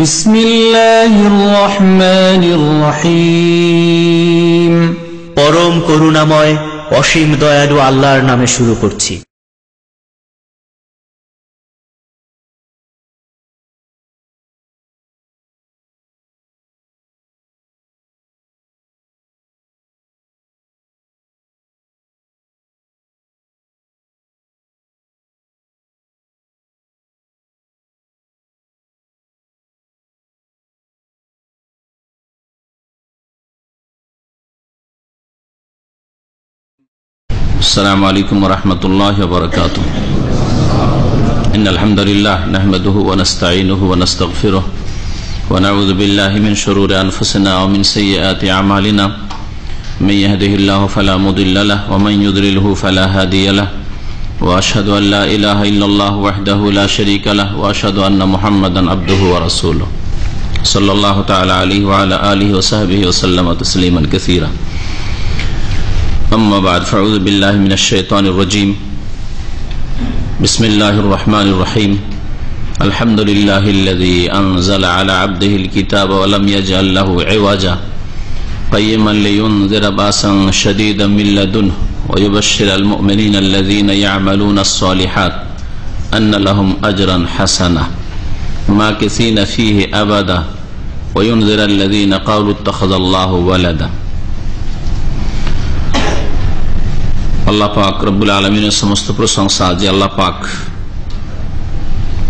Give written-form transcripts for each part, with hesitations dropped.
বিসমিল্লাহির রহমানির রহিম। পরম করুণাময় অসীম দয়ালু আল্লাহর নামে শুরু করছি। السلام عليكم ورحمة الله وبركاته. إن الحمد لله نحمده ونستعينه ونستغفره ونعوذ بالله من شرور أنفسنا ومن سيئات أعمالنا من يهده الله فلا مضل له ومن يضلله فلا هادي له وأشهد أن لا إله إلا الله وحده لا شريك له وأشهد أن محمدا عبده ورسوله صلى الله تعالى عليه وعلى آله وصحبه وسلم تسليما كثيرا. أما بعد فأعوذ بالله من الشيطان الرجيم. بسم الله الرحمن الرحيم. الحمد لله الذي أنزل على عبده الكتاب ولم يجعل له عوجا قيما لينذر بأسا شديدا من لدنه ويبشر المؤمنين الذين يعملون الصالحات أن لهم أجرا حسنا ماكثين فيه أبدا وينذر الذين قالوا اتخذ الله ولدا. আল্লাহ পাক রব্বুল আলামিনের সমস্ত প্রশংসা যে আল্লাহ পাক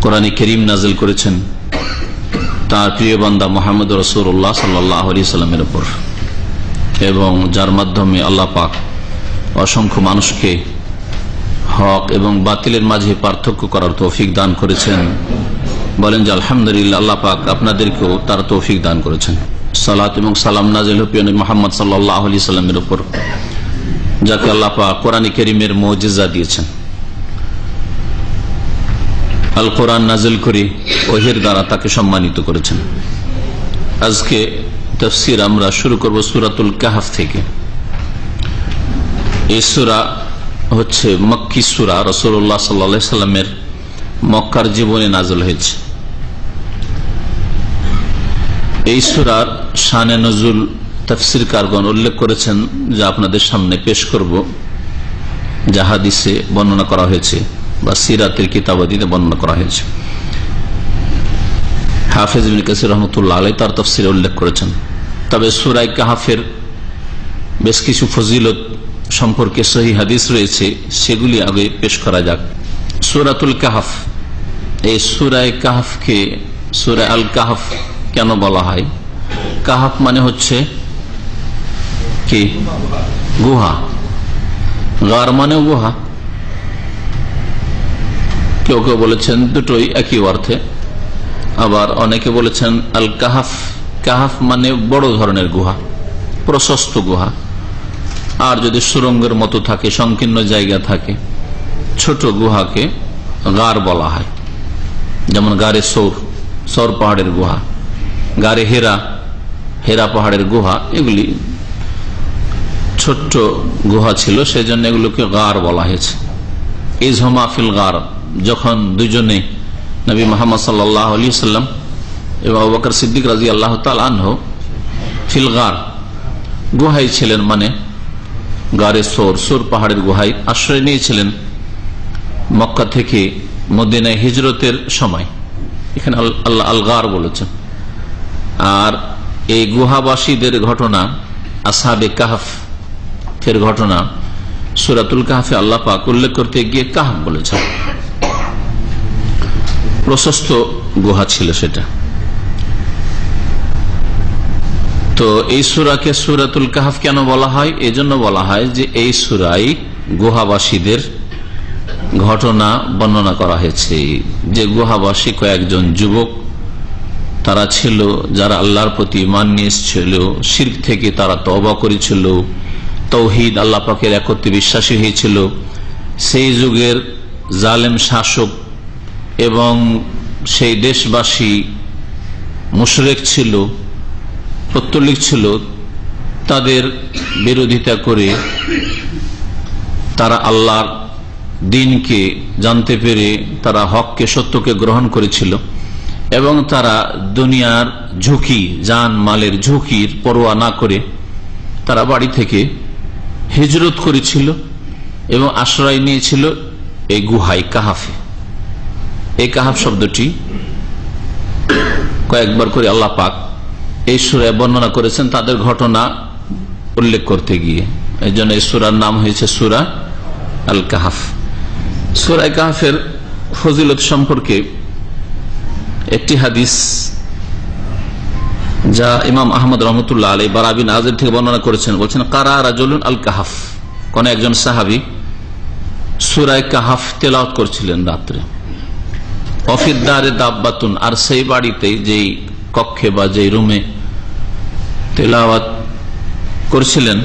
কোরআনে কারীম নাযিল করেছেন তার প্রিয় বান্দা মুহাম্মদ রাসূলুল্লাহ সাল্লাল্লাহু আলাইহি সাল্লামের উপর, এবং যার মাধ্যমে আল্লাহ পাক অসংখ্য মানুষকে হক এবং বাতিলের মাঝে পার্থক্য করার তৌফিক দান করেছেন। বলেন যে আলহামদুলিল্লাহ, আল্লাহ পাক আপনাদেরকেও তার তৌফিক দান করেছেন। সালাত এবং সালাম নাযিল হোক নবী মুহাম্মদ সাল্লাল্লাহু আলাইহি সাল্লামের উপর, যাকে আল্লাহ পাক কোরআনে কারীমের মুজিজা দিয়েছেন। আল কোরআন নাযিল করে ওহীর দ্বারা তাকে সম্মানিত করেছেন। আজকে তাফসীর আমরা শুরু করব সূরাতুল কাহফ থেকে। এই সূরা হচ্ছে মক্কি সূরা, রাসূলুল্লাহ সাল্লাল্লাহু আলাইহি সাল্লামের মক্কার জীবনে নাযিল হয়েছে। এই সূরার শানে নজুল তাফসীরকারগণ উল্লেখ করেছেন, যা আপনাদের সামনে পেশ করব, যা হাদিসে বর্ণনা করা হয়েছে বা সিরাতের কিতাবাদিতে বর্ণনা করা হয়েছে। হাফেজ ইবনে কাসির রাহমাতুল্লাহ আলাইহি তার তাফসীরে উল্লেখ করেছেন। তবে সূরা কাহফের বেশ কিছু ফজিলত সম্পর্কে সহিহ হাদিস রয়েছে, সেগুলি আগে পেশ করা যাক। সূরাতুল কাহফ, এই সূরা কাহফকে সূরা আল কাহফ কেন বলা হয়? কাহফ মানে হচ্ছে কি? গুহা। গার মানে গুহা। কেউ কেউ বলেছেন দুটোই একই অর্থে, আবার অনেকে বলেছেন আল কাহফ, কাহফ মানে বড় ধরনের গুহা, প্রশস্ত গুহা। আর যদি সুরঙ্গের মতো থাকে, সংকীর্ণ জায়গা থাকে, ছোট গুহাকে গার বলা হয়। যেমন গারে সৌর, সৌর পাহাড়ের গুহা, গারে হেরা, হেরা পাহাড়ের গুহা, এগুলি ছোট্ট গুহা ছিল, সেই জন্য এগুলোকে গার বলা হয়েছে। ইজহমা ফিল গার, যখন দুজনে নবী মুহাম্মদ সাল্লাল্লাহু আলাইহি সাল্লাম এবং আবু বকর সিদ্দিক রাদিয়াল্লাহু তাআলা আনহু ফিল গার, গুহায় ছিলেন, মানে গারে সৌর, সৌর পাহাড়ের গুহায় আশ্রয় নিয়েছিলেন মক্কা থেকে মদিনায় হিজরতের সময়। এখানে আল্লাহ আল গার বলেছেন। আর এই গুহাবাসীদের ঘটনা, আসহাবে কাহফ এর ঘটনা সূরাতুল কাহফে আল্লাহ পাক উল্লেখ করতে গিয়ে কাহফ বলেছেন। প্রশস্ত গুহা ছিল সেটা। তো এই সূরাকে সূরাতুল কাহফ কেন বলা হয়? এজন্য বলা হয় যে এই সূরায় গুহাবাসীদের ঘটনা বর্ণনা করা হয়েছে। যে গুহাবাসী কয়েকজন যুবক, তারা ছিল যারা আল্লাহর প্রতি ঈমান নিয়ে এসেছিল, শিরক থেকে তারা তওবা করেছিল, তাওহীদ আল্লাহ পাকের একত্বে বিশ্বাসী হয়েছিল। সেই যুগের জালেম শাসক এবং সেই দেশবাসী মুশরিক ছিল, পত্তলিক ছিল, তাদের বিরোধিতা করে তারা আল্লাহর দ্বীনকে জানতে পেরে তারা হককে, সত্যকে গ্রহণ করেছিল এবং তারা দুনিয়ার ঝুঁকি, জান মালের ঝুঁকির পরোয়া না করে তারা বাড়ি থেকে হিজরত করেছিল এবং আশ্রয় নিয়েছিল এই গুহায়, কাহাফে। এই কাহাফ শব্দটি কয়েকবার করে আল্লাহ পাক এই সূরায় বর্ণনা করেছেন তাদের ঘটনা উল্লেখ করতে গিয়ে। এই জন্য এই সূরার নাম হয়েছে সূরা আল কাহাফ। সূরা কাহাফের ফজিলত সম্পর্কে একটি হাদিস যা ইমাম আহমদ রহমতুল্লাহ আলাইহি বারা বিন আযিব থেকে বর্ণনা করেছেন, বলছেন কারা রাজুলুন আল কাহাফ, কোন একজন সাহাবী সূরা কাহাফ তেলাওয়াত করছিলেন রাত্রে। অফিদ দারে দাব্বাতুন, আর সেই বাড়িতে, যেই কক্ষে বা যেই রুমে তেলাওয়াত করছিলেন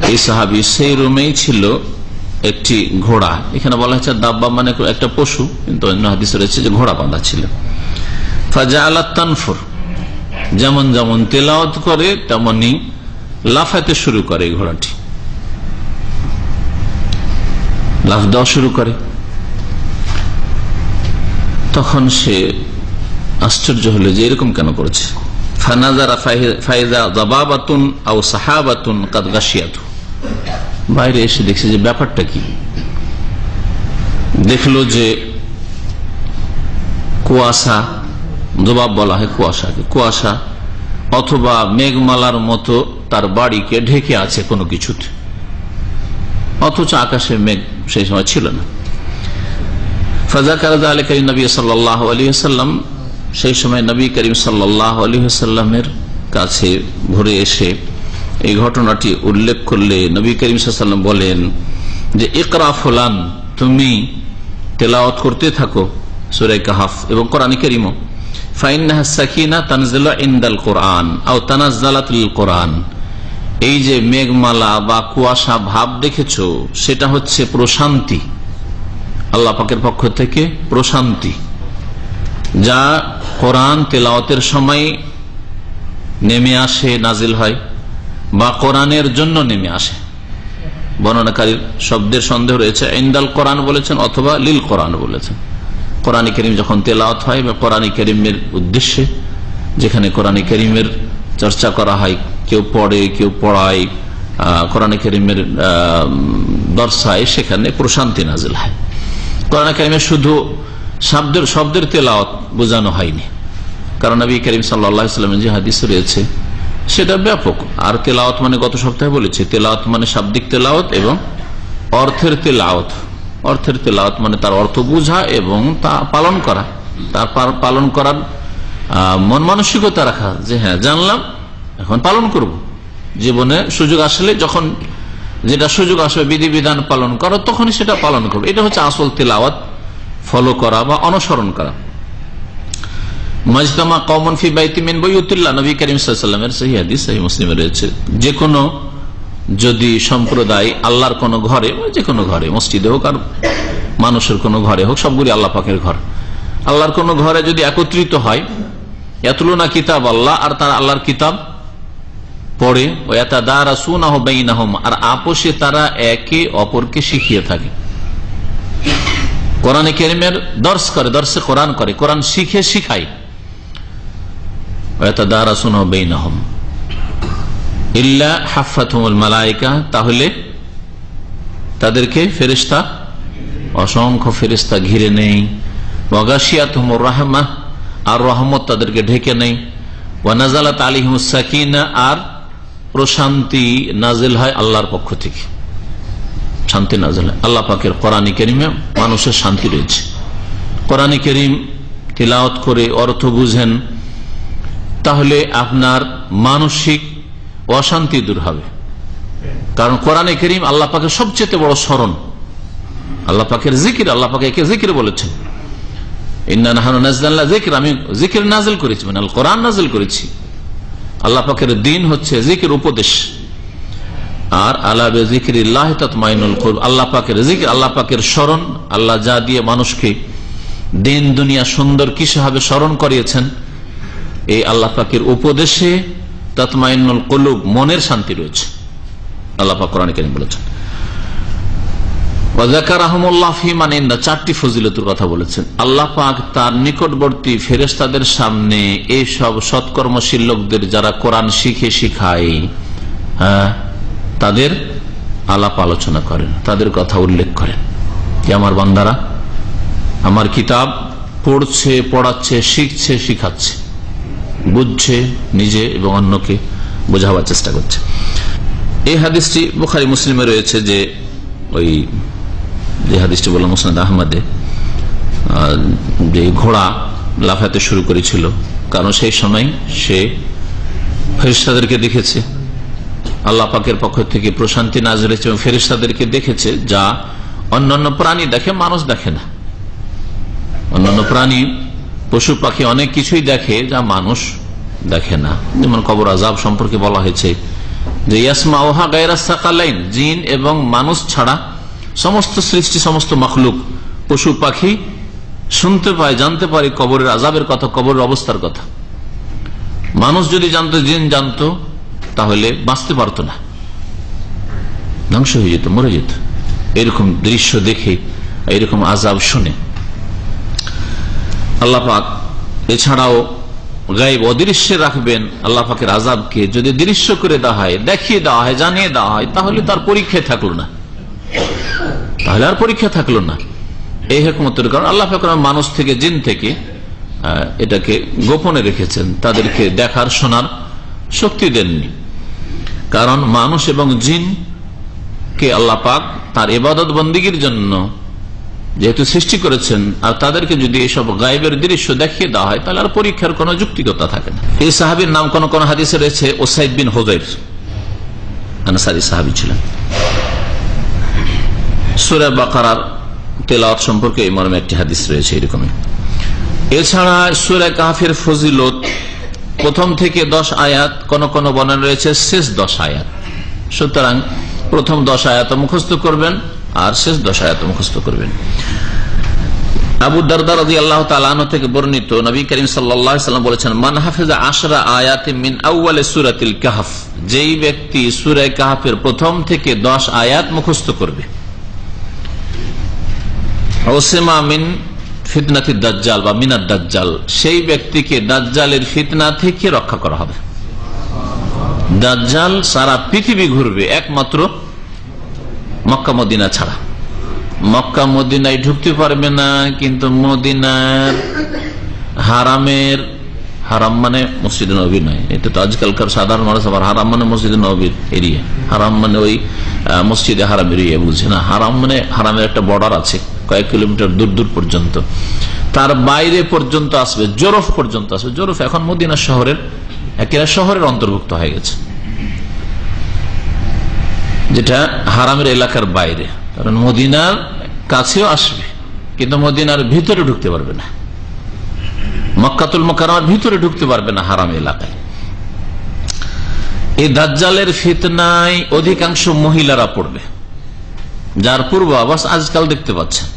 এই সাহাবী, সেই রুমেই ছিল একটি ঘোড়া। এখানে বলা হচ্ছে দাব্বা মানে একটা পশু, কিন্তু অন্য হাদিসে রয়েছে যে ঘোড়া বাঁধা ছিল। ফাজাআলাত তানফুর, যেমন যেমন তেলাওয়াত করে তেমনি লাফাতে শুরু করে এই ঘোড়াটি, লাফ দেওয়া শুরু করে। তখন সে আশ্চর্য হলো যে এরকম কেন করেছে। ফানাজারা ফাইজা যাবাবাতুন আও সাহাবাতুন কাদ গাশিয়াতু, বাইরে এসে দেখছে যে ব্যাপারটা কি। দেখলো যে কুয়াশা, জবাব বলা হয় কুয়াশাকে, কুয়াশা অথবা মেঘমালার মতো তার বাড়িকে ঢেকে আছে কোনো কিছুতে, অথচ আকাশে মেঘ সেই সময় ছিল না। ফাযাকারা যালিকা লিন-নবী সাল্লাল্লাহু আলাইহি ওয়াসাল্লাম, সেই সময় নবী করিম সাল্লাল্লাহু আলাইহি ওয়াসাল্লামের কাছে ঘুরে এসে এই ঘটনাটি উল্লেখ করলে নবী করিম সাল্লাল্লাহু আলাইহি ওয়াসাল্লাম বলেন যে ইকরা ফুলান, তুমি তেলাওয়াত করতে থাকো সূরা কাহাফ এবং কোরআন কারীম। ফাইন্নাহা সাকিনা তানজিলু ইনদাল কোরআন আও তানাজ্জালাত লিল কোরআন, এই যে মেঘমালা বা কুয়াশা ভাব দেখেছো সেটা হচ্ছে প্রশান্তি, আল্লাহ পাকের পক্ষ থেকে প্রশান্তি, যা কোরআন তেলাওয়াতের সময় নেমে আসে, নাজিল হয়, বা কোরআনের জন্য নেমে আসে। বর্ণনাকারীর শব্দের সন্দেহ রয়েছে, ইনদাল কোরআন বলেছেন অথবা লিল কোরআন বলেছেন। কোরআন কারীম যখন তেলাওয়াত হয় বা কোরআন কারীমের উদ্দেশ্যে, যেখানে কোরআন কারীমের চর্চা করা হয়, কেউ পড়ে কেউ পড়ায়, কোরআন কারীমের দর্শায়, সেখানে প্রশান্তি নাজিল হয়। কোরআন কারীমে শুধু শব্দের তেলাওয়াত বোঝানো হয়নি, কারণ নবী করিম সাল্লাল্লাহু আলাইহি ওয়াসাল্লামের যে হাদিস রয়েছে সেটা ব্যাপক। আর তেলাওয়াত মানে গত সপ্তাহে বলেছি, তেলাওয়াত মানে শাব্দিক তেলাওয়াত এবং অর্থের তেলাওয়াত। অর্থের তেলাওয়াত মানে তার অর্থ বোঝা এবং তা পালন করা, তার পালন করার মন মানসিকতা রাখা, যে হ্যাঁ জানলাম এখন পালন করব, জীবনে সুযোগ আসলে, যখন যেটা সুযোগ আসবে বিধিবিধান পালন করা তখনই সেটা পালন করবে। এটা হচ্ছে আসল তেলাওয়াত, ফলো করা বা অনুসরণ করা। মাজতামা কওমুন ফি বাইতিন মিন বুয়ুতিল্লাহ, নবী করিম সাল্লাল্লাহু আলাইহি ওয়াসাল্লামের সহিহ হাদিস, সহিহ মুসলিমে রয়েছে, যে কোনো যদি সম্প্রদায় আল্লাহর কোন ঘরে, যে কোনো ঘরে, মসজিদে হোক আর মানুষের কোন ঘরে হোক, সবগুলি আল্লাহ পাকের ঘর, আল্লাহর কোন ঘরে যদি একত্রিত হয়, ইয়াতলুনা কিতাব আল্লাহ, আর তারা আল্লাহর কিতাব পড়ে, ওয়া ইয়াতাদারাসুনাহু বাইনাহুম, আর আপোষে তারা একে অপরকে শিখিয়ে থাকে, কোরআন কারীমের দর্শ করে, দর্শে কোরআন করে, কোরআন শিখে শিখায়। ওয়া ইয়াতাদারাসুনাহু বাইনাহুম ইল্লা হাফাতুহুল মালায়েকা, তাহলে তাদেরকে ফেরেশতা, অসংখ্য ফেরেশতা ঘিরে নেই। ওয়া গাশিয়াতুহুমুর রাহমাহ, আর রহমত তাদেরকে ঢেকে নেই। ওয়া নাযালাত আলাইহিমুস সাকিনা, আর প্রশান্তি নাজিল হয় আল্লাহর পক্ষ থেকে, শান্তি নাজিল হয়। আল্লাহ পাকের কোরআন কারীমে মানুষের শান্তি রয়েছে। কোরআন কারীম তিলাওয়াত করে অর্থ বুঝেন, তাহলে আপনার মানসিক অশান্তি দূর হবে, কারণ কোরআন কারীম আল্লাহ পাকের সবচেয়ে বড় স্মরণ, আল্লাহ পাকের জিকির। আল্লাহ পাক একে জিকির বলেছেন, ইন্না নাহনু নাযালনা যিকর, আমি জিকির নাজিল করেছি, মানে আল কোরআন নাজিল করেছি। আল্লাহ পাকের দ্বীন হচ্ছে জিকির, উপদেশ। আর আলা বিযিকরিল্লাহ তাতমাইনুল কুলুব, আল্লাহ পাকের জিকির, আল্লাহ পাকের স্মরণ, আল্লাহ যা দিয়ে মানুষকে দিন দুনিয়া সুন্দর কিভাবে স্মরণ করিয়েছেন, এই আল্লাহ পাকের উপদেশে তাতমাইনুল কুলুব, মনের শান্তি রয়েছে, আল্লাহ পাক কোরআন কারীম বলেছেন। চারটি ফজিলতের কথা বলেছেন। আল্লাহ পাক তার নিকটবর্তী ফেরেশতাদের সামনে এই সব সৎকর্মশীল লোকদের যারা কোরআন শিখে শিখায়, তাদের আলাপ আলোচনা করেন, তাদের কথা উল্লেখ করেন যে আমার বান্দারা আমার কিতাব পড়ছে, পড়াচ্ছে, শিখছে, শিখাচ্ছে, বুঝছে, নিজে এবং অন্যকে বোঝাবার চেষ্টা করছে। এই হাদিসটি বুখারী মুসলিমে রয়েছে, যে ওই যে হাদিসটি বললাম মুসনাদ আহমদে, যে ঘোড়া লাফাতে শুরু করেছিল, কারণ সেই সময় সে ফেরেশতাদেরকে দেখেছে, আল্লাহ পাকের পক্ষ থেকে প্রশান্তি নাযিল হয়েছে এবং ফেরেশতাদেরকে দেখেছে, যা অন্যান্য প্রাণী দেখে, মানুষ দেখে না। অন্যান্য প্রাণী, পশু পাখি অনেক কিছুই দেখে যা মানুষ দেখে না। যেমন কবর আযাব সম্পর্কে বলা হয়েছে যে ইয়াসমাউহা গায়রা সাকালাইন, জিন এবং মানুষ ছাড়া সমস্ত সৃষ্টি, সমস্ত মাখলুক, পশু পাখি শুনতে পায়, জানতে পারে কবরের আযাবের কথা, কবরের অবস্থার কথা। মানুষ যদি জানতো, জিন জানতো, তাহলে বাঁচতে পারতো না, ধ্বংস হয়ে যেত, মরে যেত। এরকম দৃশ্য দেখে, এরকম আযাব শুনে আল্লাহ পাক এছাড়াও গায়েব অদৃশ্যে রাখবেন। আল্লাহ পাকের আযাবকে যদি দৃশ্য করে দেওয়া হয়, দেখিয়ে দেওয়া হয়, জানিয়ে দেওয়া হয়, তাহলে তার পরীক্ষায় থাকলো না, তাহলে আর পরীক্ষা থাকলো না। এই হিকমতের কারণে আল্লাহ পাক মানুষ থেকে, জিন থেকে এটাকে গোপনে রেখেছেন, তাদেরকে দেখার শোনার শক্তি দেননি। কারণ মানুষ এবং জিনকে আল্লাহ পাক তার ইবাদত বন্দেগীর জন্য যেহেতু সৃষ্টি করেছেন, আর তাদেরকে যদি এইসব গায়েবের দৃশ্য দেখিয়ে দেওয়া হয়, তাহলে আর পরীক্ষার কোন যুক্তিকতা থাকে না। এই সাহাবীর নাম কোন কোন হাদিসে রয়েছে উসাইদ বিন হুযাইর, আনসারী সাহাবী ছিলেন। সূরা বাকারার তেলাওয়াত সম্পর্কে এই মর্মে একটি হাদিস রয়েছে এরকমই। এছাড়া সূরা কাহফের ফজিলত প্রথম থেকে 10 আয়াত, কোন কোন বর্ণনা রয়েছে শেষ 10 আয়াত। সুতরাং প্রথম 10 আয়াত মুখস্থ করবেন আর শেষ 10 আয়াত মুখস্থ করবেন। আবু দারদা রাদিয়াল্লাহু তাআলা আনহু থেকে বর্ণিত, নবী করিম সাল্লাল্লাহু আলাইহি ওয়াসাল্লাম বলেছেন, মান হাফিজা 10 আয়াতিন মিন আউয়াল সূরাতিল কাহফ, যেই ব্যক্তি সূরা কাহফের প্রথম থেকে 10 আয়াত মুখস্থ করবে, ওসিমা মিন ফিতনাতিদ দাজ্জাল বা মিনাদ দাজ্জাল, সেই ব্যক্তিকে দাজ্জালের ফিতনা থেকে রক্ষা করা হবে। দাজ্জাল সারা পৃথিবী ঘুরবে, একমাত্র মক্কা মদিনা ছাড়া। মক্কা মদিনায় ঢুকতে পারবে না, কিন্তু মদিনার হারামের, হারাম মানে মসজিদ নবী নয়, এটা তো আজকালকার সাধারণ মানুষ আবার হারাম মানে মসজিদ নবীর এরিয়া, হারাম মানে ওই মসজিদে হারাম এরিয়া বুঝছে না। হারাম মানে হারামের একটা বর্ডার আছে, কয়েক কিলোমিটার দূর দূর পর্যন্ত, তার বাইরে পর্যন্ত আসবে, জরফ পর্যন্ত আসবে। জরফ এখন মদিনা শহরের একেবারে শহরের অন্তর্ভুক্ত হয়ে গেছে, যেটা হারামের এলাকার বাইরে। কারণ মদিনার কাছেও আসবে, কিন্তু মদিনার ভিতরে ঢুকতে পারবে না, মক্কাতুল মুকাররমার ভিতরে ঢুকতে পারবে না হারাম এলাকায়। এই দাজ্জালের ফিতনায় অধিকাংশ মহিলারা পড়বে, যার পূর্বাভাস আজকাল দেখতে পাচ্ছেন,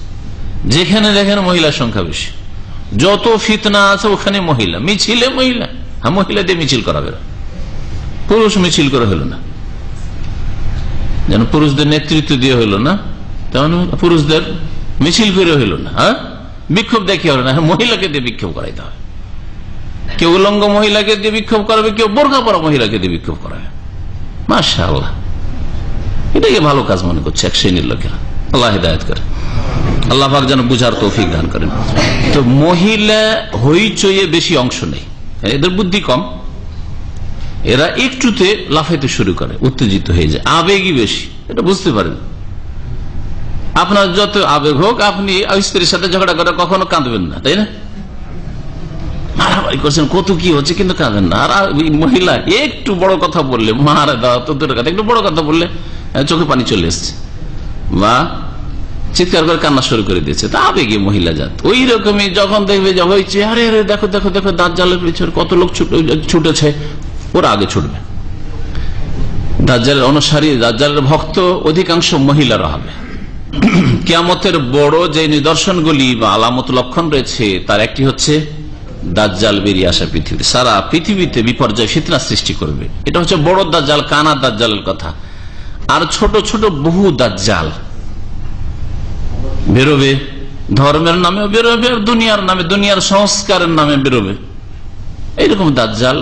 যেখানে দেখেন মহিলার সংখ্যা বেশি, যত ফিতনা আছে ওখানে মহিলা, মিছিলে মহিলা, হ্যাঁ মহিলা দিয়ে মিছিল করাবে, পুরুষ মিছিল করে হলো না, যেন পুরুষদের নেতৃত্ব দিয়ে হইলো না, তেমন পুরুষদের মিছিল করে হইল না, হ্যাঁ বিক্ষোভ দেখিয়ে হলো না, মহিলাকে দিয়ে বিক্ষোভ করাইতে হবে। কেউ উলঙ্গ মহিলাকে দিয়ে বিক্ষোভ করাবে, কেউ বোরকা পরা মহিলাকে দিয়ে বিক্ষোভ করাবে। মাশাআল্লাহ, এটাকে ভালো কাজ মনে করছে এক শ্রেণীর লোকেরা। আল্লাহ হিদায়াত করে, আল্লাহ পাক যেন বুঝার তৌফিক দান করেন। তো মহিলা হইচইয়ে বেশি অংশ নেই, এদের বুদ্ধি কম, এরা একটুতে লাফাইতে শুরু করে, উত্তেজিত হয়ে যায়, আবেগই বেশি, এটা বুঝতে পারেন। আপনার যত আবেগ হোক, আপনি স্ত্রীর সাথে ঝগড়া করে কখনো কাঁদবেন না, তাই না? মারামারি করছেন, কত কি হচ্ছে, কিন্তু কাঁদেন না। আর মহিলা একটু বড় কথা বললে, মারা দেওয়া তো দূরের কথা, একটু বড় কথা বললে চোখে পানি চলে এসছে বা চিৎকার করে কান্না শুরু করে দিয়েছে, তা আবেগে মহিলা জাত। ওই রকমই যখন দেখবে যে হয়েছে, আরে আরে দেখো দেখো দেখো দাজ্জালের পিছনে কত লোক ছুটেছে, ওরা আগে ছুটবে। দাজ্জালের অনুসারী, দাজ্জালের ভক্ত অধিকাংশ মহিলারা হবে। কিয়ামতের বড় যে নিদর্শনগুলি বা আলামত লক্ষণ রয়েছে, তার একটি হচ্ছে দাজ্জাল বেরিয়ে আসা পৃথিবী, সারা পৃথিবীতে বিপর্যয় ফিতনা সৃষ্টি করবে। এটা হচ্ছে বড় দাজ্জাল, কানা দাজ্জালের কথা। আর ছোট ছোট বহু দাজ্জাল, বেরোবে, ধর্মের নামেও বেরোবে, দুনিয়ার নামে, দুনিয়ার সংস্কারের নামে বেরোবে। এইরকম দাজ্জাল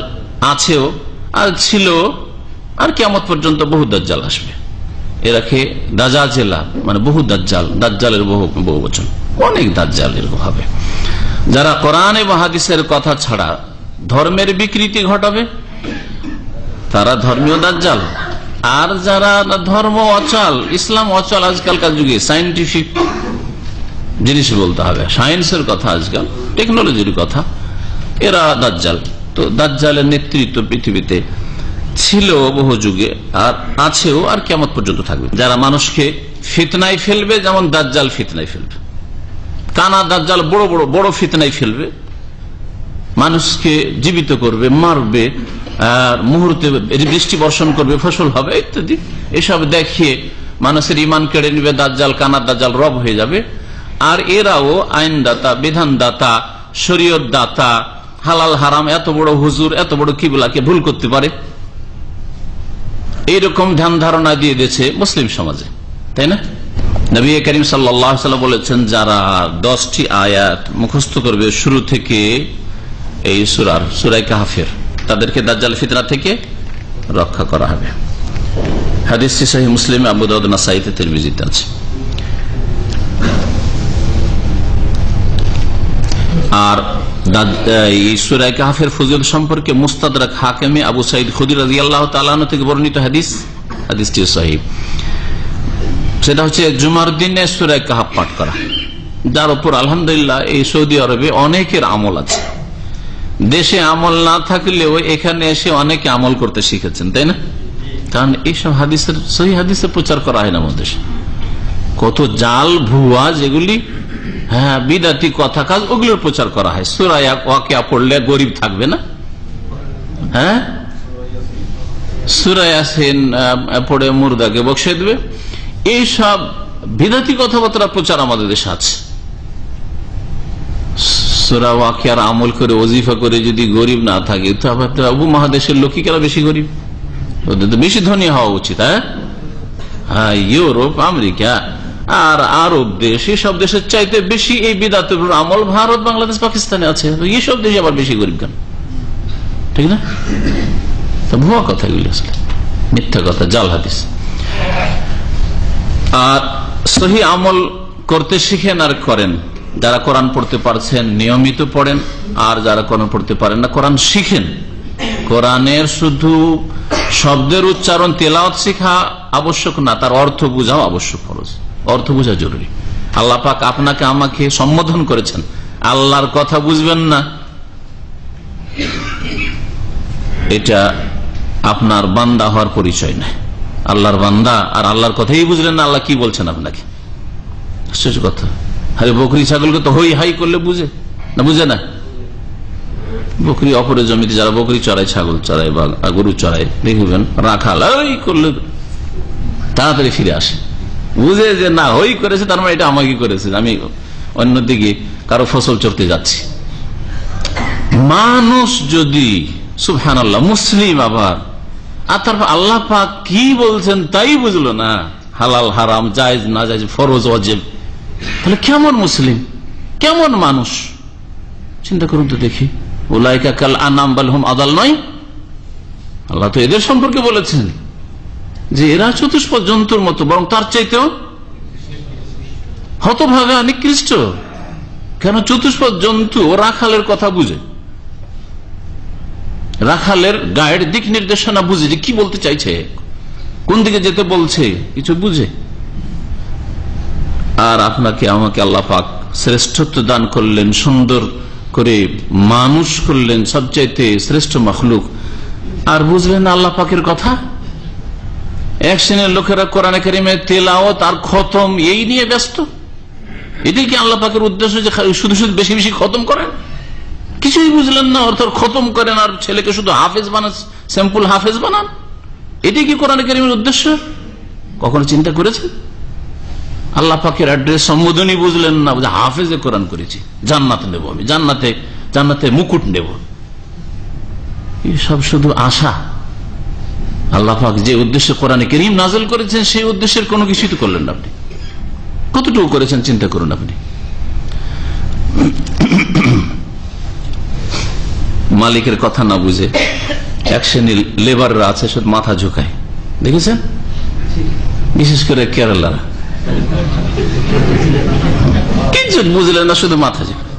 আছেও আর ছিল, আর কিয়ামত পর্যন্ত বহু দাজ্জাল আসবে। এরাকে দাজাজেলা মানে বহু দাজ্জাল, দাজ্জালের বহু বচন, অনেক দাজ্জাল এরকম হবে যারা কোরআন এবং হাদিসের কথা ছাড়া ধর্মের বিকৃতি ঘটাবে, তারা ধর্মীয় দাজ্জাল। আর যারা ধর্ম অচল, ইসলাম অচল, আজকালকার যুগে সায়েন্টিফিক জিনিস বলতে হবে, সায়েন্সের কথা, আজকাল টেকনোলজির কথা, এরা দাজ্জাল। তো দাজ্জালের নেতৃত্ব পৃথিবীতে ছিল বহু যুগে, আর আছেও, আর কিয়ামত পর্যন্ত থাকবে। যারা মানুষকে ফিতনায় ফেলবে, যেমন দাজ্জাল ফিতনায় ফেলবে, কানা দাজ্জাল বড় ফিতনায় ফেলবে, মানুষকে জীবিত করবে, মারবে, আর মুহূর্তে বৃষ্টি বর্ষণ করবে, ফসল হবে ইত্যাদি, এসব দেখিয়ে মানুষের ইমান কেড়ে নিবে। দাজ্জাল, কানা দাজ্জাল রব হয়ে যাবে। আর এরাও আইনদাতা, বিধানদাতা, শরীয়ত দাতা, হালাল হারাম, এত বড় হুজুর, এত বড় কিবলাকে ভুল করতে পারে, এইরকম ধ্যান ধারণা দিয়ে দিয়েছে মুসলিম সমাজে, তাই না? নবী করিম সাল্লাল্লাহু আলাইহি ওয়াসাল্লাম বলেছেন, যারা 10টি আয়াত মুখস্থ করবে শুরু থেকে এই সূরা কাহফের, তাদেরকে দাজ্জাল ফিতনা থেকে রক্ষা করা হবে। হাদিসটি সহিহ মুসলিম, আবু দাউদ, নাসাঈতে, তিরমিজিতে আছে। আর এই সূরা কাহফের ফজিলত সম্পর্কে মুস্তাদরাক হাকিমে আবু সাঈদ খুদরি রাদিয়াল্লাহু তাআলা আনহু থেকে বর্ণিত হাদিসটি সহিহ। সেটা হচ্ছে জুমার দিনে সূরা কাহফ পাঠ করা, যার উপর আলহামদুলিল্লাহ এই সৌদি আরবে অনেকের আমল আছে। দেশে আমল না থাকলেও এখানে এসে অনেকে আমল করতে শিখেছেন, তাই না? কারণ এইসব হাদিসের, সহিহ হাদিসের প্রচার করা হয় না আমাদের দেশে। কত জাল ভুয়া যেগুলি, হ্যাঁ, বিদাতি কথা কাজ, ওগুলোর প্রচার করা হয়। সূরা ওয়াকিয়া পড়লে গরিব থাকবে না, হ্যাঁ, সূরা ইয়াসিন পড়ে মুর্দাকে বকশিয়ে দেবে, এইসব বিদাতি কথাবার্তা প্রচার আমাদের দেশে আছে। সূরা ওয়াকিয়ার আমল করে, ওজিফা করে যদি গরিব না থাকে, তো আবার উপমহাদেশের লোকই কেন বেশি গরিব? ওদের তো বেশি ধনী হওয়া উচিত। হ্যাঁ, ইউরোপ, আমেরিকা আর আরব দেশ, এইসব দেশের চাইতে বেশি এই বিদাতের আমল ভারত, বাংলাদেশ, পাকিস্তানে আছে। এইসব দেশে আবার বেশি গরিব কেন? ঠিক না? তো ভুয়া কথা এগুলি, আসলে মিথ্যা কথা, জাল হাদিস। আর সহি আমল করতে শিখেন আর করেন। যারা কোরআন পড়তে পারছেন নিয়মিত পড়েন, আর যারা কোরআন পড়তে পারেন না, কোরআন শিখেন। কোরআনের শুধু শব্দের উচ্চারণ, তেলাওয়াত শেখা আবশ্যক না, তার অর্থ বোঝাও আবশ্যক, ফরজ। অর্থ বোঝা জরুরি। আল্লাহ পাক আপনাকে আমাকে সম্বোধন করেছেন, আল্লাহর কথা বুঝবেন না, এটা আপনার বান্দা হওয়ার পরিচয় নয়। আল্লাহর বান্দা আর আল্লাহর কথাই বুঝলেন না, আল্লাহ কি বলছেন আপনাকে, আশ্চর্য কথা। আরে বকরি ছাগলকে তো হই হাই করলে বুঝে না, বুঝে না। বকরি অপরের জমিতে যারা বকরি চড়ায়, ছাগল চড়ায় বা গরু চড়ায়, দেখবেন রাখাল ওই করলে তাড়াতাড়ি ফিরে আসে, বুঝে যে না হই করেছে, তার মানে এটা আমাকে করেছে, আমি অন্যদিকে কারো ফসল চড়তে যাচ্ছি। মানুষ যদি সুবহানাল্লাহ মুসলিম আবার, আর তারপর আল্লাহ পাক কি বলছেন তাই বুঝলো না, হালাল হারাম, জায়েজ না জায়েজ, ফরজ ওয়াজিব, তাহলে কেমন মুসলিম, কেমন মানুষ? চিন্তা করুন তো দেখি। উলাইকা কাল আনাম বাল হুম আদাল নয়? আল্লাহ তো এদের সম্পর্কে বলেছেন যে এরা চতুষ্পদ জন্তুর মতো, বরং তার চাইতেও হতভাগা, নিকৃষ্ট। কেন? চতুষ্পদ জন্তু ও রাখালের কথা বুঝে, রাখালের গাইড, দিক নির্দেশনা বুঝে, যে কি বলতে চাইছে, কোন দিকে যেতে বলছে, কিছু বুঝে। আর আপনাকে আমাকে আল্লাহ পাক শ্রেষ্ঠত্ব দান করলেন, সুন্দর করে মানুষ করলেন, সবচাইতে শ্রেষ্ঠ মাখলুক, আর বুঝলেন না আল্লাহ পাকের কথা। এক শ্রেণীর লোকেরা কোরআনে কারিমের তেলাওয়াত আর খতম এই নিয়ে ব্যস্ত। এটাই কি আল্লাহ পাকের উদ্দেশ্য যে শুধু শুধু বেশি বেশি খতম করেন? কিছুই বুঝলেন না, অর্থাৎ খতম করেন আর ছেলেকে শুধু হাফেজ বানান, স্যাম্পল হাফেজ বানান। এটাই কি কোরআনে কারিমের উদ্দেশ্য? কখনো চিন্তা করেছেন? আল্লাহ পাকের অ্যাড্রেস, সম্বোধনই বুঝলেন না, হাফেজে কোরআন করেছি, জান্নাতে নেব আমি, জান্নাতে মুকুট নেব। এসব শুধু আশা। আল্লাহ পাক যে উদ্দেশ্যে কোরআনে কারীম নাযিল করেছেন, সেই উদ্দেশ্যের কোনো কিছুই তো করলেন না আপনি। কতটুকু করেছেন চিন্তা করুন আপনি। মালিকের কথা না বুঝে এক শ্রেণীর লেবাররা আছে, শুধু মাথা ঝুঁকায়, দেখেছেন? বিশেষ করে কেরালারা কিছু বুঝলেন না, শুধু মাথা ঝুঁকায়।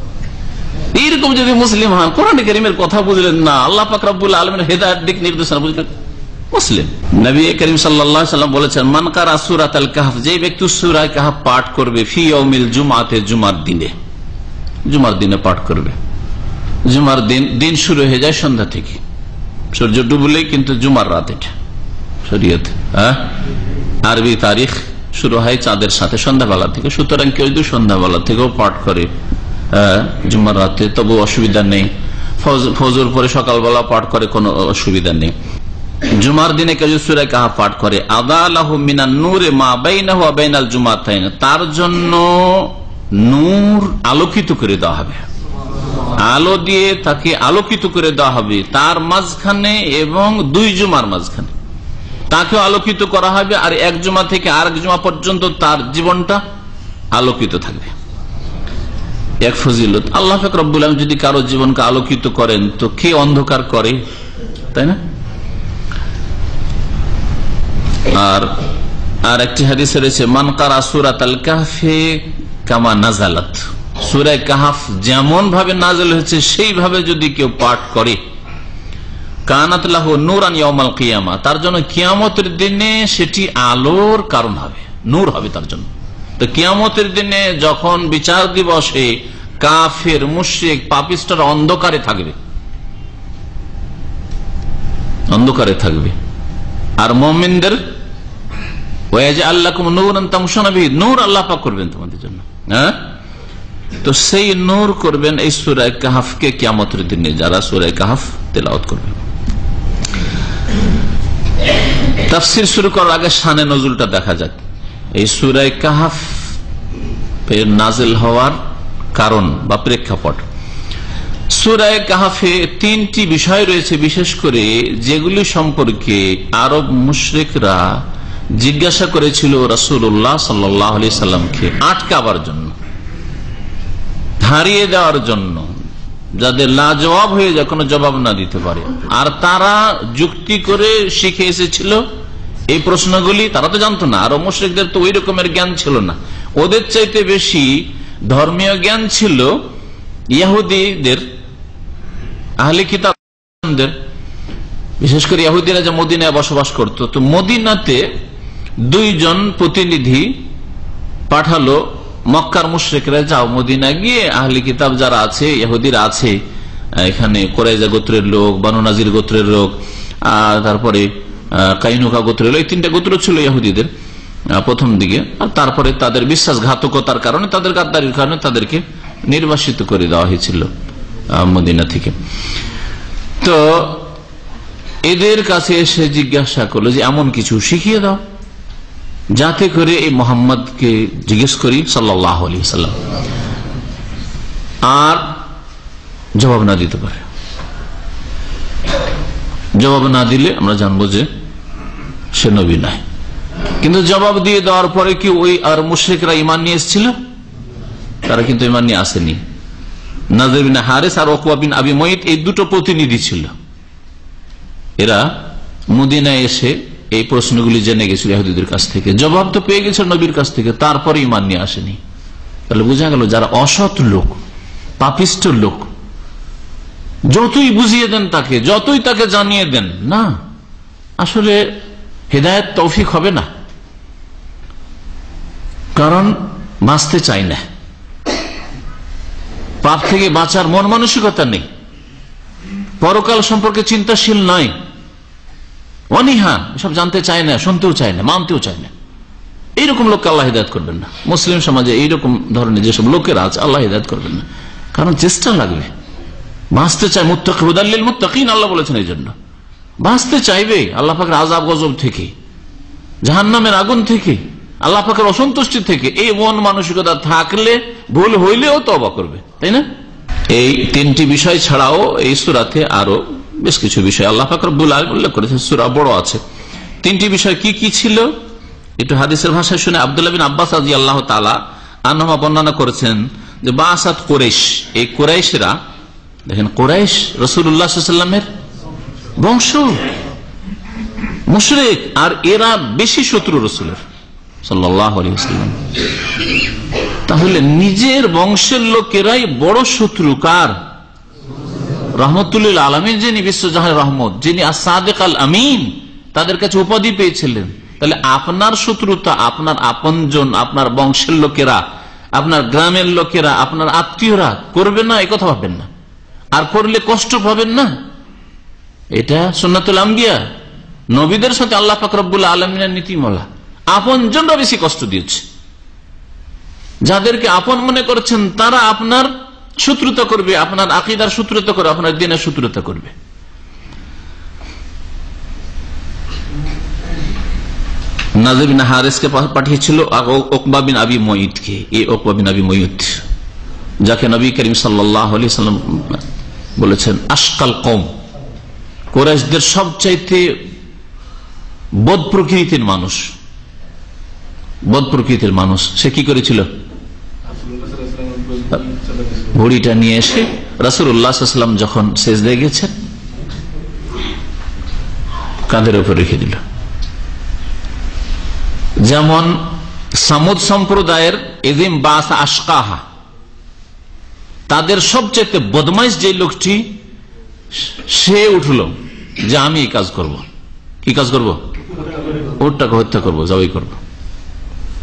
এইরকম যদি মুসলিম হন, কোরআন কারীমের কথা বুঝলেন না, আল্লাহ পাক রব্বুল আলামিনের হেদায়েত দিক নির্দেশনা বুঝলেন, মুসলিম। নবী করিম সাল্লাল্লাহু আলাইহি ওয়াসাল্লাম বলেছেন, মান কারা সূরাতুল কাহফ, যে ব্যক্তি সূরা কাহফ পাঠ করবে, ফি ইয়াউমিল জুমআতে, জুমার দিনে, জুমার দিনে পাঠ করবে। জুমার দিন শুরু হয়ে যায় সন্ধ্যা থেকে, সূর্য ডুবলেই কিন্তু জুমার রাত, এটা শরীয়ত, আরবি তারিখ শুরু হয় চাঁদের সাথে সন্ধ্যাবেলা থেকে। সুতরাং কেউ যদি সন্ধ্যাবেলা থেকেও পাঠ করে জুমার রাতে, তবু অসুবিধা নেই। ফজর পরে সকালবেলা পাঠ করে, কোনো অসুবিধা নেই। জুমার দিনে কেউ যদি সূরা কাহফ পাঠ করে, আদালাহু মিনান নূরে মা বাইনাহু ওয়া বাইনাল জুমাতাইন, তার জন্য নূর আলোকিত করে দেওয়া হবে, আলো দিয়ে তাকে আলোকিত করে দেওয়া হবে তার মাঝখানে এবং দুই জুমার মাঝখানে, তাকে আলোকিত করা হবে। আর এক জুমা থেকে আরেক জুমা পর্যন্ত তার জীবনটা আলোকিত থাকবে। এক ফজিলত। আল্লাহ পাক রব্বুল আলামিন যদি কারো জীবনকে আলোকিত করেন, তো কে অন্ধকার করে, তাই না? আর একটি হাদিসে রয়েছে, মান কারা সূরাতুল কাহফি কামা নাযালাত, সূরা কাহফ যেমন ভাবে নাযিল হয়েছে সেইভাবে যদি কেউ পাঠ করে, কানাত লাহু নূরান ইয়াউমাল কিয়ামা, তার জন্য কিয়ামতের দিনে সেটি আলোর কারণ হবে, নূর হবে তার জন্য। তো কিয়ামতের দিনে যখন বিচার দিবসে কাফের, মুশরিক, পাপিষ্ঠরা অন্ধকারে থাকবে, অন্ধকারে থাকবে, আর মুমিনদের ওয়াজআল লাকুম নূরান তামশুনা বিহি, নূর আল্লাহ পাক করবেন তোমাদের জন্য। তো সেই নূর করবেন এই সূরা কাহফকে কিয়ামতের দিনে যারা সূরা কাহফ তেলাওয়াত করবে। তাফসীর শুরু করার আগে শানে নজুলটা দেখা যাক। এই সূরা কাহফ এর নাযিল হওয়ার কারণ বা প্রেক্ষাপট। সূরা কাহফে তিনটি বিষয় রয়েছে, বিশেষ করে যেগুলি সম্পর্কে আরব মুশরিকরা জিজ্ঞাসা করেছিল রাসূলুল্লাহ সাল্লাল্লাহু আলাইহি সাল্লামকে, আটকাবার জন্য, হারিয়ে দেওয়ার জন্য, যাদের লাজবাব হয়ে যায়, কোনো জবাব না দিতে পারে। আর তারা যুক্তি করে শিখে এসেছিল এই প্রশ্নগুলি, তারা তো জানতো না। আরব মুশরিকদের তো ওই রকমের জ্ঞান ছিল না, ওদের চাইতে বেশি ধর্মীয় জ্ঞান ছিল ইহুদিদের, আহলে কিতাবদের। বিশেষ করে ইহুদিরা যে মদিনায় বসবাস করত, তো মদিনাতে দুইজন প্রতিনিধি পাঠালো মক্কার মুশরিকরা, যাও মদিনা গিয়ে আহলে কিতাব যারা আছে, ইহুদিরা আছে, এখানে কুরাইজা গোত্রের লোক, বানু নাজির গোত্রের লোক, তারপরে কাইনুকা গোত্রের লোক, এই তিনটা গোত্র ছিল ইহুদিদের প্রথম দিকে। আর তারপরে তাদের বিশ্বাসঘাতকতার কারণে, তাদের গাদ্দারির কারণে তাদেরকে নির্বাসিত করে দেওয়া হয়েছিল মদিনা থেকে। তো এদের কাছে এসে জিজ্ঞাসা করলো যে এমন কিছু শিখিয়ে দাও যাতে করে এই মোহাম্মদকে জিজ্ঞেস করি সাল্লাল্লাহু আলাইহি ওয়াসাল্লাম, আর জবাব না দিতে পারে। জবাব না দিলে আমরা জানবো যে সে নবী নয়। কিন্তু জবাব দিয়ে দেওয়ার পরে কি ওই আর মুশরিকরা ঈমান নিয়ে এসেছিল? তারা কিন্তু ঈমান নিয়ে আসেনি। নাযির বিন হারিস আর উকবা বিন আবি মুইত এই দুটো প্রতিনিধি ছিল। এরা মদিনায় এসে এই প্রশ্নগুলি জেনে গেছিল ইহুদিদের কাছ থেকে, জবাব তো পেয়ে গেছিল নবীর কাছ থেকে, তারপরে ঈমান নিয়ে আসেনি। তাহলে বোঝা গেল যারা অসৎ লোক, পাপিষ্ঠ লোক, যতই বুঝিয়ে দেন তাকে, যতই তাকে জানিয়ে দেন, না আসলে হেদায়েত তৌফিক হবে না, কারণ বাঁচতে চাই না, পাপ থেকে বাঁচার মন মানসিকতা নেই, পরকাল সম্পর্কে চিন্তাশীল নয়, অনীহা, সব জানতে চায় না, শুনতেও চায় না, মানতেও চায় না। এইরকম লোককে আল্লাহ হিদায়াত করবেন না। মুসলিম সমাজে এইরকম ধরনের যেসব লোকেরা আছে আল্লাহ হিদায়াত করবেন না, কারণ চেষ্টা লাগবে, বাঁচতে চায়। মুত্তাকি হুদাল্লিল মুত্তাকিন আল্লাহ বলেছেন, এই জন্য বাঁচতে চাইবে আল্লাহ পাকের আযাব গজব থেকে, জাহান্নামের আগুন থেকে, আল্লাহ পাকের অসন্তুষ্টি থেকে। এই মন মানসিকতা থাকলে ভুল হইলেও তওবা করবে, তাই না? এই তিনটি বিষয় ছাড়াও এই সূরাতে আরো বেশ কিছু বিষয় আল্লাহ পাক রব্বুল আলামিন উল্লেখ করেছেন। সূরা বড় আছে। তিনটি বিষয় কি কি ছিল? একটু হাদিসের ভাষায় শুনে। আব্দুল্লাহ বিন আব্বাস রাদিয়াল্লাহু তাআলা আনহুমা বর্ণনা করেছেন যে বাসাত কুরাইশ, এই কুরাইশরা, দেখেন কুরাইশ রাসূলুল্লাহ সাল্লাল্লাহু আলাইহি ওয়াসাল্লামের বংশ, মুশরিক, আর এরা বেশি শত্রু রাসূলের সাল্লাল্লাহু আলাইহি ওয়াসাল্লাম। তাহলে নিজের বংশের লোকেরাই বড় শত্রু কার? রহমতুল্লিল আলামিন, যিনি বিশ্বজাহানের রহমত, যিনি as-সাদিক আল-আমিন, তাদের কাছে উপাধি পেয়েছিলেন। তাহলে আপনার শত্রুতা আপনার আপনজন, আপনার বংশের লোকেরা, আপনার গ্রামের লোকেরা, আপনার আত্মীয়রা করবে না, এই কথা ভাববেন না। আর করলে কষ্ট পাবেন না, এটা সুন্নাতুল আম্বিয়া। নবীদের সাথে আল্লাহ পাক রব্বুল আলামিনের নীতিমালা। আপনজনরা বেশি কষ্ট দিয়েছে। যাদেরকে আপন মনে করছেন তারা আপনার শত্রুতা করবে, আপনার আকীদার শত্রুতা করবে, আপনার দ্বীনের শত্রুতা করবে। নাযর বিন হারিসকে পাঠিয়েছিল উকবা বিন আবি মুঈতকে। এই উকবা বিন আবি মুঈত, যাকে নবী করিম সাল্লাল্লাহু আলাইহি ওয়াসাল্লাম বলেছেন আশকাল কওম, কুরাইশদের সবচাইতে বদ প্রকৃতির মানুষ, বদ প্রকৃতির মানুষ। সে কি করেছিল? ভুড়িটা নিয়ে এসে রাসূলুল্লাহ সাল্লাল্লাহু আলাইহি ওয়াসাল্লাম যখন সেজদায় গেছেন কাঁধের উপর রেখে দিল। যেমন সামুদ সম্প্রদায়ের এদিম বাস আশকাহা, তাদের সবচেয়ে বদমাইশ যে লোকটি, সে উঠল যে আমি এই কাজ করব। কি কাজ করব? ওটটাকে হত্যা করবো, জবাই করব।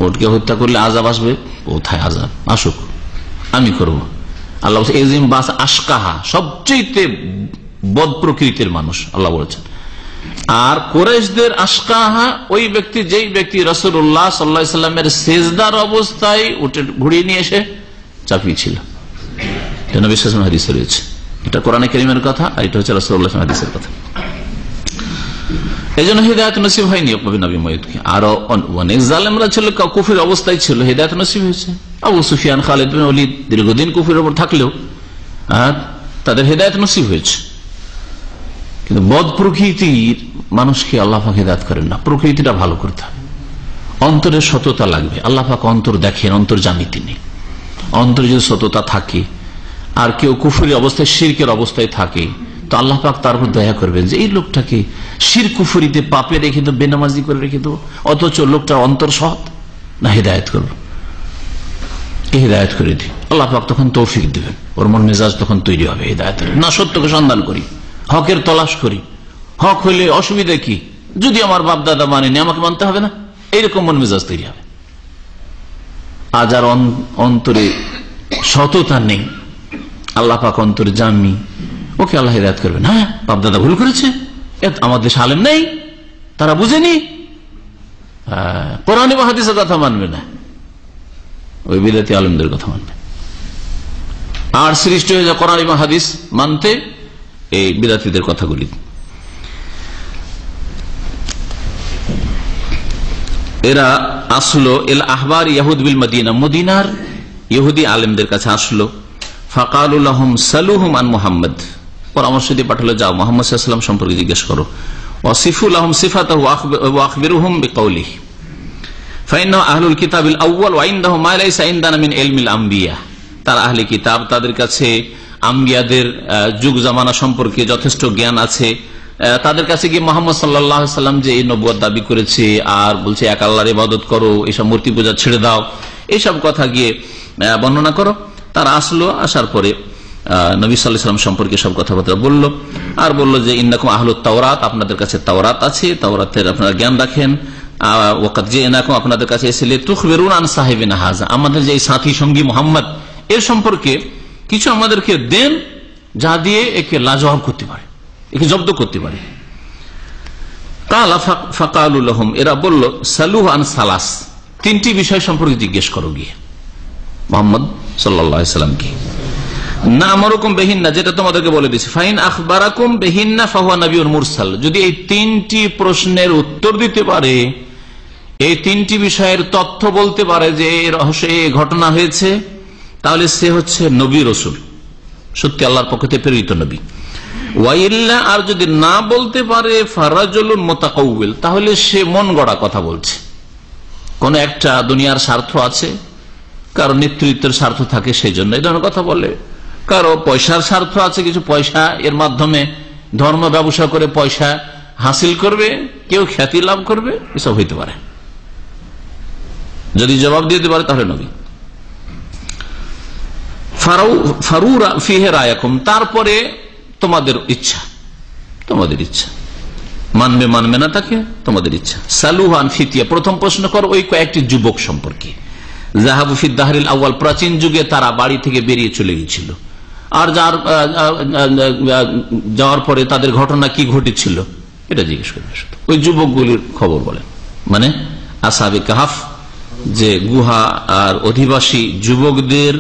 ওটকে হত্যা করলে আযাব আসবে, কোথায় আযাব আসুক, আমি করব। আল্লাহ এজিম বাস আশকাহা, সবচেয়ে বদ প্রকৃতির মানুষ আল্লাহ বলেছেন। আর কুরাইশদের আশকাহা ওই ব্যক্তি, যেই ব্যক্তি রাসূলুল্লাহ সাল্লাল্লাহু আলাইহি ওয়াসাল্লামের সেজদার অবস্থায় উঠে ঘুরিয়ে নিয়ে এসে চাপিয়েছিল। এটা নবী সাল্লাল্লাহু আলাইহি ওয়াসাল্লাম হাদিসে রয়েছে। এটা কোরআনে কারীমের কথা, আর এটা হচ্ছে রাসূলুল্লাহ সাল্লাল্লাহু আলাইহি ওয়াসাল্লামের হাদিসের কথা। এই জন্য হিদায়াত নসিব হয়নি উকবা বিন আবি মুঈতকে। আরো অনেক জালেমরা ছিল, কুফরির অবস্থায় ছিল, হিদায়াত নসিব হয়েছে। আবু সুফিয়ান, খালিদ বিন ওলীদ দীর্ঘদিন কুফরির উপর থাকলেও তাদের হিদায়াত নসিব হয়েছে। কিন্তু বদ প্রকৃতির মানুষকে আল্লাহ পাক হিদায়াত করেন না। প্রকৃতিটা ভালো করতে হবে, অন্তরের সততা লাগবে। আল্লাহ পাক অন্তর দেখেন, অন্তর জানি তিনি। অন্তরে যদি সততা থাকে, আর কেউ কুফরি অবস্থায়, শিরকের অবস্থায় থাকে, তো আল্লাহ পাক তার উপর দয়া করবেন যে এই লোকটাকে শিরক কুফরিতে পাপে রেখে দেবো, বেনামাজি করে রেখে দেবো, অথচ লোকটার অন্তর সৎ না, হিদায়াত করবো, হিদায়াত করে দিই। আল্লাহ পাক তখন তৌফিক দিবেন, ওর মন মেজাজ তখন তৈরি হবে হিদায়াতের। না, সত্যকে সন্ধান করি, হকের তলাশ করি, হক হইলে অসুবিধা কি, যদি আমার বাপ দাদা মানেনি আমাকে মানতে হবে না, এইরকম মন মেজাজ তৈরি হবে। আজ আর অন্তরে সততা নেই, আল্লাহ পাক অন্তরে জাননি, ওকে আল্লাহ হিদায়াত করবেন। হ্যাঁ, বাপ দাদা ভুল করেছে, আমাদের দেশে আলেম নেই, তারা বুঝেনি, কোরআন এবং হাদিসের কথা মানবে না, ওই বিদাতি আলেমদের কথা মানবে। আর সৃষ্টি হয়ে যায় কোরআন এবং হাদিস মানতে এই বিদাতিদের কথাগুলি। এরা আসলো এল আহবার ইয়াহুদ বিল মদিনা, মদিনার ইহুদি আলেমদের কাছে আসলো। ফাকালু লাহুম সালুহুম আন মুহাম্মদ, পরামর্শ দিয়ে পাঠালো, যাও মুহাম্মদ সাল্লাল্লাহু আলাইহি ওয়াসাল্লাম সম্পর্কে জিজ্ঞেস করো। ওয়াসিফু লাহুম সিফাতাহু ওয়া আখবিরুহুম বিকাউলিহি ফাইন্নাহু আহলুল কিতাবিল আউয়াল ওয়া ইনদাহুম মা লাইসা ইনদানা মিন ইলমিল আম্বিয়া। তারা আহলে কিতাব, তাদের কাছে আম্বিয়াদের যুগ জামানা সম্পর্কে যথেষ্ট জ্ঞান আছে। তাদের কাছে গিয়ে মুহাম্মদ সাল্লাল্লাহু আলাইহি ওয়াসাল্লাম যে এই নবুয়ত দাবি করেছে আর বলছে এক আল্লাহর ইবাদত করো, এইসব মূর্তি পূজা ছেড়ে দাও, এইসব কথা গিয়ে বর্ণনা করো। তারা আসলো, আসার পরে নবী সাল্লাল্লাহু আলাইহি ওয়াসাল্লাম সম্পর্কে সব কথাবার্তা বললো, আর বললো যে ইন্নাকুম আহলুত তাওরাত, আপনাদের কাছে তাওরাত আছে, তাওরাতের আপনারা জ্ঞান রাখেন। ওয়াকাদ জিনাকুম, আপনাদের কাছে এসেলে তুখবিরুন আন সাহিবিনা হাযা, আমাদের যে সাথী সঙ্গী মুহাম্মদ, এর সম্পর্কে কিছু আমাদেরকে দেন, যা দিয়ে একে লাজবাব করতে পারে, একে জব্দ করতে পারে। কালা ফাকালু লাহুম, এরা বলল সালুহু আন সালাস, তিনটি বিষয় সম্পর্কে জিজ্ঞেস করো গিয়ে মুহাম্মদ সাল্লাল্লাহু আলাইহি ওয়াসাল্লামকে। না আমরুকুম বিহিন্না, যেটা তোমাদেরকে বলে দিয়েছি, ফাইন আখবারাকুম বিহিন্না ফাহুয়া নাবিয়্যুন মুরসাল, যদি এই তিনটি প্রশ্নের উত্তর দিতে পারে, এই তিনটি বিষয়ের তথ্য বলতে পারে যে রহস্য এই ঘটনা হয়েছে, তাহলে সে হচ্ছে নবী রসুল, সত্যি আল্লাহর পক্ষ থেকে প্রেরিত নবী। ওয়াইল্লা, আর যদি না বলতে পারে ফারাজুলুন মুতাকাউবিল, তাহলে সে মন গড়া কথা বলছে, কোন একটা দুনিয়ার স্বার্থ আছে, কারো নেতৃত্বের স্বার্থ থাকে, সেই জন্য এই ধরনের কথা বলে। কারো পয়সার স্বার্থ আছে, কিছু পয়সা এর মাধ্যমে ধর্ম ব্যবসা করে পয়সা হাসিল করবে, কেউ খ্যাতি লাভ করবে, এসব হইতে পারে। যদি জবাব দিতে পারে তাহলে নবী। ফারুরা ফিহে রায়াকুম, তারপরে তোমাদের ইচ্ছা, তোমাদের ইচ্ছা, মানবে মানবে না তাকে তোমাদের ইচ্ছা। সালুহান ফিতিয়া, প্রথম প্রশ্ন কর ওই কয়েকটি যুবক সম্পর্কে। জাহাবু ফিদ দাহরিল আউয়াল, প্রাচীন যুগে তারা বাড়ি থেকে বেরিয়ে চলে গিয়েছিল, আর যার যাওয়ার পরে তাদের ঘটনা কি ঘটেছিল এটা জিজ্ঞেস করবে। ওই যুবকগুলির খবর বলেন, মানে আসহাবে কাহাফ, যে গুহা আর অধিবাসী যুবকদের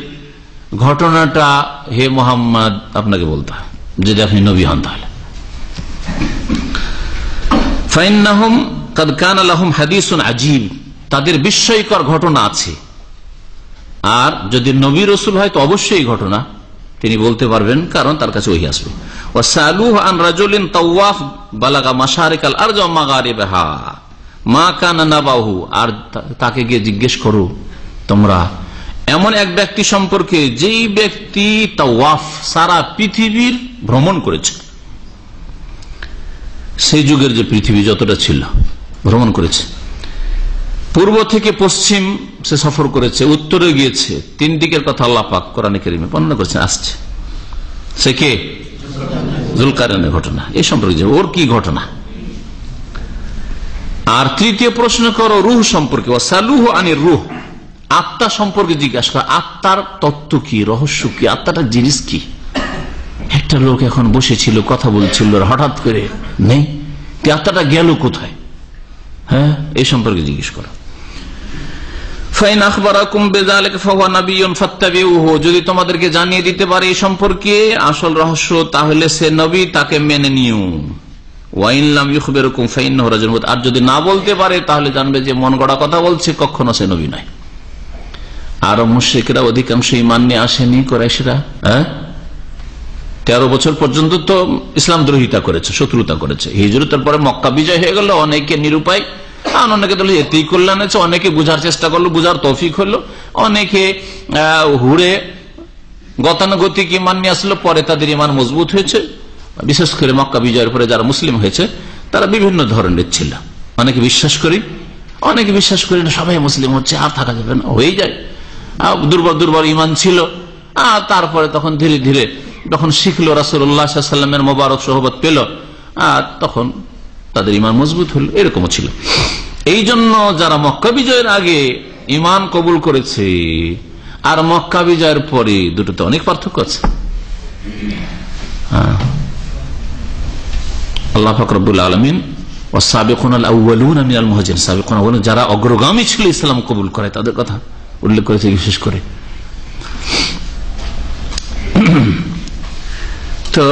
ঘটনাটা হে মোহাম্মদ আপনাকে বলতে হয়, যদি আপনি নবী হন তাহলে। ফাইন্নাহুম কাদ কানা লাহুম হাদিসুন আজীব, তাদের বিস্ময়কর ঘটনা আছে। আর যদি নবী রাসূল হয় তো অবশ্যই ঘটনা তিনি বলতে পারবেন, কারণ তার কাছে ওহী আসবে। ওয়াসালুহু আন রাজুলিন তাওয়াফ বালাগা মাশারিকাল আরজ ওয়া মাগারিবাহা মা কানা নাবাহু, আর তাকে গিয়ে জিজ্ঞেস করো তোমরা এমন এক ব্যক্তি সম্পর্কে যেই ব্যক্তি তাওয়াফ সারা পৃথিবীর ভ্রমণ করেছে, সেই যুগের যে পৃথিবী যতটা ছিল ভ্রমণ করেছে, পূর্ব থেকে পশ্চিম সে সফর করেছে, উত্তরে গিয়েছে, তিন দিকের কথা আল্লাহ পাক কোরআনে কারীমে বর্ণনা করেছেন। আসছে সে কে? যুলকারনাইনের ঘটনা, এই সম্পর্কে ওর কি ঘটনা। আর তৃতীয় প্রশ্ন করো রূহ সম্পর্কে, ওয়াসালুহু আনির রূহ, আত্মা সম্পর্কে জিজ্ঞাসা করো, আত্মার তত্ত্ব কি, রহস্য কি, আত্মাটা জিনিস কি। একটা লোক এখন বসেছিল কথা বলছিল, হঠাৎ করে নেই, আত্মাটা গেল কোথায়, হ্যাঁ এই সম্পর্কে জিজ্ঞেস করো। ফাইন আখবারাকুম বিযালিকা ফাহুয়া নাবিয়্যুন ফাত্তাবিউহু, যদি তোমাদেরকে জানিয়ে দিতে পারে এই সম্পর্কে আসল রহস্য তাহলে সে নবী, তাকে মেনে নিও। ওয়াইন লাম ইখবিরকুম ফাইন্নাহু রাজুলুন, আর যদি না বলতে পারে তাহলে জানবে যে মন গড়া কথা বলছে, কখনো সে নবী নয়। আর মুশরিকরা অধিকাংশ ঈমান নিয়ে আসেনি, কুরাইশরা 13 বছর পর্যন্ত তো ইসলাম দ্রোহিতা করেছে, শত্রুতা করেছে। হিজরতের পরে মক্কা বিজয় হয়ে গেল, অনেকে নিরুপায়, অনেকে তো এতেই কল্যাণ হয়েছে, অনেকে বুঝার চেষ্টা করলো, বুঝার তৌফিক হলো, অনেকে হুড়ে গতানুগতিক ঈমান নিয়ে আসলো, পরে তাদের ঈমান মজবুত হয়েছে। বিশেষ করে মক্কা বিজয়ের পরে যারা মুসলিম হয়েছে তারা বিভিন্ন ধরনের ছিল, অনেকে বিশ্বাস করি, অনেকে বিশ্বাস করি না, সবাই মুসলিম হচ্ছে আর থাকা যাবে না, হয়ে যায়। দুর্বল দুর্বল ঈমান ছিল, আর তারপরে তখন ধীরে ধীরে যখন শিখলো, রাসূলুল্লাহ সাল্লাল্লাহু আলাইহি ওয়াসাল্লামের মোবারক সোহবত পেল, আর তখন তাদের ঈমান মজবুত হলো, এরকমও ছিল। এই জন্য যারা মক্কা বিজয়ের আগে ঈমান কবুল করেছে আর মক্কা বিজয়ের পরে, দুটোতে অনেক পার্থক্য আছে। আল্লাহ পাক রব্বুল আলামিন ওয়াসাবিকুনাল আউয়ালুনা মিনাল মুহাজিরিন, সাবিকুন আউয়ালুন, যারা অগ্রগামী ছিল ইসলাম কবুল করে তাদের কথা উল্লেখ করেছে বিশেষ করে। তো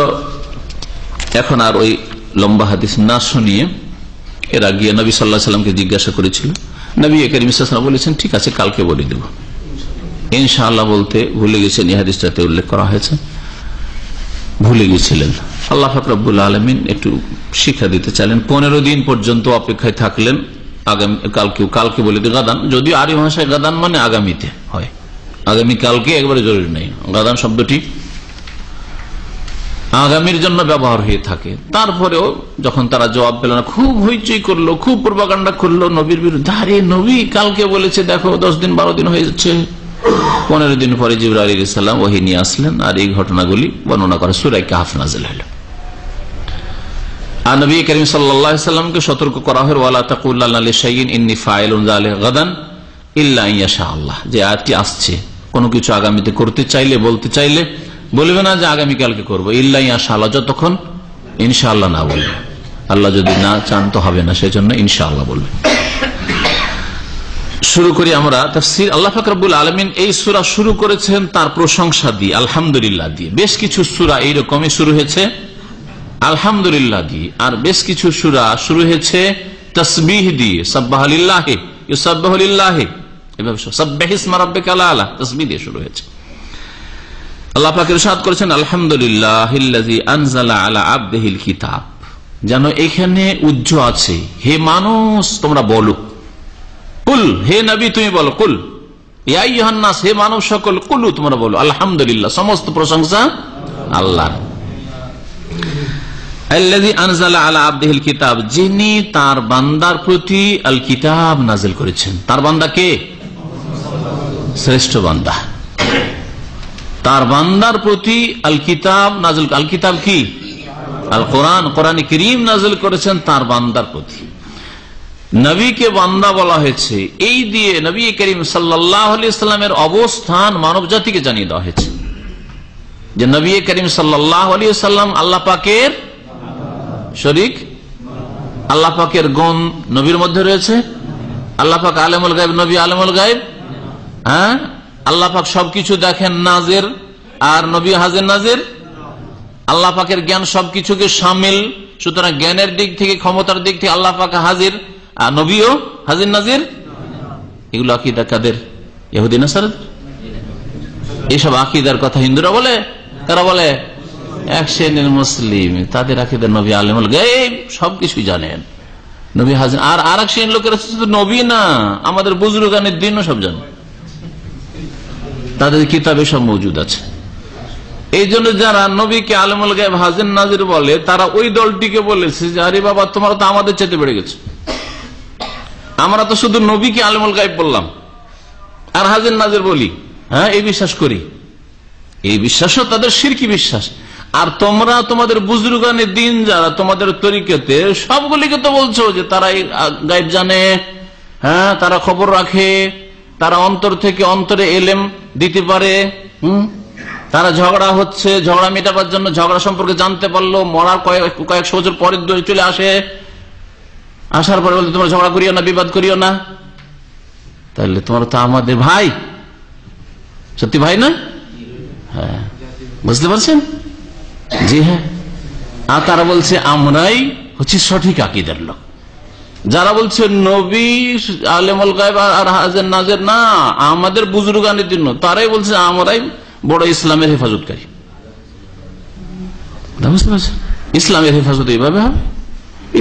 এখন আর ওই লম্বা হাদিস না শুনিয়ে এরা গিয়ে নবী সাল্লাল্লাহু আলাইহি ওয়াসাল্লামকে জিজ্ঞাসা করেছিল। নবী কারীম সাল্লাল্লাহু আলাইহি ওয়াসাল্লাম বলেছেন ঠিক আছে কালকে বলে দেব। ইনশাআল্লাহ বলতে ভুলে গেছেন, এই হাদিসটাতে উল্লেখ করা হয়েছে, ভুলে গিয়েছিলেন। আল্লাহ পাক রব্বুল আলামিন একটু শিক্ষা দিতে চাইলেন। 15 দিন পর্যন্ত অপেক্ষায় থাকলেন, আগামী কালকে বলে দিই গাদান, যদিও আরবি ভাষায় গাদান মানে আগামীতে হয়, আগামী কালকে একবারে জরুরি নেই, গাদান শব্দটি আগামীর জন্য ব্যবহার হয়ে থাকে। তারপরেও যখন তারা জবাব পেল না, খুব হইচই করলো, খুব প্রোপাগান্ডা করলো নবীর বিরুদ্ধে, আরে নবী কালকে বলেছে, দেখো 10 দিন 12 দিন হয়ে যাচ্ছে। 15 দিন পরে জিবরাইল আলাইহিস সালাম ওহী নিয়ে আসলেন, আর এই ঘটনাগুলি বর্ণনা করে সূরা কাহফ নাযিল হলো। আর নবী কারীম সাল্লাল্লাহু আলাইহি ওয়াসাল্লামকে সতর্ক করা হয়, ওয়ালা তাকুলান্না লিশাইইন ইন্নী ফাইলুন যালিকা গাদান ইল্লা ইনশা আল্লাহ, যে আয়াতটি আসছে, কোনো কিছু আগামীতে করতে চাইলে, বলতে চাইলে বলবে না যে আগামীকালকে করবো, ইল্লা ইনশা আল্লাহ, যতক্ষণ ইনশাআল্লাহ না বলবে। আল্লাহ যদি না চান তো হবে না, সেজন্য ইনশাআল্লাহ বলবে। শুরু করি আমরা তাফসীর। আল্লাহ পাক রব্বুল আলামিন এই সূরা শুরু করেছেন তার প্রশংসা দিয়ে, আলহামদুলিল্লাহ দিয়ে। বেশ কিছু সূরা এইরকমই শুরু হয়েছে আলহামদুলিল্লাহ দিয়ে, আর বেশ কিছু সূরা শুরু হয়েছে তাসবিহ দিয়ে, সাব্বাহা লিল্লাহি ইউসাব্বিহু লিল্লাহি, এভাবে সাব্বিহ ইসমা রাব্বিকাল আলা, তাসবিহ দিয়ে শুরু হয়েছে। আল্লাহ পাক ইরশাদ করেছেন আলহামদুলিল্লাহিল্লাযী আনজালা আলা আবদিহিল কিতাব, যেন এখানে উজ্জ আছে, হে মানুষ তোমরা বলো কুল, হে নবী তুমি বলো, কুল ইয়া আইয়ুহান নাস, হে মানব সকল, কুলু তোমরা বলো আলহামদুলিল্লাহ, সমস্ত প্রশংসা আল্লাহর। আল্লাযী আনজালা আলা আবদিহিল কিতাব, যিনি তার বান্দার প্রতি আল কিতাব নাযিল করেছেন। তার বান্দা কে? শ্রেষ্ঠ বান্দা। তার বান্দার প্রতি আল কিতাব নাযিল, আল কিতাব কি? আল কোরআন, কোরআনে কারীম নাযিল করেছেন তার বান্দার প্রতি। নবীকে বান্দা বলা হয়েছে, এই দিয়ে নবী করিম সাল্লাল্লাহু আলাইহি ওয়াসাল্লামের অবস্থান মানব জাতিকে জানিয়ে দেওয়া হয়েছে যে নবী করিম সাল্লাল্লাহু আলাইহি ওয়াসাল্লাম আল্লাহ পাকের শরীক, আল্লাহ পাকের গুণ নবীর মধ্যে রয়েছে, আল্লাহ পাক আলেমুল গায়ব, নবী আলেমুল গায়ব। হ্যাঁ, আল্লাহ পাক সবকিছু দেখেন নাজির, আর নবী হাজির নাজির। আল্লাহ পাকের জ্ঞান সবকিছুকে শামিল, সুতরাং জ্ঞানের দিক থেকে, ক্ষমতার দিক থেকে আল্লাহ পাক হাজির, আর নবীও হাজির নাজির। এগুলো আকীদা কাদের? ইহুদি নাসারাদের। এইসব আকীদার কথা হিন্দুরা বলে, তারা বলে এক শ্রেণীর মুসলিম, তাদের আকীদা নবী আলেমুল গায়ব, সবকিছু জানেন, নবী হাজির। আর আরেক শ্রেণীর লোকেরা শুধু নবী না, আমাদের বুজুর্গানের দিনও সব জানে, তাদের কিতাবে সব মজুদ আছে। এই জন্য যারা নবীকে আলেমুল গায়ব, হাজির নাজির বলে, তারা ওই দলটিকে বলেছে যে আরে বাবা, তোমরা তো আমাদের চেয়ে বেড়ে গেছে, আমরা তো শুধু নবীকে আলেমুল গায়ব বললাম আর হাজির নাজির বলি। হ্যাঁ, এই বিশ্বাস করি। এই বিশ্বাসও তাদের শিরকি বিশ্বাস। আর তোমরা তোমাদের বুজুর্গানের দিন যারা তোমাদের তরিকাতে, সবগুলিকে তো বলছো যে তারা গায়ব জানে, হ্যাঁ, তারা খবর রাখে, তারা অন্তর থেকে অন্তরে এলেম দিতে পারে। তারা ঝগড়া হচ্ছে, ঝগড়া মেটাবার জন্য ঝগড়া সম্পর্কে জানতে পারলো, মরার কয়েকশো বছর পরে চলে আসে, আসার পরে বলতে তোমরা ঝগড়া করিও না, বিবাদ করিও না। তাহলে তোমরা তো আমাদের ভাই, সত্যি ভাই না? হ্যাঁ, বুঝতে পারছেন? জি হ্যাঁ। আর তারা বলছে আমরাই হচ্ছে সঠিক আকীদার লোক। যারা বলছে নবী আলেমুল গায়ব আর হাজির নাজির না, আমাদের বুজুর্গানের জন্য, তারাই বলছে আমরাই বড় ইসলামের হেফাজতকারী। বুঝতে পারছেন? ইসলামের হেফাজত এইভাবে হবে।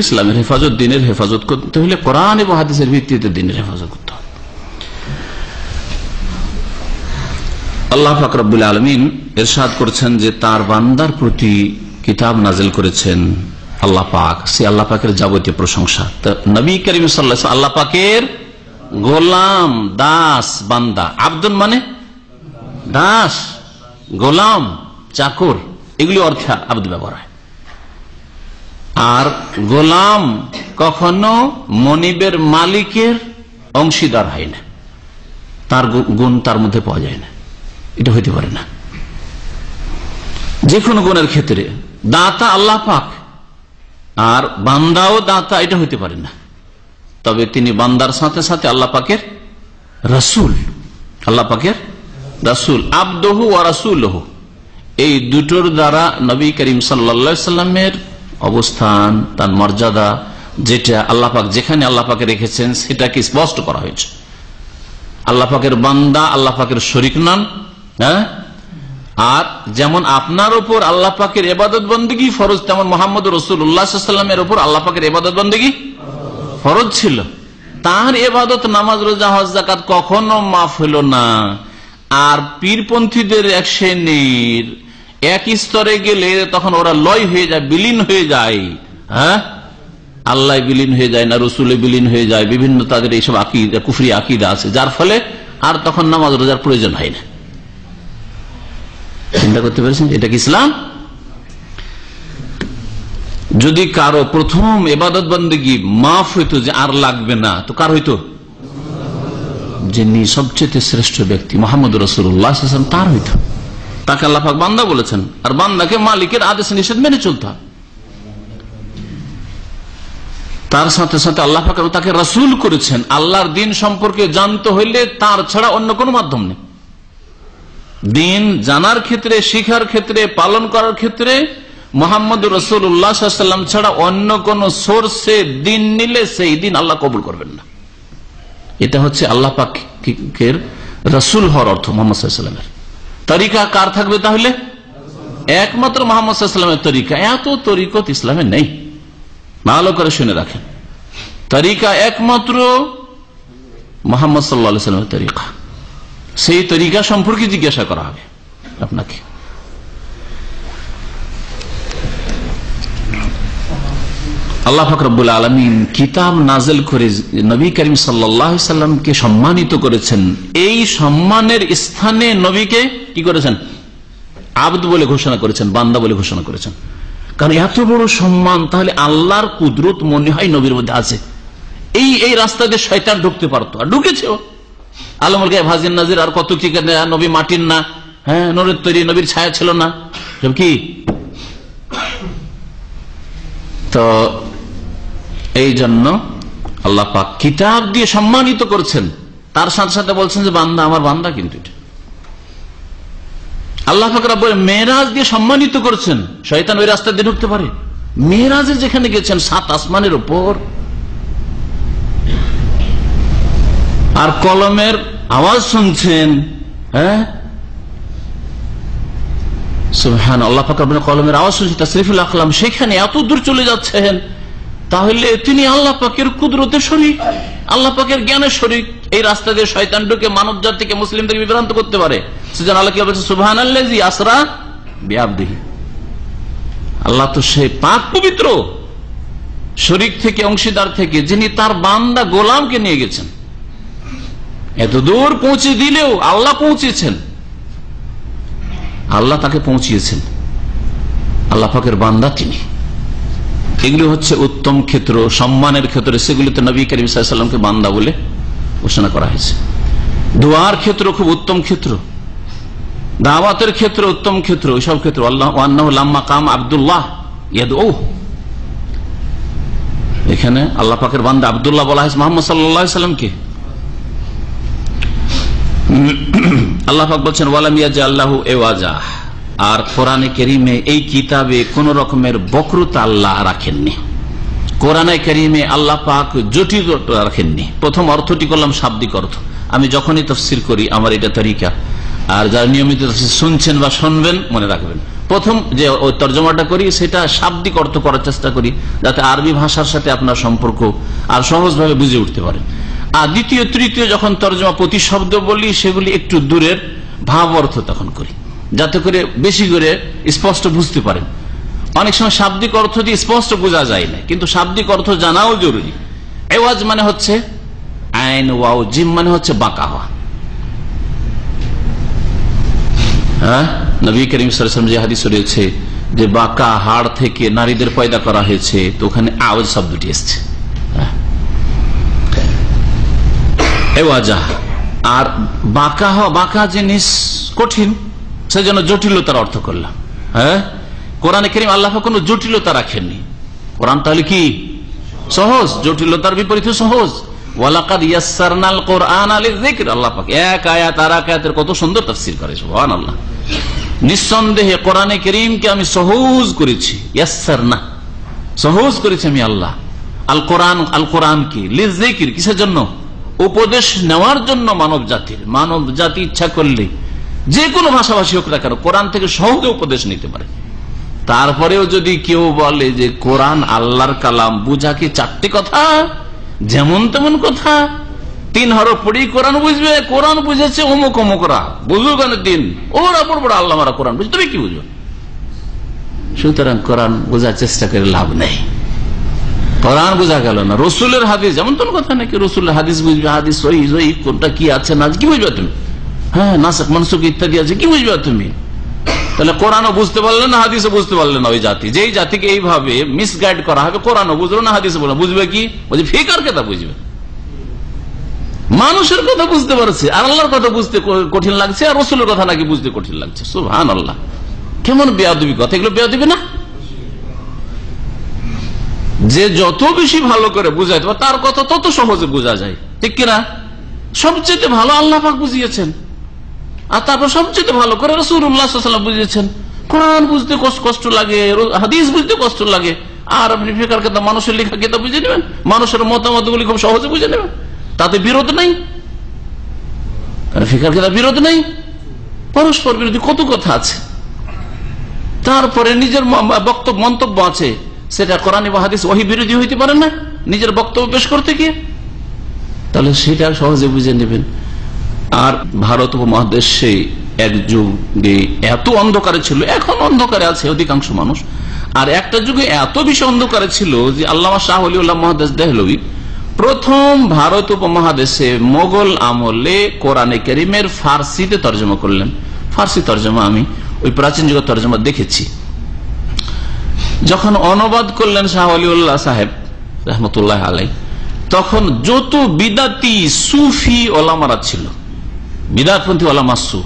ইসলামের হেফাজত, দিনের হেফাজত করতে হলে কোরআন এবং হাদিসের ভিত্তিতে দিনের হেফাজত করতে হবে। আল্লাহ পাক রব্বুল আলামিন ইরশাদ করেছেন যে তার বান্দার প্রতি কিতাব নাজিল করেছেন আল্লাহ পাক, সে আল্লাহ পাকের যাবতীয় প্রশংসা। তো নবী করিম সাল্লাল্লাহু আলাইহি ওয়াসাল্লাম আল্লাহ পাকের গোলাম, দাস, বান্দা। আব্দুন মানে দাস, গোলাম, চাকর, এগুলি অর্থে আব্দ ব্যবহার হয়। আর গোলাম কখনো মনিবের মালিকের অংশীদার হয় না, তার গুণ তার মধ্যে পাওয়া যায় না, এটা হইতে পারে না। যে কোনো গুণের ক্ষেত্রে দাতা আল্লাহ পাক, আর বান্দাও দাতা, এটা হইতে পারে না। তবে তিনি বান্দার সাথে সাথে আল্লাহ পাকের রাসূল, আল্লাহ পাকের রাসূল, আবদুহু ওয়া রাসূলুহু, এই দুটোর দ্বারা নবী করিম সাল্লাল্লাহু আলাইহি সাল্লামের অবস্থান, তার মর্যাদা, যেটা আল্লাহ পাক যেখানে আল্লাহ পাকে রেখেছেন সেটাকে স্পষ্ট করা হয়েছে। আল্লাহ পাকের বান্দা, আল্লাহ পাকের শরীক নন। হ্যাঁ, আর যেমন আপনার উপর আল্লাহ পাকের ইবাদত বন্দেগী ফরজ, তেমন মুহাম্মদ রাসূলুল্লাহ সাল্লাল্লাহু আলাইহি ওয়াসাল্লামের উপর আল্লাহ পাকের ইবাদত বন্দেগী ফরজ ছিল। তার ইবাদত, নামাজ, রোজা, হজ, যাকাত কখনো মাফ হইল না। আর পীরপন্থীদের এক শ্রেণীর এক স্তরে গেলে তখন ওরা লয় হয়ে যায়, বিলীন হয়ে যায়। হ্যাঁ, আল্লাহ বিলীন হয়ে যায় না, রসুলে বিলীন হয়ে যায়, বিভিন্ন তাদের এইসব আকীদা, কুফরি আকীদা আছে, যার ফলে আর তখন নামাজ রোজার প্রয়োজন হয় না। চিন্তা করতে পেরেছেন? এটা কি ইসলাম? যদি কারো প্রথম ইবাদত বন্দেগী মাফ হইতো যে আর লাগবে না, তো কার হইতো? যিনি সবচেয়ে শ্রেষ্ঠ ব্যক্তি মুহাম্মদ রাসূলুল্লাহ সাল্লাল্লাহু আলাইহি ওয়াসাল্লাম, তার হইতো। তাকে আল্লাহ পাক বান্দা বলেছেন, আর বান্দাকে মালিকের আদেশ নিষেধ মেনে চলতে হবে। তার সাথে সাথে আল্লাহ পাক তাকে রাসূল করেছেন। আল্লাহর দিন সম্পর্কে জানতে হইলে তার ছাড়া অন্য কোনো মাধ্যম নেই। দিন জানার ক্ষেত্রে, শিখার ক্ষেত্রে, পালন করার ক্ষেত্রে মুহাম্মদ রাসূলুল্লাহ সাল্লাল্লাহু আলাইহি ওয়াসাল্লাম ছাড়া অন্য কোন সোর্সে দিন নিলে সেই দিন আল্লাহ কবুল করবেন না। এটা হচ্ছে আল্লাহ পাকের রাসূল হওয়ার অর্থ। মুহাম্মদ সাল্লাল্লাহু আলাইহি ওয়াসাল্লামের তরিকা কার থাকবে তাহলে? একমাত্র মুহাম্মদ সাল্লাল্লাহু আলাইহি ওয়াসাল্লামের তরিকা। এত তরিকত ইসলামে নেই, ভালো করে শুনে রাখেন। তরিকা একমাত্র মুহাম্মদ সাল্লাল্লাহু আলাইহি ওয়াসাল্লামের তরিকা, সেই তরিকা সম্পর্কে জিজ্ঞাসা করা হবে আপনাকে। আল্লাহ পাক রব্বুল আলামিন কিতাব নাযিল করে নবী করিম সাল্লাল্লাহু আলাইহি সাল্লামকে সম্মানিত করেছেন। এই সম্মানের স্থানে নবীকে কি করেছেন? আবদ বলে ঘোষণা করেছেন, বান্দা বলে ঘোষণা করেছেন। কারণ এত বড় সম্মান, তাহলে আল্লাহর কুদরত মনে হয় নবীর মধ্যে আছে। এই রাস্তা দিয়ে শয়তান ঢুকতে পারতো, আর ঢুকেছেও। আলমুল গায়ব হাজির নাজির আর কত কি, নবী মাটির না, হ্যাঁ নূরের তৈরি, নবীর ছায়া ছিল না, সব কি। তো এই জন্য আল্লাহ পাক কিতাব দিয়ে সম্মানিত করছেন, তার সাথে সাথে বলছেন যে বান্দা আমার বান্দা। কিন্তু আল্লাহ পাক রব্বুল মেরাজ দিয়ে সম্মানিত করছেন, শয়তান ওই রাস্তা দিয়ে ঢুকতে পারে। মেরাজে যেখানে গেছেন 7 আসমানের উপর, আর কলমের আওয়াজ শুনছেন, হ্যাঁ সুবহান আল্লাহ পাক রব্বুল কলমের আওয়াজ শুনছেন, তাসরিফুল আকলাম, সেখানে এত দূর চলে যাচ্ছেন। তাহলে তিনি আল্লাহ পাকের কুদরতের শরীক, আল্লাহ পাকের জ্ঞানের শরীক। এই রাস্তা দিয়ে শয়তান ঢুকে মানব জাতিকে, মুসলিমদেরকে বিভ্রান্ত করতে পারে। সেজন্য আল্লাহ কি বলছেন? সুবহানাল্লাযী আসরা বিআবদিহি। আল্লাহ তো সে পাক পবিত্র শরীক থেকে, অংশীদার থেকে, যিনি তার বান্দা গোলামকে নিয়ে গেছেন। এত দূর পৌঁছে দিলেও আল্লাহ পৌঁছেছেন, আল্লাহ তাকে পৌঁছিয়েছেন, আল্লাহ পাকের বান্দা তিনি। এগুলি হচ্ছে উত্তম ক্ষেত্র, সম্মানের ক্ষেত্রে, সেগুলিতে নবী করিম সাল্লাল্লাহু আলাইহি ওয়াসাল্লামকে বান্দা বলে ঘোষণা করা হয়েছে। দোয়ার ক্ষেত্র খুব উত্তম ক্ষেত্র, দাওয়াতের ক্ষেত্রে উত্তম ক্ষেত্র, ওইসব ক্ষেত্র। আল্লাহ আন্নাহু লাম্মা কাম আব্দুল্লাহ ইয়াদউ, এখানে আল্লাহ পাকের বান্দা আব্দুল্লাহ বলা হয়েছে মুহাম্মদ সাল্লাল্লাহু আলাইহি ওয়াসাল্লামকে। আল্লাহ পাক বলছেন ওয়ালাম ইয়াজআল্লাহু ইওয়াজা, আর কোরআনে কারীমে এই কিতাবে কোন রকমের বক্রতা আল্লাহ রাখেননি। কোরআনে কারীমে আল্লাহ পাক জটিলতা রাখেননি। প্রথম অর্থটি করলাম শাব্দিক অর্থ। আমি যখনই তাফসীর করি আমার এটা তরিকা, আর যারা নিয়মিত তাফসীর শুনছেন বা শুনবেন মনে রাখবেন, প্রথম যে তর্জমাটা করি সেটা শাব্দিক অর্থ করার চেষ্টা করি, যাতে আরবি ভাষার সাথে আপনার সম্পর্ক আর সহজভাবে বুঝে উঠতে পারেন। আর দ্বিতীয় তৃতীয় যখন তর্জমা প্রতি শব্দ বলি, সেগুলি একটু দূরের ভাব অর্থ তখন করি, যাতে করে বেশি করে স্পষ্ট বুঝতে পারেন। অনেক সময় শাব্দিক অর্থ দিয়ে স্পষ্ট বোঝা যায় না, কিন্তু শাব্দিক অর্থ জানাও জরুরি। এওয়াজ মানে হচ্ছে আইন, ওয়াও জিম মানে হচ্ছে বাঁকা হওয়া। হ্যাঁ, নবী করিম সাল্লাল্লাহু আলাইহি ওয়াসাল্লাম যে হাদিস রয়েছে যে বাঁকা হাড় থেকে নারীদের পয়দা করা হয়েছে, তো ওখানে আওয়াজ শব্দটি এসছে। এওয়াজা, আর বাঁকা হওয়া, বাঁকা জিনিস কঠিন, সেজন্য জটিলতার অর্থ করলাম। হ্যাঁ, কোরআনে কারীম আল্লাহ কোন জটিলতা রাখেননি। কোরআন তাহলে কি সহজ, জটিলতার বিপরীতে সহজ। ওয়ালাকাদ ইয়াসসারনাল কুরআনা লিযিকর, আল্লাহ পাক এক আয়াত আর এক আয়াতের কত সুন্দর তাফসীর করে, সুবহানাল্লাহ। নিঃসন্দেহে কোরআনে কারীমকে আমি সহজ করেছি, ইয়াসসারনা সহজ করেছি আমি আল্লাহ। আল কোরআন কি লিযিকর, কিসের জন্য? উপদেশ নেওয়ার জন্য মানব জাতি ইচ্ছা করলে যে কোনো ভাষাভাষী হোক না কেন কোরআন থেকে সহজে উপদেশ নিতে পারে। তারপরেও যদি কেউ বলে যে কোরআন আল্লাহর কালাম, বুঝা কি 4টে কথা, যেমন তেমন কথা, 3 হরফ পড়ি কোরআন বুঝবে, কোরআন বুঝেছে অমুক অমুকরা, বুঝবো কেন 3, ওরা বড় বড় আল্লাহ মারা কোরআন বুঝতে, তুমি কি বুঝবো? সুতরাং কোরআন বোঝার চেষ্টা করে লাভ নেই। কোরআন বোঝা গেল না, রসুলের হাদিস যেমন তোর কথা নাকি, রসুলের হাদিস বুঝবে, হাদিস সহিহ জয়ীফ কোনটা কি আছে না কি বুঝবে তুমি? হ্যাঁ, নাসিখ মানসুখ ইত্যাদি আছে, কি বুঝবে তুমি? তাহলে কোরআনও বুঝতে পারলে না, হাদিসও বুঝতে পারলে না। ওই জাতি, যেই জাতিকে এইভাবে মিসগাইড করা হবে, কোরআনও বুঝলো না, হাদিসও বললো, বুঝবে কি? বলছে ফিকার কথা বুঝবে, মানুষের কথা বুঝতে পারছে, আর আল্লাহর কথা বুঝতে কঠিন লাগছে, আর রসুলের কথা নাকি বুঝতে কঠিন লাগছে। সুবহানাল্লাহ, কেমন বেয়াদবি কথা এগুলো! বেয়াদবি না? যে যত বেশি ভালো করে বুঝাইতে পারে তার কথা তত সহজে বোঝা যায়, ঠিক কিনা? সবচেয়ে ভালো আল্লাহ পাক বুঝিয়েছেন, আর তারপর সবচেয়ে ভালো করে রাসূলুল্লাহ সাল্লাল্লাহু আলাইহি ওয়াসাল্লাম বুঝিয়েছেন। কোরআন বুঝতে কষ্ট লাগে, হাদিস বুঝতে কষ্ট লাগে, আর আপনি ফিকার কিতাব, মানুষের লেখা কিতাব বুঝে নেবেন, মানুষের মতামতগুলি খুব সহজে বুঝে নেবেন, তাতে বিরোধ নেই। ফিকার কিতাব বিরোধ নেই, পরস্পর বিরোধী কত কথা আছে। তারপরে নিজের বক্তব্য, মন্তব্য আছে, সেটা কোরআন এবং হাদিস ওহী বিরোধী হইতে পারে না নিজের বক্তব্য পেশ করতে গিয়ে। তাহলে সেটা সহজে বুঝে নেবেন। আর ভারত উপমহাদেশে এক যুগে এত অন্ধকারে ছিল, এখন অন্ধকারে আছে অধিকাংশ মানুষ, আর একটা যুগে এত বেশি অন্ধকারে ছিল যে আল্লামা শাহ ওলিউল্লাহ মুহাদ্দিস দেহলভী প্রথম ভারত উপমহাদেশে মোগল আমলে কোরআনে কারীমের ফার্সিতে তর্জমা করলেন। ফার্সি তর্জমা আমি ওই প্রাচীন যুগের তর্জমা দেখেছি। যখন অনুবাদ করলেন শাহ ওলিউল্লাহ সাহেব রহমতুল্লাহ আলাইহি, তখন যত বিদাতি সুফি ওলামারা ছিল, বিদাতপন্থী ওলামা সু,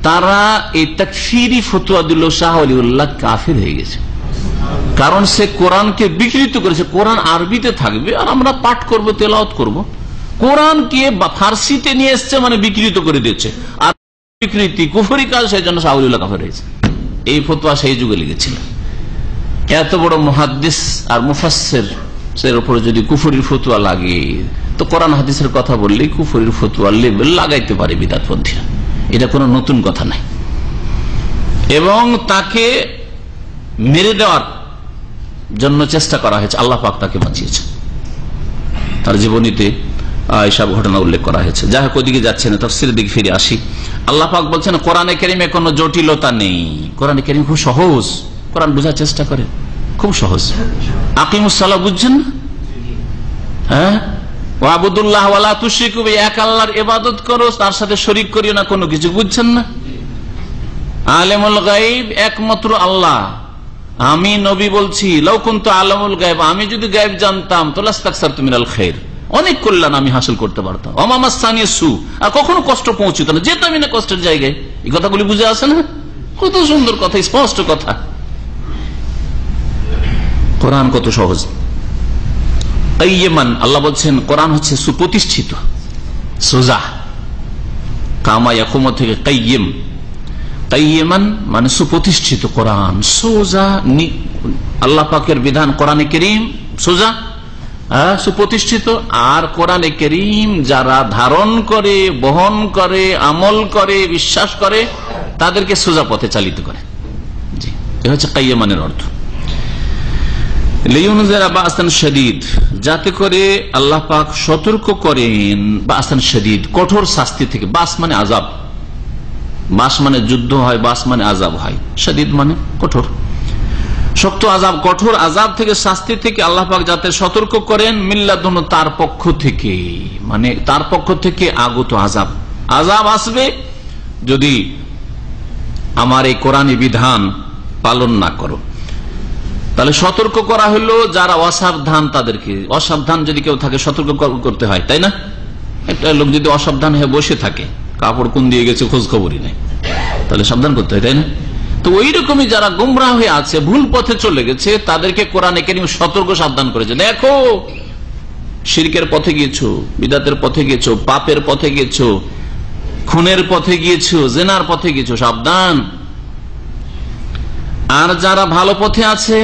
তারা এই তাকফিরি ফতোয়া দিল শাহ ওলিউল্লাহ কাফির হয়ে গেছে। কারণ সে কোরআনকে বিকৃত করেছে। কোরআন আরবিতে থাকবে আর আমরা পাঠ করব, তেলাওয়াত করব। কোরআনকে ফার্সিতে নিয়ে এসছে মানে বিকৃত করে দিচ্ছে, আর বিকৃতি কুফরি কাজ, সেই জন্য শাহ ওলিউল্লাহ কাফির হয়েছে। এই ফতোয়া সেই যুগে লেগেছিল। এত বড় মুহাদ্দিস আর মুফাসসির এর উপরে যদি কুফরির ফতোয়া লাগে, তো কোরআন হাদিসের কথা বললেই কুফরির ফতোয়া লেবেল লাগাইতে পারে বিদআতপন্থীরা। এটা কোনো নতুন কথা নাই। এবং তাকে মেরে দেওয়ার জন্য চেষ্টা করা হয়েছে, আল্লাহ পাক তাকে বাঁচিয়েছে। তার জীবনীতে এইসব ঘটনা উল্লেখ করা হয়েছে। যাই হোক, ওদিকে যাচ্ছে না, তাফসীরের দিকে ফিরে আসি। আল্লাহ পাক বলছেন কোরআনে কারীমে কোনো জটিলতা নেই, কোরআনে কারীম খুব সহজ। কোরআন বোঝার চেষ্টা করে, খুব সহজ। আকিমুস সালাহ বুঝছেন না? হ্যাঁ, ওয়াবুদুল্লাহ ওয়ালা তুশরিকু বিহি, এক আল্লাহর ইবাদত করো, তার সাথে শরীক করিও না কোনো কিছু। বুঝছেন না? আলেমুল গায়ব একমাত্র আল্লাহ। আমি নবী বলছি, লাউ কুনতু আলামুল গায়ব, আমি যদি গায়ব জানতাম তো লাস্তাকসারতু মিনাল খায়র, অনেক কল্যাণ আমি হাসিল করতে পারতাম। ওমা মাসসানি সু, আর কখনো কষ্ট পৌঁছতো না, যেতামই না কষ্টের জায়গায়। এই কথাগুলি বুঝে আসে না? কত সুন্দর কথা, স্পষ্ট কথা। কোরআন কত সহজ। কাইয়িমান, আল্লাহ বলছেন কোরআন হচ্ছে সুপ্রতিষ্ঠিত, সোজা। কামা ইয়াকুমু থেকে কাইয়িম, কাইয়িমান মানে সুপ্রতিষ্ঠিত। কোরআন সোজা, আল্লাহ পাকের বিধান কোরআনে কারীম সোজা, সুপ্রতিষ্ঠিত। আর কোরআনে কারীম যারা ধারণ করে, বহন করে, আমল করে, বিশ্বাস করে, তাদেরকে সোজা পথে চালিত করে। জি, এটা হচ্ছে কাইয়িমানের অর্থ। লিউনজিরা বাসান শাদীদ, যাতে করে আল্লাহ পাক সতর্ক করেন, বাসান শাদীদ কঠোর শাস্তি থেকে। বাস মানে আযাব, বাস মানে যুদ্ধ হয়, বাস মানে আযাব হয়, শাদীদ মানে কঠোর, শক্ত আযাব। কঠোর আযাব থেকে, শাস্তি থেকে আল্লাহ পাক যাতে সতর্ক করেন, মিল্লাদুন, তার পক্ষ থেকে, মানে তার পক্ষ থেকে আগত আযাব। আযাব আসবে যদি আমার এই কোরআনী বিধান পালন না করো। তাহলে সতর্ক করা হলো যারা অসাবধান তাদেরকে। অসাবধান যদি কেউ থাকে সতর্ক করতে হয়, তাই না? একটা লোক যদি অসাবধান হয়ে বসে থাকে, কাপড় কোন দিয়ে গেছে খোঁজ খবরই নেই, তাহলে সাবধান করতে হয়, তাই না? তো ওই রকমই যারা গোমরাহ হয়ে আছে, ভুল পথে চলে গেছে, তাদেরকে কোরআনে কারীম সতর্ক সাবধান করেছে। দেখো, শিরকের পথে গিয়েছো, বিদআতের পথে গিয়েছো, পাপের পথে গিয়েছো, খুনের পথে গিয়েছো, জিনার পথে গিয়েছো, সাবধান। আর যারা ভালো পথে আছে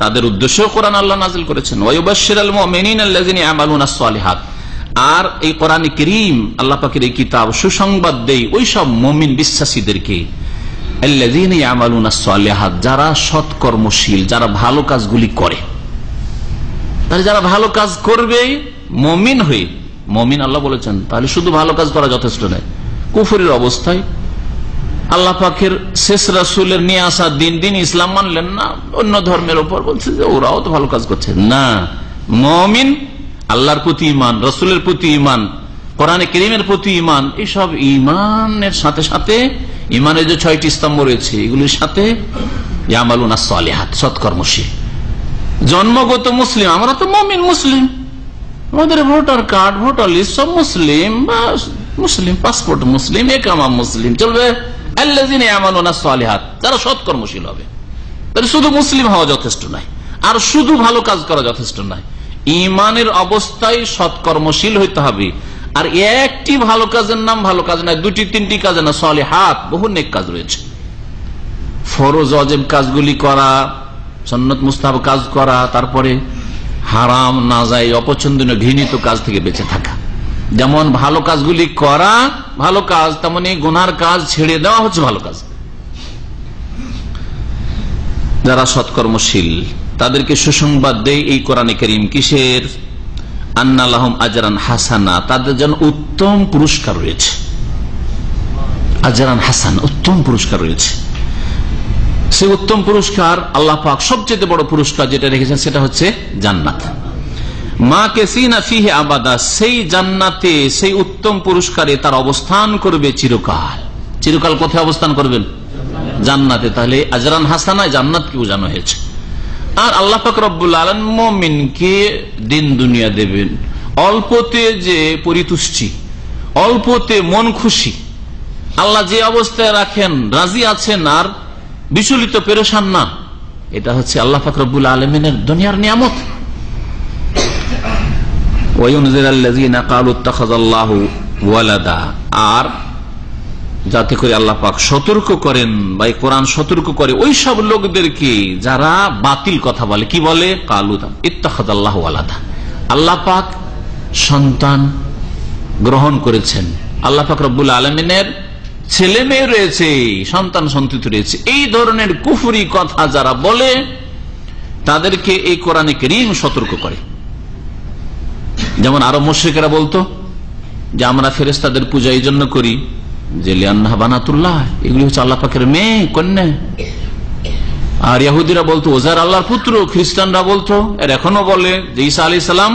তাদের উদ্দেশ্য কোরআন আল্লাহ নাযিল করেছেন। ওয়ায়ুবাশশিরুল মুমিনিনা আল্লাযিনা ইয়ামালুনাস সালিহাত, আর এই কোরআনে কারীম আল্লাহ পাকের এই কিতাব সুসংবাদ দেয় ওই সব মুমিন বিশ্বাসীদেরকে, আল্লাযিনা ইয়ামালুনাস সালিহাত, যারা সৎকর্মশীল, যারা ভালো কাজগুলি করে। তাহলে যারা ভালো কাজ করবে মুমিন হয়ে, মুমিন আল্লাহ বলেছেন, তাহলে শুধু ভালো কাজ করা যথেষ্ট নয়। কুফরের অবস্থায় আল্লাহ পাকের শেষ রাসূলের নিয়ে আসা দিন ইসলাম মানলেন না, অন্য ধর্মের উপর বলছে যে ওরাও তো ভালো কাজ করছে না। মুমিন, আল্লাহর প্রতি ঈমান, রাসূলের প্রতি ঈমান, কোরআনে কারীমের প্রতি ঈমান, এইসব ঈমানের সাথে সাথে ঈমানের যে 6টি স্তম্ভ রয়েছে এগুলির সাথে ইয়ামালুনাস সালিহাত, সৎকর্মশীল। জন্মগত মুসলিম, আমরা তো মুমিন মুসলিম, আমাদের ভোটার কার্ড, ভোটার লিস্ট সব মুসলিম, বা মুসলিম পাসপোর্ট মুসলিম, একামা মুসলিম, চলবে। আল্লাযিনা ইয়ামালুনাস সালিহাত, যারা সৎকর্মশীল হবে। তাহলে শুধু মুসলিম হওয়া যথেষ্ট নয়, আর শুধু ভালো কাজ করা যথেষ্ট নয়। ঈমানের অবস্থায় সৎকর্মশীল হইতে হবে। আর একটি ভালো কাজের নাম ভালো কাজ নয়, 2টি 3টি কাজের না, সালিহাত, বহু নেক কাজ রয়েছে। ফরজ ওয়াজিব কাজগুলি করা, সুন্নাত মুস্তাহাব কাজ করা, তারপরে হারাম নাজায়েজ অপছন্দনীয় ঘৃণিত কাজ থেকে বেঁচে থাকা। যেমন ভালো কাজগুলি করা ভালো কাজ, তেমনি গুনার কাজ ছেড়ে দেওয়া হচ্ছে ভালো কাজ। যারা সৎকর্মশীল তাদেরকে সুসংবাদ দেয় এই কোরআনে কারীম, কিসের? আন্না লাহুম আজরান হাসানা, তাদের জন্য উত্তম পুরস্কার রয়েছে। আজরান হাসান, উত্তম পুরস্কার রয়েছে। সেই উত্তম পুরস্কার আল্লাহ পাক সবচেয়ে বড় পুরস্কার যেটা রেখেছেন সেটা হচ্ছে জান্নাত। মা কেসিনা ফিহে আবাদা, সেই জান্নাতে সেই উত্তম পুরস্কারে তার অবস্থান করবে চিরকাল। চিরকাল কোথায় অবস্থান করবেন? জান্নাতে। তাহলে আজরান হাসানায় জান্নাতকে বোঝানো হয়েছে। আর আল্লাহ পাক রব্বুল আলামিন মুমিনকে দিন দুনিয়া দেবেন, অল্পতে যে পরিতুষ্টি, অল্পতে মন খুশি, আল্লাহ যে অবস্থায় রাখেন রাজি আছেন আর বিচলিত পেরেশান না, এটা হচ্ছে আল্লাহ পাক রব্বুল আলামিনের দুনিয়ার নিয়ামত। আর যাতে করে আল্লাহ পাক সতর্ক করেন বা কোরআন সতর্ক করে ওই সব লোকদেরকে যারা বাতিল কথা বলে। কি বলে? কালু ইত্তাখাযাল্লাহু ওয়ালাদা, আল্লাহ পাক সন্তান গ্রহণ করেছেন, আল্লাহ পাক রব্বুল আলামিনের ছেলে মেয়ে রয়েছে, সন্তান সন্ততি রয়েছে, এই ধরনের কুফরি কথা যারা বলে তাদেরকে এই কোরআনে কারীম সতর্ক করে। যেমন আরব মুশরিকেরা বলতো যে আমরা ফেরেশতাদের পূজা এই জন্য করি যে লিআন্নাহা বানাতুল্লাহ, এগুলি হচ্ছে আল্লাহ পাকের মেয়ে, কন্যা। আর ইহুদিরা বলতো ওজার আল্লাহর পুত্র, খ্রিস্টানরা বলতো, এর এখনো বলে যে ঈসা আলাইহিস সালাম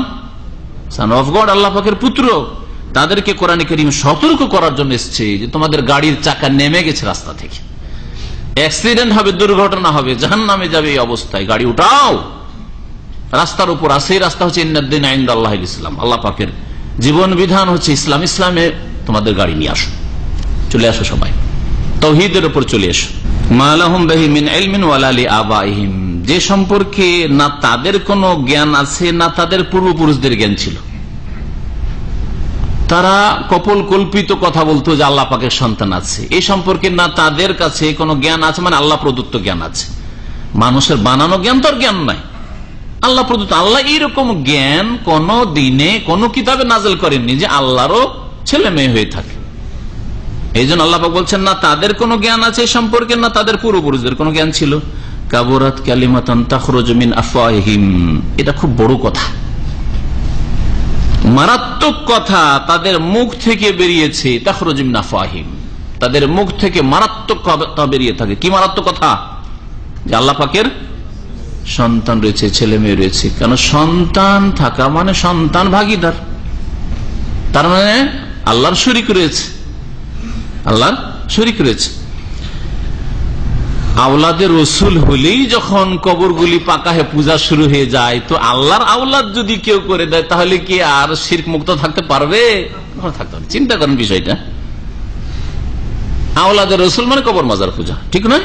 সন অফ গড, আল্লাহ পাকের পুত্র। তাদেরকে কোরআনে কারীম সতর্ক করার জন্য এসেছে যে তোমাদের গাড়ির চাকা নেমে গেছে রাস্তা থেকে, অ্যাক্সিডেন্ট হবে, দুর্ঘটনা হবে, জাহান্নামে যাবে, এই অবস্থায় গাড়ি উঠাও, রাস্তার উপর আছে। এই রাস্তা হচ্ছে ইন্নাদ-দীনা ইনদাল্লাহিল ইসলাম, আল্লাহ পাকের জীবন বিধান হচ্ছে ইসলাম, ইসলামে তোমাদের গাড়ি নিয়ে আসো, চলে আসো, সবাই তাওহীদের উপর চলে এসো। মা লাহুম বিহি মিন ইলমিন ওয়ালা লিআবাইহিম, যে সম্পর্কে না তাদের কোনো জ্ঞান আছে না তাদের পূর্বপুরুষদের জ্ঞান ছিল। তারা কপল কল্পিত কথা বলতো যে আল্লাহ পাকের সন্তান আছে, এই সম্পর্কে না তাদের কাছে কোনো জ্ঞান আছে, মানে আল্লাহ প্রদত্ত জ্ঞান আছে। মানুষের বানানো জ্ঞান তো আর জ্ঞান নাই, আল্লাহ প্রদত্ত। আল্লাহ এইরকম জ্ঞান কোন দিনে কোন কিতাবে নাযিল করেননি যে আল্লাহরও ছেলে মেয়ে হয়ে থাকে। এই জন্য আল্লাহ পাক বলছেন না তাদের কোনো জ্ঞান আছে এই সম্পর্কে, না তাদের পূর্বপুরুষদের কোনো জ্ঞান ছিল। কাবুরাত কালিমাতান তাখরুজু মিন আফওয়াহিহিম, এটা খুব বড় কথা, মারাত্মক কথা তাদের মুখ থেকে বেরিয়েছে। তাখরুজু মিন আফওয়াহিহিম, তাদের মুখ থেকে মারাত্মক কথা বেরিয়ে থাকে। কি মারাত্মক কথা? যে আল্লাহ পাকের সন্তান রয়েছে, ছেলে মেয়ে রয়েছে। কেন? সন্তান থাকা মানে সন্তান ভাগীদার, তার মানে আল্লাহর শরীক রয়েছে, আল্লাহর শরীক রয়েছে। আওলাদের রসুল হলেই যখন কবরগুলি পাকা হয়ে পূজা শুরু হয়ে যায়, তো আল্লাহর আওলাদ যদি কেউ করে দেয় তাহলে কি আর শিরক মুক্ত থাকতে পারবে? থাকতে পারবে। চিন্তা করেন বিষয়টা। আওলাদের রসুল মানে কবর মাজার পূজা, ঠিক নয়?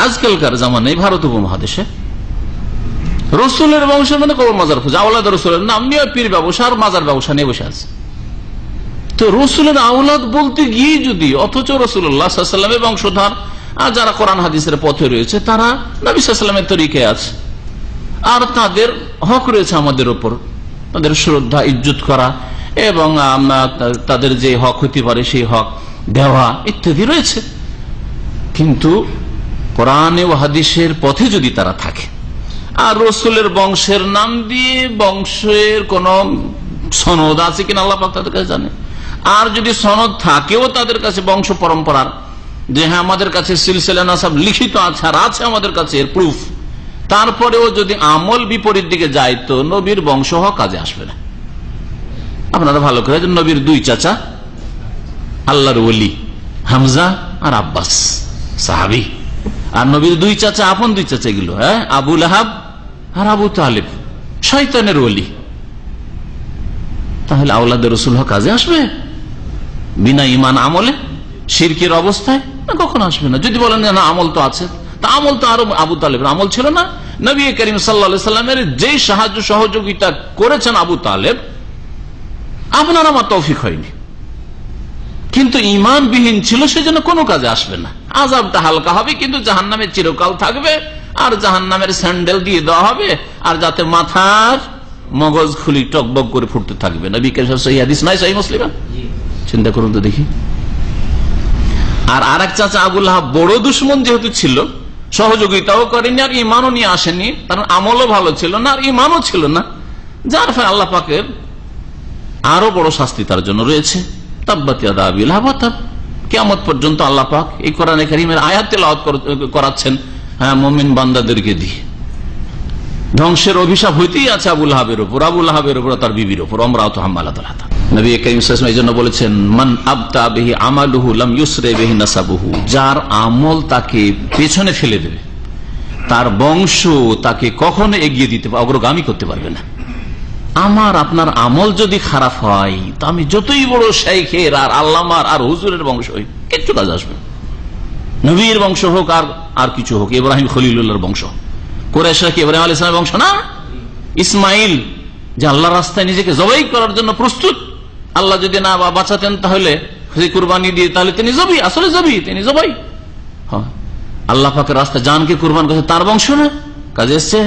আজকালকার জামানায় ভারত উপমহাদেশে রসুলের বংশ মানে কবর মাজার পূজা। আওলাদ রসুলের নাম নিয়ে পীর ব্যবসা আর মাজার ব্যবসা নিয়ে বসে আছে। তো রসুলের আওলাদ বলতে গিয়ে যদি, অথচ রাসূলুল্লাহ সাল্লাল্লাহু আলাইহি ওয়াসাল্লামের বংশধর আর যারা কোরআন হাদিসের পথে রয়েছে তারা নবী সাল্লাল্লাহু আলাইহি ওয়াসাল্লামের তরিকায় আছে, আর তাদের হক রয়েছে আমাদের উপর, তাদের শ্রদ্ধা ইজ্জত করা এবং তাদের যে হক হতে পারে সেই হক দেওয়া ইত্যাদি রয়েছে। কিন্তু কোরআনে ও হাদিসের পথে যদি তারা থাকে আর রসুলের বংশের নাম দিয়ে বংশের কোন সনদ আছে কিনা আল্লাহ পাক তাদের কাছে জানে। আর যদি সনদ থাকেও তাদের কাছে বংশ পরম্পরার, যে হ্যাঁ আমাদের কাছে সিলসিলা নাসাব লিখিত আছে আর আছে আমাদের কাছে এর প্রুফ, তারপরেও যদি আমল বিপরীত দিকে যায় তো নবীর বংশ কাজে আসবে না। আপনারা ভালো করে নবীর দুই চাচা আল্লাহর ওলি, হামজা আর আব্বাস সাহাবী, আর নবীর দুই চাচা আপন দুই চাচা এগুলো, হ্যাঁ, আবু লাহাব আর আবু তালেব শয়তানের ওলি। তাহলে আওলাদের রাসূল কাজে আসবে বিনা ঈমান আমলে, শিরকের অবস্থায়? না, কখনো আসবে না। যদি বলেন না আমল তো আছে, তা আমল তো আরো আবু তালেবের আমল ছিল না? নবী করিম সাল্লাল্লাহু আলাইহি সাল্লামের যে সাহায্য সহযোগিতা করেছেন আবু তালেব, আপনার আমার তৌফিক হয়নি, কিন্তু ঈমানবিহীন ছিল, সেজন্য কোনো কাজে আসবে না। আযাবটা হালকা হবে কিন্তু জাহান্নামে চিরকাল থাকবে, আর জাহান্নামের স্যান্ডেল দিয়ে দেওয়া হবে, আর যাতে মাথার মগজ খুলি টকবক করে ফুটতে থাকবে। নবী করিম সহিহ হাদিস নাই, সহিহ মুসলিমে? চিন্তা করুন তো দেখি। আর আরেক চাচা আবু লাহাব বড় দুশমন যেহেতু ছিল, সহযোগিতাও করেনি আর ইমানও নিয়ে আসেনি, তার আমলও ভালো ছিল না আর ইমানও ছিল না, যার ফলে আল্লাহ পাকের আরো বড় শাস্তি তার জন্য রয়েছে। তাব্বাত ইয়াদা আবি লাহাব ওয়া তাব। কিয়ামত পর্যন্ত আল্লাহ পাক এই কোরআনে কারীমের আয়াত তেলাওয়াত করাচ্ছেন মুমিন বান্দাদেরকে দিয়ে। ধ্বংসের অভিশাপ হইতেই আছে আবু লাহাবের উপর, আবু লাহাবের উপর, তার বিবির উপর। আমরাতু হাম্মালাতুল হাতাব। নবী করিম সাল্লাল্লাহু আলাইহি ওয়াসাল্লাম এইজন্য বলেছেন, মান আবতা বিহি আমালুহু লাম ইউসরি বিহি নাসাবুহু। যার আমল তাকে পেছনে ফেলে দেবে, তার বংশ তাকে কখনো এগিয়ে দিতে পারবে, অগ্রগামী করতে পারবে না। আমার আপনার আমল যদি খারাপ হয়, তা আমি যতই বড় শাইখের আর আল্লামার আর হুজুরের বংশ হই, কিচ্ছু কাজ আসবে। নবীর বংশ হোক আর কিছু হোক, ইব্রাহিম খলিলুল্লাহর বংশ, কুরাইশরা কি ইব্রাহিম আলাইহিস সালামের বংশ না? ইসমাইল যে আল্লাহর রাস্তায় নিজেকে জবাই করার জন্য প্রস্তুত, আল্লাহ যদি না বাঁচাতেন তাহলে কুরবানি দিয়ে, তাহলে তিনি জবি, আসলে জবি, তিনি জবাই। আল্লাহ পাকের রাস্তায় জানকে কুরবান করছে, তার বংশ না? কাজে এসছে?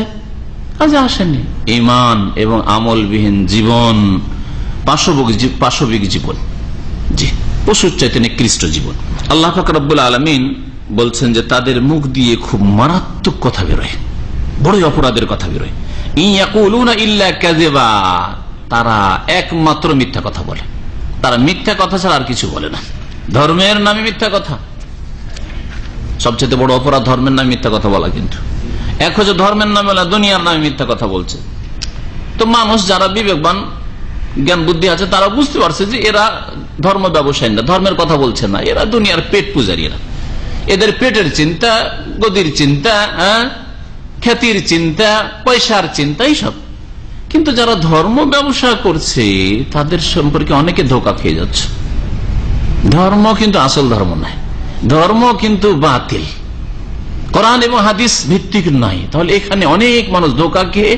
কাজে আসেনি। ঈমান এবং আমলবিহীন জীবন পাশবিক জীবন, জি, পশুর চাইতে নিকৃষ্ট জীবন। আল্লাহ পাক রব্বুল আলামিন বলছেন যে তাদের মুখ দিয়ে খুব মারাত্মক কথা বেরোয়, বড়ই অপরাধের কথা বেরোয়। ইয়াকুলুনা ইল্লা কাযিবা, তারা একমাত্র মিথ্যা কথা বলে। তারা মিথ্যা কথা ছাড়া আর কিছু বলে না। ধর্মের নামে মিথ্যা কথা, সবচেয়ে বড় অপরাধ ধর্মের নামে মিথ্যা কথা বলা। কিন্তু এক হচ্ছে ধর্মের নামে বলা, দুনিয়ার নামে মিথ্যা কথা বলছে। তো মানুষ যারা বিবেকবান, জ্ঞান বুদ্ধি আছে, তারা বুঝতে পারছে যে এরা ধর্ম ব্যবসায়ী না, ধর্মের কথা বলছে না, এরা দুনিয়ার পেট পূজারী। এদের পেটের চিন্তা, গদির চিন্তা, খ্যাতির চিন্তা, পয়সার চিন্তা, এইসব। কিন্তু যারা ধর্ম ব্যবসা করছে তাদের সম্পর্কে অনেকে ধোঁকা খেয়ে যাচ্ছে। ধর্ম কিন্তু আসল ধর্ম নয়, ধর্ম কিন্তু বাতিল, কোরআন এবং হাদিস ভিত্তিক নয়। তাহলে এখানে অনেক মানুষ ধোঁকা খেয়ে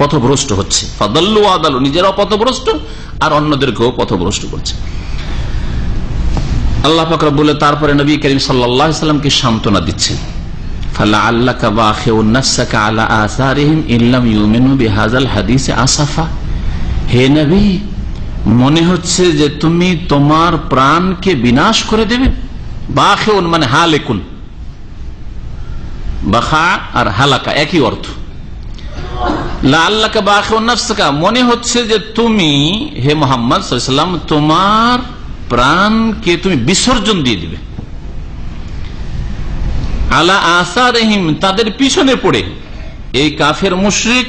পথভ্রষ্ট হচ্ছে। ফাদাল্লু আদালু, নিজেরাও পথভ্রষ্ট আর অন্যদেরকেও পথভ্রষ্ট করছে। আল্লাহ পাক রব্বুল তারপরে নবী করিম সাল্লাল্লাহু আলাইহি সাল্লামকে সান্ত্বনা দিচ্ছেন, ফালাআল্লাকা বাখিউন নাফসাকা আলা আসারিহিম ইল্লাম ইউমিনু বিহাযাল হাদিসে আসাফা। হে নবী, মনে হচ্ছে যে তুমি তোমার প্রাণকে বিনাশ করে দেবে। বাখিউন মানে হালিকুন, বাখা আর হালাকা একই অর্থ। লাআল্লাকা বাখিউন নাফসাকা, মনে হচ্ছে যে তুমি হে মুহাম্মদ সাল্লাল্লাহু আলাইহি ওয়াসাল্লাম তোমার প্রাণকে তুমি বিসর্জন দিয়ে দিবে। আলা আসারিহিম, তাদের পিছনে পড়ে। এই কাফের মুশরিক,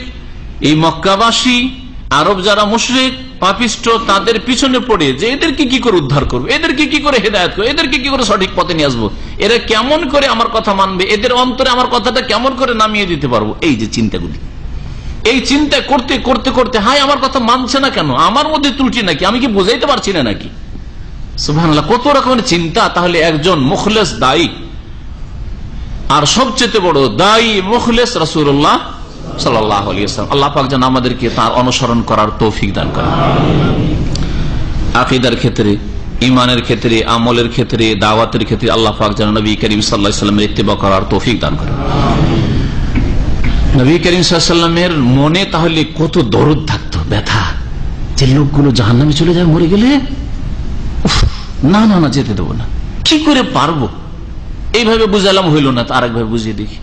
এই মক্কাবাসী, আরব যারা মুশরিক পাপিষ্ট, তাদের পিছনে পড়ে যে এদেরকে কি করে উদ্ধার করবো, এদেরকে কি করে হেদায়েত করবো, এদেরকে কি করে সঠিক পথে নিয়ে আসবো, এরা কেমন করে আমার কথা মানবে, এদের অন্তরে আমার কথাটা কেমন করে নামিয়ে দিতে পারবো, এই যে চিন্তাগুলি। এই চিন্তা করতে করতে করতে, হায় আমার কথা মানছে না কেন, আমার মধ্যে ত্রুটি নাকি, আমি কি বোঝাইতে পারছি না নাকি? সুবহানাল্লাহ, কত রকমের চিন্তা। তাহলে একজন মুখলেস দায়ী, আর সবচেয়ে বড় দায়ী মুখলেস রাসূলুল্লাহ সাল্লাল্লাহু আলাইহি ওয়াসাল্লাম। আল্লাহ পাক যেন আমাদেরকে তার অনুসরণ করার তৌফিক দান করেন। আকীদার ক্ষেত্রে, ঈমানের ক্ষেত্রে, আমলের ক্ষেত্রে, দাওয়াতের ক্ষেত্রে আল্লাহ পাক যেন নবী করিম সাল্লাল্লাহু আলাইহি ওয়াসাল্লামের ইত্তেবা করার তৌফিক দান করেন। নবী করিম সাল্লাল্লাহু আলাইহি ওয়াসাল্লামের মনে তাহলে কত দরদ থাকতো, ব্যথা, যে লোকগুলো জাহান্নামে চলে যায় মরে গেলে, না না না যেতে দেবো না, কি করে পারবো, এইভাবে বুঝালাম হইল না, আর একভাবে বুঝিয়ে দেখি।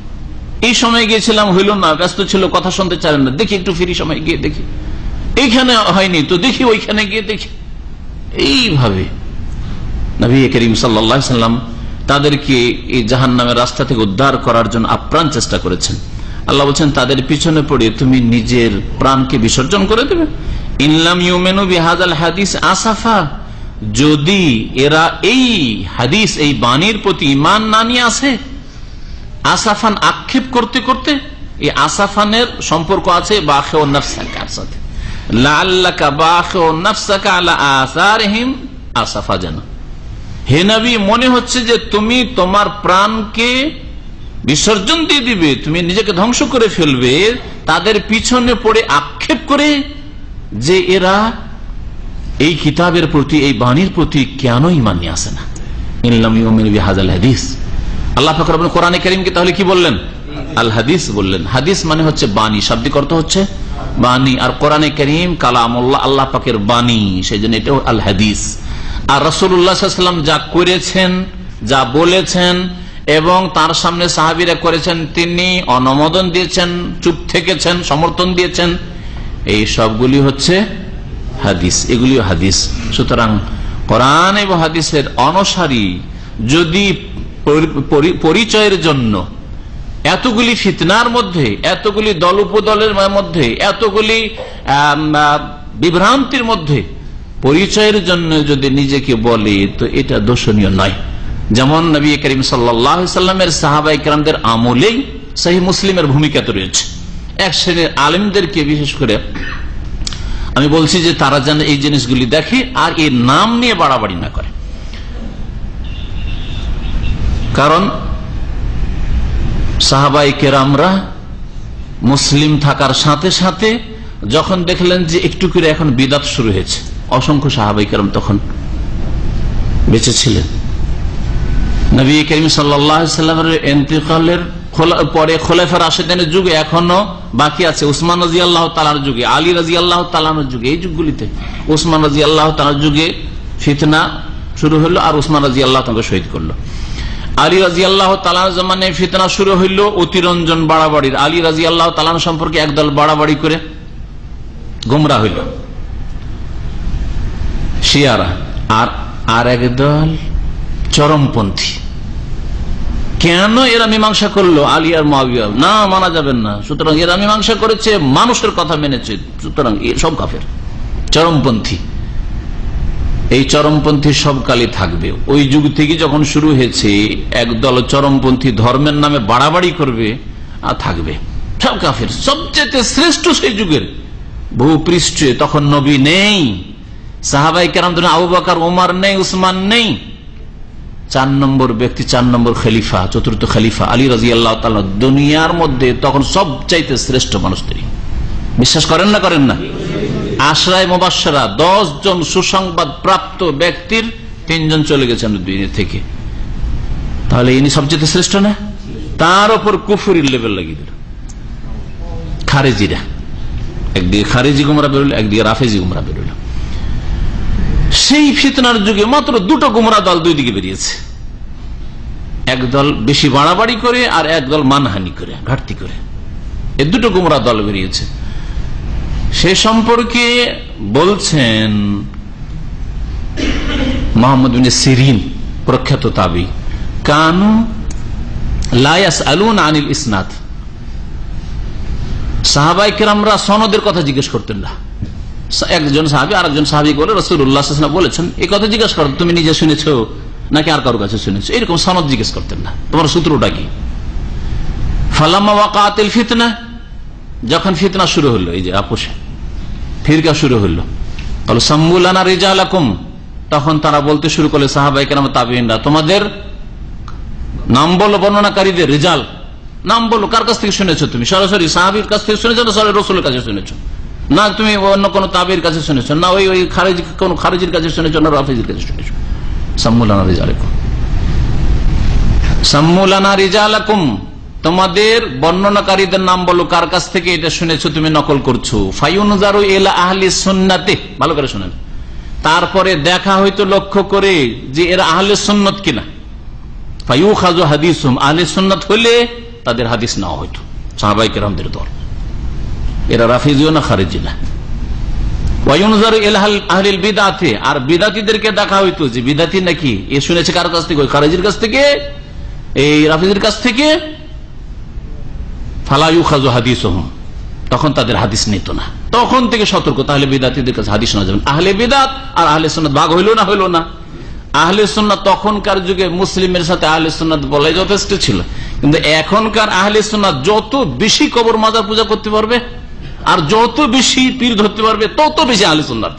এই সময় গিয়েছিলাম, হইল না, ব্যস্ত ছিল, কথা শুনতে চাইলেন না, দেখি একটু ফ্রি সময় গিয়ে দেখি, এইখানে হয়নি তো দেখি ওইখানে গিয়ে দেখি। এইভাবে নবী করিম সাল্লাল্লাহু আলাইহি ওয়াসাল্লাম তাদেরকে এই জাহান্নামের রাস্তা থেকে উদ্ধার করার জন্য আপ্রাণ চেষ্টা করেছেন। আল্লাহ বলছেন তাদের পিছনে পড়ে তুমি নিজের প্রাণকে বিসর্জন করে দেবে। ইনলাম ইউমিনু বিহাযাল হাদিস আসাফা, যদি এরা এই হাদিস, এই বাণীর প্রতি ঈমান না নিয়ে আসে, আসাফান আক্ষেপ করতে করতে, এই আসাফানের সম্পর্ক আছে বাখিউন নাফসাকার সাথে। লাআল্লাকা বাখিউন নাফসাকা আলা আসারিহিম আসাফা, যেন হে নবী মনে হচ্ছে যে তুমি তোমার প্রাণকে বিসর্জন দিয়ে দিবে, তুমি নিজেকে ধ্বংস করে ফেলবে তাদের পিছনে পড়ে আক্ষেপ করে, যে এরা এই কিতাবের প্রতি, এই বাণীর প্রতি কেন ঈমান নিয়ে আসে না। ইনলাম ইউমিনু বিহাযাল হাদিস, আল্লাহ পাক রব্বুল কোরআনে কারীমকে তাহলে কি বললেন? আল হাদিস বললেন। হাদিস মানে হচ্ছে বাণী, শাব্দিক অর্থ হচ্ছে বাণী, আর কোরআনে কারীম কালামুল্লাহ, আল্লাহ পাকের বাণী, সেই জন্য এটাও আল হাদিস। আর রাসূলুল্লাহ সাল্লাল্লাহু আলাইহি ওয়াসাল্লাম যা করেছেন, যা বলেছেন এবং তার সামনে সাহাবীরা করেছেন, তিনি অনুমোদন দিয়েছেন, চুপ থেকেছেন, সমর্থন দিয়েছেন, এই সবগুলি হচ্ছে হাদিস, এগুলিও হাদিস। সুতরাং কোরআন এবং হাদিসের অনুসারী যদি পরিচয়ের জন্য এতগুলি ফিতনার মধ্যে, এতগুলি দল উপদলের মধ্যে, এতগুলি বিভ্রান্তির মধ্যে পরিচয়ের জন্য যদি নিজেকে বলে, তো এটা দোষণীয় নয়। যেমন নবী করিম সাল্লাল্লাহু আলাইহি সাল্লামের সাহাবায়ে কেরামদের আমলেই সহিহ মুসলিমের ভূমিকা তো রয়েছে। এক শ্রেণীর আলেমদেরকে বিশেষ করে আমি বলছি যে তারা যেন এই জিনিসগুলি দেখে আর এর নাম নিয়ে বাড়াবাড়ি না করে। কারণ সাহাবায়ে কেরামরা মুসলিম থাকার সাথে সাথে যখন দেখলেন যে একটু করে এখন বিদআত শুরু হয়েছে, অসংখ্য সাহাবায়ে কেরাম তখন বেঁচে ছিলেন। নবী করিম সাল্লাল্লাহু আলাইহি সাল্লামের ইন্তেকালের পরে খোলাফা রাশিদিনের যুগে এখনো বাকি আছে। উসমান রাদিয়াল্লাহু তাআলার যুগে, আলী রাদিয়াল্লাহু তাআলার যুগে, এই যুগগুলিতে উসমান রাদিয়াল্লাহু তাআলার যুগে ফিতনা শুরু হলো আর উসমান রাদিয়াল্লাহু তাআলাকে শহীদ করলো। আলী রাদিয়াল্লাহু তাআলার জামানায় ফিতনা শুরু হইল অতিরঞ্জন বাড়াবাড়ির। আলী রাদিয়াল্লাহু তাআলা সম্পর্কে একদল বাড়াবাড়ি করে গোমরা হইল শিয়ারা, আর একদল চরমপন্থী। কেন এরা মীমাংসা করলো আলী আর মুআবিয়া? না, মানা যাবেন না। সুতরাং এরা মীমাংসা করেছে, মানুষের কথা মেনেছে, সুতরাং সব কাফের, চরমপন্থী। এই চরমপন্থী সব কালই থাকবে। ওই যুগ থেকে যখন শুরু হয়েছে একদল চরমপন্থী ধর্মের নামে বাড়াবাড়ি করবে আর থাকবে, সব কাফের। সবচেয়ে শ্রেষ্ঠ সেই যুগের ভূপৃষ্ঠে তখন নবী নেই, সাহাবায়ে কেরাম আবু বকর, ওমর নেই, উসমান নেই। 4 নম্বর ব্যক্তি, 4 নম্বর খলিফা, চতুর্থ খলিফা আলী রাদিয়াল্লাহু তাআলা দুনিয়ার মধ্যে তখন সবচাইতে শ্রেষ্ঠ মানুষ তিনি। বিশ্বাস করেন না? করেন না? আশরায়ে মুবাশশারা 10 জন সুসংবাদ প্রাপ্ত ব্যক্তির 3 জন চলে গেছেন দুনিয়া থেকে, তাহলে ইনি সবচেয়ে শ্রেষ্ঠ না? তার উপর কুফরির লেভেল লাগিয়ে দিল খারেজিরা। একদিকে খারেজি গুমরা বেরোল, একদিকে রাফেজি গুমরা বেরোল। সেই ফিতনার যুগে মাত্র 2টো গুমরা দল দুই দিকে বেরিয়েছে, একদল বেশি বাড়াবাড়ি করে আর একদল মানহানি করে, ঘাটতি করে। এই 2টো গুমরা দল বেরিয়েছে। সে সম্পর্কে বলছেন মুহাম্মদ বিন সিরিন, প্রখ্যাত তাবী, কানু লা ইয়াসআলুনা আনিল ইসনাদ। সাহাবায়ে কেরামরা সনদের কথা জিজ্ঞেস করতেন না। একজন সাহাবী আরেকজন সাহাবীকে বলে রাসূলুল্লাহ সাল্লাল্লাহু আলাইহি ওয়াসাল্লাম বলেছেন, এই কথা জিজ্ঞেস করো, তুমি নিজে শুনেছো নাকি আর কারো কাছে শুনেছো, এরকম সনদ জিজ্ঞেস করতেন না। তোমার সূত্রটা কি? ফালাম্মা ওয়াকাতিল ফিতনা, যখন ফিতনা শুরু হলো, এই যে আপোষে ফিরকা শুরু হলো, তাহলে সাম্মু লানা রিজালাকুম, তখন তারা বলতে শুরু করলে সাহাবায়ে কেরাম তাবেঈনরা, তোমাদের নাম বলো, বর্ণনাকারীদের রিজাল নাম বলো, কার কাছ থেকে শুনেছো তুমি? সরাসরি সাহাবীর কাছ থেকে শুনেছো না সরাসরি রাসূলের কাছে শুনেছো? না তুমি অন্য কোন তাবেঈর কাছে শুনেছো? না ওই খারিজি, কোন খারিজির কাছে শুনেছো? না রাফিজির কাছে শুনেছো? সাম্মু লানা রিজালাকুম, সাম্মু লানা রিজালাকুম, তোমাদের বর্ণনাকারীদের নাম বলো, কার কাছ থেকে এটা শুনেছো তুমি নকল করছো। ফায়ুনজারু ইলা আহলি সুন্নাতি, ভালো করে শুনেন। তারপরে দেখা হয়তো লক্ষ্য করে যে এরা আহলে সুন্নাত কিনা। ফায়ুখাযু হাদিসুম, আহলে সুন্নাত হলে তাদের হাদিস নেওয়া হয়তো। সাহাবায়ে কেরামদের দল, এরা রাফিজিও না খারিজি না। ওয়ায়ুনজারু ইলা আহলিল বিদআতি, আর বিদআতীদেরকে দেখা হয়তো যে বিদআতী নাকি এ শুনেছে কার কাছ থেকে? ওই খারিজির কাছ থেকে, এই রাফিজির কাছ থেকে। ফালা ইউখাযু হাদিসুহুম, তখন তাদের হাদিস নিত না। তখন থেকে সতর্ক, তাহলে বিদআতীদের কাছে হাদিস না যাবেন। আহলে বিদআত আর আহলে সুন্নাত ভাগ হইল না? হইল না। আহলে সুন্নাত তখনকার যুগে মুসলিমের সাথে আহলে সুন্নাত বলাই যথেষ্ট ছিল, কিন্তু এখনকার আহলে সুন্নাত যত বেশি কবর মাজার পূজা করতে পারবে আর যত বেশি পীর ধরতে পারবে তত বেশি আহলে সুন্নাত।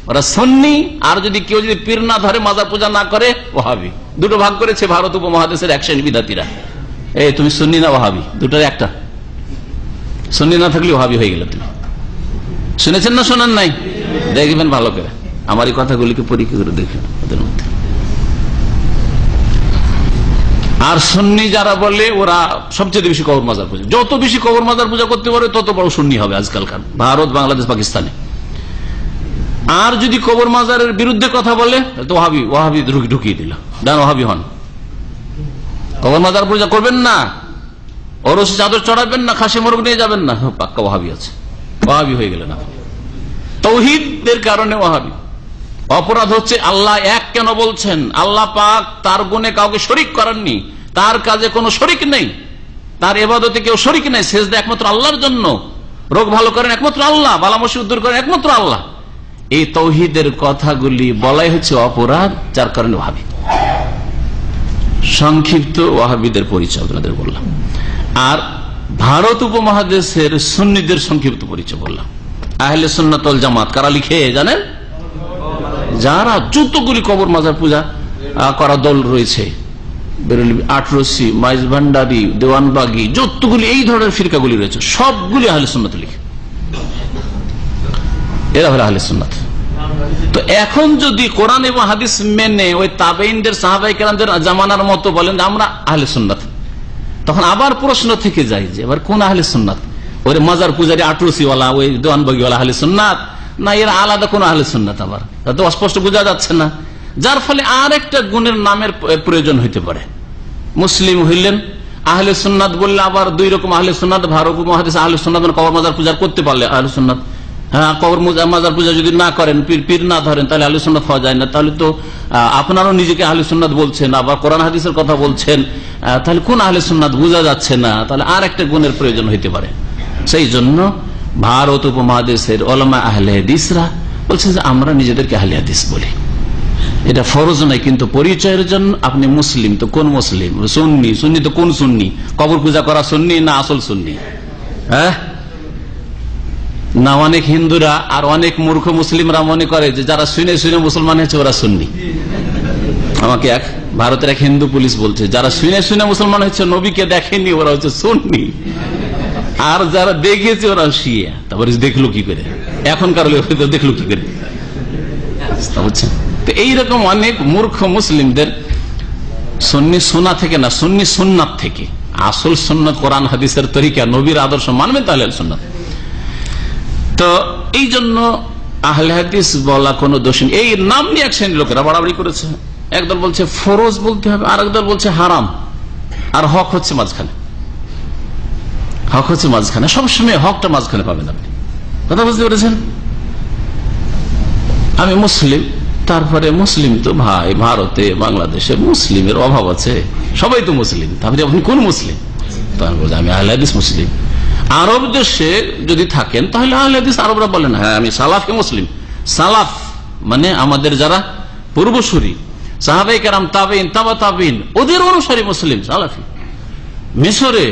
ওরা সুন্নি, আর যদি কেউ যদি পীর না ধরে, মাজার পূজা না করে, ওয়াহাবি। 2টো ভাগ করেছে ভারত উপমহাদেশের এক শ্রেণী বিদআতীরা। এই তুমি সুন্নি না ওয়াহাবি, দুটোর একটা। সুন্নি না থাকলে ওয়াহাবি হয়ে গেল। তুমি শুনেছেন না শোনেন নাই? দেখবেন ভালো করে, আমার এই কথাগুলিকে পরীক্ষা করে দেখবেন ওদের মধ্যে। আর সুন্নি যারা বলে ওরা সবচেয়ে বেশি কবর মাজার পূজা, যত বেশি কবর মাজার পূজা করতে পারবে তত বড় সুন্নি হবে আজকালকার ভারত, বাংলাদেশ, পাকিস্তানে। আর যদি কবর মাজারের বিরুদ্ধে কথা বলে তো ওয়াহাবি ঢুকিয়ে দিল, ডান ওয়াহাবি হন। কবর মাজার পূজা করবেন না, ওরসে চাদর চড়াবেন না, খাসি মোরগ নিয়ে যাবেন না, পাক্কা ওয়াহাবি আছে, ওয়াহাবি হয়ে গেলেন আপনি। তাওহীদের কারণে ওয়াহাবি। অপরাধ হচ্ছে আল্লাহ এক কেন বলছেন, আল্লাহ পাক তার গুণে কাউকে শরীক করেননি, তার কাজে কোনো শরীক নেই, তার ইবাদতে কেউ শরীক নেই, সেজদা একমাত্র আল্লাহর জন্য, রোগ ভালো করেন একমাত্র আল্লাহ, বালামসি উদ্ধার করেন একমাত্র আল্লাহ। এই তাওহীদের কথাগুলি বলাই হচ্ছে অপরাধ, যার কারণে ওয়াহাবি। সংক্ষিপ্ত ওয়াহাবিদের পরিচয় আপনাদের বললাম। আর ভারত উপমহাদেশের সুন্নিদের সংক্ষিপ্ত পরিচয় বললাম। আহলে সুন্নাত ওয়াল জামাত কারা লিখে জানেন? যারা যতগুলি কবর মাজার পূজা করা দল রয়েছে, বেরেলভি, আটরসি, মাইজ ভান্ডারি, দেওয়ানবাগি, যতগুলি এই ধরনের ফিরকাগুলি রয়েছে সবগুলি আহলে সুন্নাত লিখে, এরা হলো আহলে সুন্নাত। তো এখন যদি কোরআন এবং হাদিস মেনে ওই তাবেঈনদের সাহাবায়ে কেরামদের জামানার মতো বলেন আমরা আহলে সুন্নাত, তখন আবার প্রশ্ন থেকে যায় যে এবার কোন আহলে সুন্নাত? ওই মাজার পূজারি আটরসিওয়ালা, ওই দেওয়ানবাগিওয়ালা আহলে সুন্নাত, না এরা আলাদা কোন আহলে সুন্নাত? আবার তাতে অস্পষ্ট বোঝা যাচ্ছে না, যার ফলে আর একটা গুণের নামের প্রয়োজন হইতে পারে। মুসলিম হইলেন আহলে সুন্নাত বললে আবার দুই রকম আহলে সুন্নাত। ভারত উপমহাদেশ আহলে সুন্নাত মানে কবর মাজার পূজা করতে পারলে আহলে সুন্নাত, হ্যাঁ কবর মাজার পূজা যদি না করেন, পীর না ধরেন, তাহলে আহলে সুন্নাত হওয়া যায় না। তাহলে তো আপনারও নিজেকে আহলে সুন্নাত বলছেন, আবার কোরআন হাদিসের কথা বলছেন, তাহলে কোন আহলে সুন্নাত বোঝা যাচ্ছে না, তাহলে আর একটা গুণের প্রয়োজন হইতে পারে। সেই জন্য ভারত উপমহাদেশের ওলামা আহলে হাদিসরা বলছে যে আমরা নিজেদেরকে আহলে হাদিস বলি। এটা ফরজ নাই, কিন্তু পরিচয়ের জন্য আপনি মুসলিম তো কোন মুসলিম, সুন্নি, সুন্নি তো কোন সুন্নি? কবর পূজা করা সুন্নি না আসল সুন্নি? হ্যাঁ না, অনেক হিন্দুরা আর অনেক মূর্খ মুসলিমরা মনে করে যে যারা শুনে শুনে মুসলমান হয়েছে ওরা সুন্নি। আমাকে এক ভারতের এক হিন্দু পুলিশ বলছে যারা শুনে শুনে মুসলমান হয়েছে, নবীকে দেখেনি, ওরা হচ্ছে সুন্নি, আর যারা দেখেছে ওরা শিয়া। তারপরে দেখলো কি করে, এখনকার দেখলো কি করে, বুঝছেন? তো এইরকম অনেক মূর্খ মুসলিমদের সুন্নি সুন্নাহ থেকে না, সুন্নি সুন্নাত থেকে, আসল সুন্নাত কোরআন হাদিসের তরিকা নবীর আদর্শ মানবেন তাহলে সুন্নাত। তো এই জন্য আহলে হাদিস বলা কোনো দোষ নেই। এই নাম নিয়ে এক শ্রেণীর লোকেরা বাড়াবাড়ি করেছে। একদল বলছে ফরজ বলতে হবে, আর একদল বলছে হারাম, আর হক হচ্ছে মাঝখানে। হক হচ্ছে মাঝখানে, সবসময় হকটা মাঝখানে পাবেন আপনি। কথা বুঝতে পেরেছেন? আমি মুসলিম, তারপরে মুসলিম তো ভাই ভারতে বাংলাদেশে মুসলিমের অভাব আছে, সবাই তো মুসলিম, তারপরে আপনি কোন মুসলিম? তখন বলছে আমি আহলে হাদিস মুসলিম। আরব দেশে যদি থাকেন তাহলে আহলে হাদিস আরবরা বলেন হ্যাঁ আমি সালাফি মুসলিম। সালাফ মানে আমাদের যারা পূর্বসূরি, সাহাবায়ে কেরাম, তাবেঈন, তাবা তাবেঈন, ওদের অনুসারী মুসলিম সালাফি। মিশরে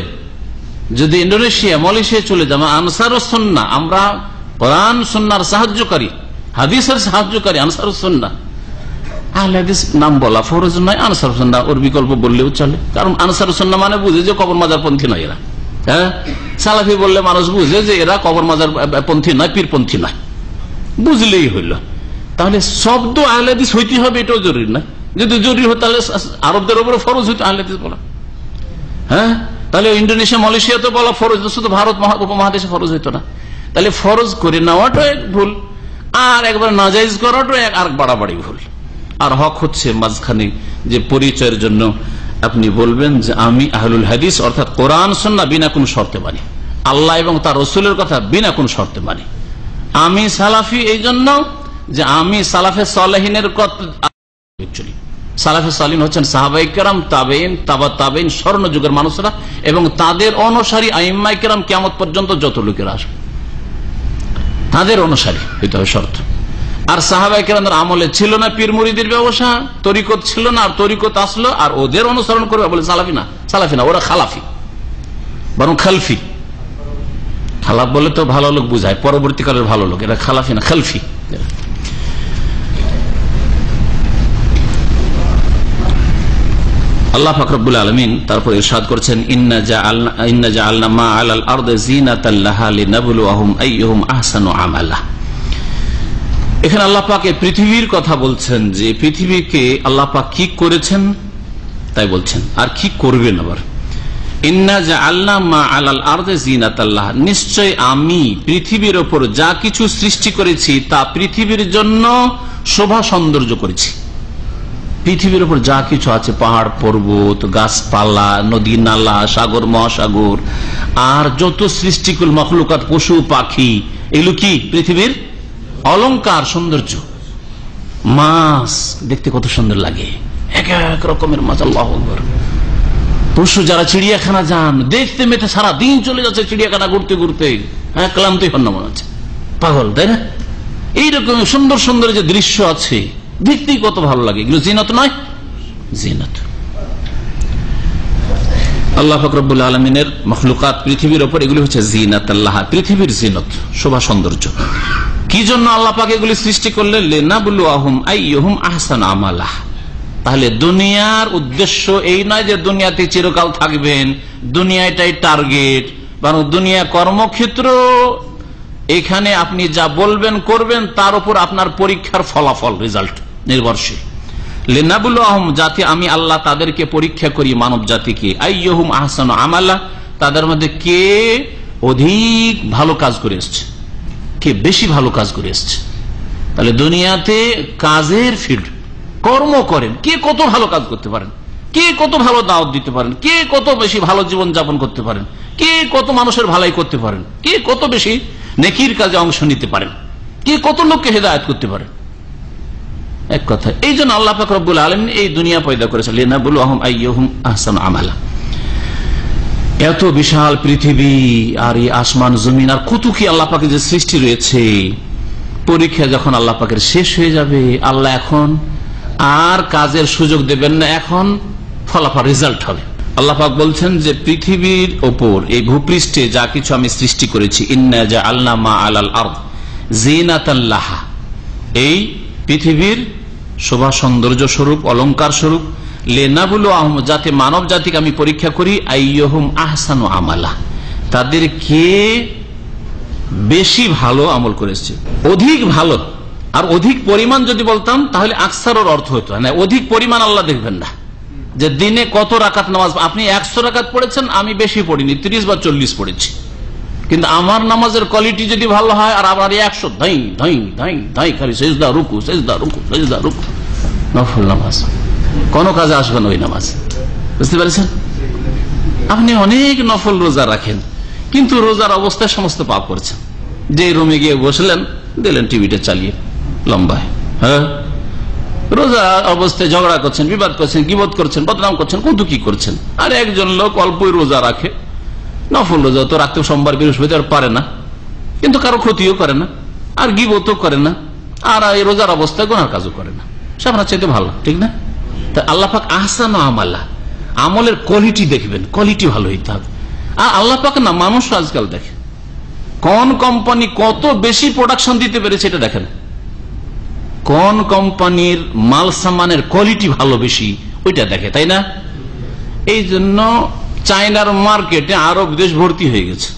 যদি, ইন্দোনেশিয়া, মালয়েশিয়া চলে যান, আনসারুস সুন্নাহ, আমরা কোরআন সুন্নাহর সাহায্যকারী, হাদিসের সাহায্যকারী, আনসারুস সুন্নাহ। আহলে হাদিস নাম বলা ফরজ নয়, আনসারুস সুন্নাহ ওর বিকল্প বললেও চলে, কারণ আনসারুস সুন্নাহ মানে বুঝে যে কবর মাজার পন্থী নয় এরা। হ্যাঁ, সালাফি বললে মানুষ বুঝে যে এরা কবর মাজার পন্থী নয়, পীরপন্থী নয়, বুঝলেই হইল। তাহলে শব্দ আহলে হাদিস হইতে হবে এটাও জরুরি নয়। যদি জরুরি হতো তাহলে আরবদের উপরে ফরজ হইতো আহলে হাদিস বলা। হ্যাঁ, তাহলে ইন্দোনেশিয়া, মালয়েশিয়াতে বলা ফরজ, শুধু ভারত উপমহাদেশে ফরজ হইতো না। তাহলে ফরজ করে নেওয়াটাও এক ভুল, আর একবার নাজাইজ করাটাও আর বাড়াবাড়ি ভুল। আর হক হচ্ছে মাঝখানে, যে পরিচয়ের জন্য আপনি বলবেন যে আমি আহলুল হাদিস, অর্থাৎ কোরআন সুন্নাহ বিনা কোন শর্তে মানি, আল্লাহ এবং তার রাসূলের কথা বিনা কোন শর্তে মানি। আমি সালাফি এই জন্য যে আমি সালাফে সালেহিনের কথা, সালাফে সালিন হচ্ছেন সাহাবায়ে কেরাম, তাবেঈন, তাবা তাবেঈন, স্বর্ণযুগের মানুষরা এবং তাদের অনুসারী আইম্মায়ে কেরাম, কিয়ামত পর্যন্ত যত লোকেরা আসবে তাদের অনুসারী হইতে হবে শর্ত। আর সাহাবায়ে কেরামদের আমলে ছিল না পীর মুরিদের ব্যবসা, তরিকত ছিল না, আর তরিকত আসলো আর ওদের অনুসরণ করবে বলে সালাফি না। সালাফি না, ওরা খালাফি, বরং খালফি। খালাফ বলে তো ভালো লোক বুঝায়, পরবর্তীকালের ভালো লোক, এরা খালাফি না, খালফি। আল্লাহ পাক রব্বুল আলামিন তারপর ইরশাদ করেছেন ইন্না জাআলনা মা আলাল আরদি যিনাতাল লাহা লিনাবলুয়াহুম আইয়ুহুম আহসানু আমালা। এখানে আল্লাহ পাক এই পৃথিবীর কথা বলছেন, যে পৃথিবীকে আল্লাহ পাক কি করেছেন তাই বলছেন, আর কি করবেন। আবার ইন্না জাআলনা মা আলাল আরদি যিনাতাল লাহা, নিশ্চয় আমি পৃথিবীর উপর যা কিছু সৃষ্টি করেছি তা পৃথিবীর জন্য শোভা সৌন্দর্য করেছি। পৃথিবীর উপর যা কিছু আছে, পাহাড় পর্বত, গাছপালা, নদী নালা, সাগর মহাসাগর, আর যত সৃষ্টিকুল মখলুকাত, পশু পাখি, এগুলো কি পৃথিবীর অলংকার, সৌন্দর্য। মাছ দেখতে কত সুন্দর লাগে, এক এক রকমের মাছ। আল্লাহু আকবার। পশু যারা চিড়িয়াখানা যান, দেখতে মেতে সারা দিন চলে যাচ্ছে চিড়িয়াখানা ঘুরতে ঘুরতে, হ্যাঁ, ক্লান্তই হন না, মনে হচ্ছে পাগল, তাই না? এইরকম সুন্দর সুন্দর যে দৃশ্য আছে, দেখতেই কত ভালো লাগে। এগুলো জিনাত নয়? জিনাত। আল্লাহ পাক রব্বুল আলামিনের মখলুকাত পৃথিবীর ওপর, এগুলি হচ্ছে জিনাত আল্লাহ, পৃথিবীর জিনত, শোভা সৌন্দর্য। কি জন্য আল্লাহ পাক এগুলি সৃষ্টি করলেন? লিনাবলুয়াহুম আইয়ুহুম আহসানু আমালা। তাহলে দুনিয়ার উদ্দেশ্য এই নয় যে দুনিয়াতে চিরকাল থাকবেন, দুনিয়াটাই টার্গেট, বরং দুনিয়া কর্মক্ষেত্র, এখানে আপনি যা বলবেন করবেন তার উপর আপনার পরীক্ষার ফলাফল, রেজাল্ট নির্ভরশীল। লিনাবলুয়াহুম, যাতে আমি আল্লাহ তাদেরকে পরীক্ষা করি, মানব জাতিকে, আইয়ুহুম আহসানু আমালা, তাদের মধ্যে কে অধিক ভালো কাজ করে এসছে, কে বেশি ভালো কাজ করে এসছে। তাহলে দুনিয়াতে কাজের ফিল্ড, কর্ম করেন, কে কত ভালো কাজ করতে পারেন, কে কত ভালো দাওয়াত দিতে পারেন, কে কত বেশি ভালো জীবন যাপন করতে পারেন, কে কত মানুষের ভালাই করতে পারেন, কে কত বেশি নেকির কাজে অংশ নিতে পারেন, কে কত লোককে হেদায়েত করতে পারেন। এক কথা, এই জন্য আল্লাহ পাক রব্বুল আলামিন এই দুনিয়া পয়দা করেছেন, লিনাবলুয়াহুম আইয়ুহুম আহসানু আমালা। এত বিশাল পৃথিবী আর এই আসমান জমিন আর কত কি আল্লাহ পাকের যে সৃষ্টি রয়েছে, পরীক্ষা যখন আল্লাহ পাকের শেষ হয়ে যাবে, আল্লাহ এখন আর কাজের সুযোগ দেবেন না, এখন ফলাফল, রেজাল্ট হবে। আল্লাহ পাক বলছেন যে পৃথিবীর ওপর, এই ভূপৃষ্ঠে যা কিছু আমি সৃষ্টি করেছি, ইন্না জাআলনা মা আলাল আরদ জিনাতাল লাহা, এই পৃথিবীর শোভা সৌন্দর্য স্বরূপ, অলংকার স্বরূপ, লিনাবলুয়াহুম, যাতে মানব জাতিকে আমি পরীক্ষা করি, আইয়ুহুম আহসানু আমালা, তাদের কে বেশি ভালো আমল করেছে, অধিক ভালো। আর অধিক পরিমাণ যদি বলতাম তাহলে আকসারের অর্থ হতো না, অধিক পরিমাণ আল্লাহ দেখবেন না, যে দিনে কত রাকাত নামাজ, আপনি 100 রাকাত পড়েছেন, আমি বেশি পড়িনি, 30 বা 40 পড়েছি, কিন্তু আমার নামাজের কোয়ালিটি যদি ভালো হয়, আর আমার 100 ধাই ধাই ধাই ধাই খালি সেজদা রুকু সেজদা রুকু সেজদা রুকু, নফল নামাজ, কোন কাজে আসবে না ওই নামাজ। বুঝতে পারছেন? আপনি অনেক নফল রোজা রাখেন, কিন্তু রোজার অবস্থায় সমস্ত পাপ করছেন। যে রুমে গিয়ে বসলেন, দিলেন টিভিটা চালিয়ে লম্বায়, হ্যাঁ, রোজা অবস্থায় ঝগড়া করছেন, বিবাদ করছেন, গীবত করছেন, বদনাম করছেন, কত কি করছেন। আর একজন লোক অল্পই রোজা রাখে, নফল রোজা তো রাখতে সোমবার বৃহস্পতিবার পারে না, কিন্তু কারো ক্ষতিও করে না, আর গীবতও করে না, আর এই রোজার অবস্থায় গুনার কাজও করে না, সে আপনার চাইতে ভালো, ঠিক না? তা আল্লাহ পাক আহসানু আমালা, আমলের কোয়ালিটি দেখবেন, কোয়ালিটি ভালো হইতে হবে। আর আল্লাহ পাক না, মানুষ আজকাল দেখে কোন কোম্পানি কত বেশি প্রোডাকশন দিতে পেরেছে, এটা দেখেন, কোন কোম্পানির মাল সামানের কোয়ালিটি ভালো বেশি, ওইটা দেখে, তাই না? এই জন্য চায়নার মার্কেটে আরব দেশ ভর্তি হয়ে গেছে,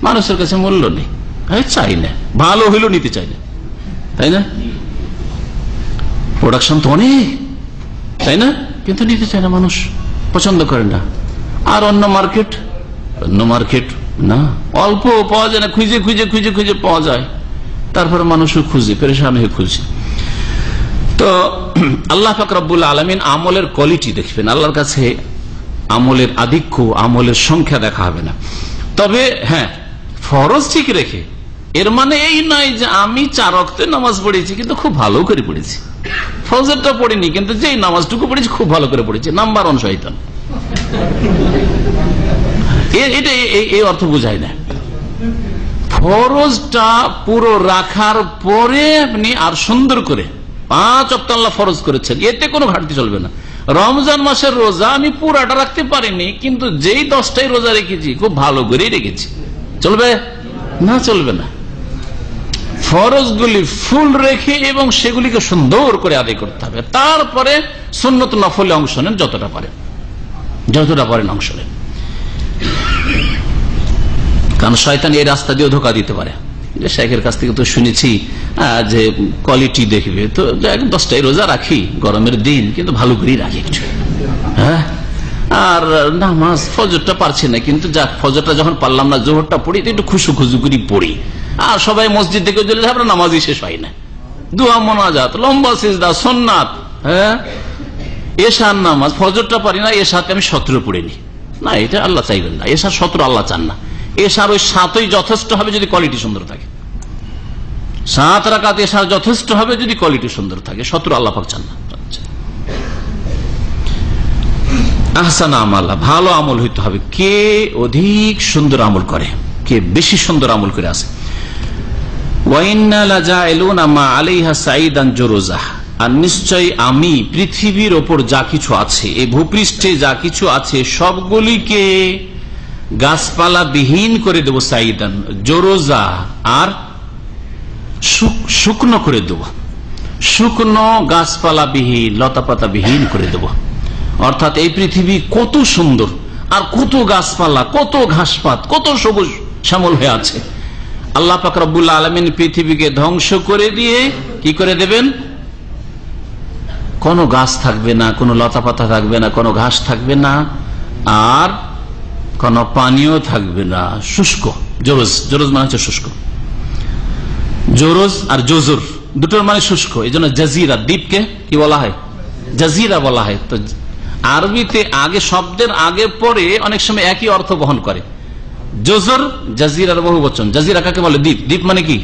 মানুষের কাছে মূল্য নেই, চাই না, ভালো হইলেও নিতে চাই না, তাই না? প্রোডাকশন তো অনেক, তাই না? কিন্তু নিতে চায় না, মানুষ পছন্দ করে না। আর অন্য মার্কেট না, অল্প পাওয়া যায় না, খুঁজে খুঁজে খুঁজে খুঁজে পাওয়া যায়, তারপরে মানুষও খুঁজে, পেরেশান হয়ে খুঁজে। তো আল্লাহ পাক রব্বুল আলামিন আমলের কোয়ালিটি দেখবেন, আল্লাহর কাছে আমলের আধিক্য, আমলের সংখ্যা দেখা হবে না। তবে হ্যাঁ, ফরজ ঠিক রেখে, এর মানে এই নয় যে আমি 4 ওয়াক্তে নামাজ পড়েছি কিন্তু খুব ভালো করে পড়েছি, ফজরটা পড়িনি কিন্তু যেই নামাজটুকু পড়েছি খুব ভালো করে পড়েছি, নাম্বার 1 শয়তান, এটা এই অর্থ বোঝায় না। ফরজটা পুরো রাখার পরে আপনি আর সুন্দর করে 5 ওয়াক্ত আল্লাহ ফরজ করেছেন, এতে কোনো ঘাটতি চলবে না। রমজান মাসের রোজা আমি পুরাটা রাখতে পারিনি, কিন্তু যেই 10টাই রোজা রেখেছি খুব ভালো করেই রেখেছি, চলবে না? চলবে না। ফরজগুলি ফুল রেখে এবং সেগুলিকে সুন্দর করে আদায় করতে হবে, তারপরে সুন্নত নফলে অংশ নেন, যতটা পারেন অংশ নেন। কারণ শয়তান এই রাস্তা দিয়ে ধোকা দিতে পারে, যে শেখের কাছ থেকে তো শুনেছি যে কোয়ালিটি দেখবে, তো 10টাই রোজা রাখি গরমের দিন, কিন্তু ভালো করেই রাখি একটু, হ্যাঁ, আর নামাজ ফজরটা পারছি না, কিন্তু যাক ফজরটা যখন পারলাম না, জোহরটা পড়ি একটু খুশু করি পড়ি, আর সবাই মসজিদ থেকে চলে যায়, আপনার নামাজই শেষ হয় না, দুয়া মোনাজাত, লম্বা সিজদা, সুন্নাত, হ্যাঁ, এশার নামাজ, ফজরটা পারি না, এশাতে আমি 17 পড়িনি, না, এটা আল্লাহ চাইবেন না, এশার 17 আল্লাহ চান না, এশার ওই 7ই যথেষ্ট হবে যদি কোয়ালিটি সুন্দর থাকে, 7 রাকাত এশার যথেষ্ট হবে যদি কোয়ালিটি সুন্দর থাকে। 17 আল্লাহ পাক চান না। আহসান আমালা, ভালো আমল হইতে হবে। কে অধিক সুন্দর আমল করে, কে বেশি সুন্দর আমল করে আছে। ওয়াইন্না লাজাইলুনা মা আলাইহা সাইদান জুরুজা, আর নিশ্চয় আমি পৃথিবীর ওপর যা কিছু আছে, এই ভূপৃষ্ঠে যা কিছু আছে সবগুলিকে গাছপালা বিহীন করে দেব। সাইদান জোরোজা, আর শুকনো করে দেব, শুকনো গাছপালা বিহীন, লতাপাতা বিহীন করে দেব। অর্থাৎ এই পৃথিবী কত সুন্দর, আর কত গাছপালা, কত ঘাসপাত, কত সবুজ শ্যামল হয়ে আছে। আল্লাহ পাক রব্বুল আলামিন পৃথিবীকে ধ্বংস করে দিয়ে কি করে দেবেন? কোনো গাছ থাকবে না, কোনো লতাপাতা থাকবে না, কোনো ঘাস থাকবে না, আর কোনো পানিও থাকবে না, শুষ্ক। জোরজ, জোরজ মানে হচ্ছে শুষ্ক। জোরজ আর জোজর দুটোর মানে শুষ্ক। এই জন্য জাজিরা, দ্বীপকে কি বলা হয়? জাজিরা বলা হয়। তো আরবিতে আগে শব্দের আগে পরে অনেক সময় একই অর্থ বহন করে। জোজর জাজিরার বহু বচন। জাজিরা কাকে বলে? দ্বীপ। দ্বীপ মানে কি?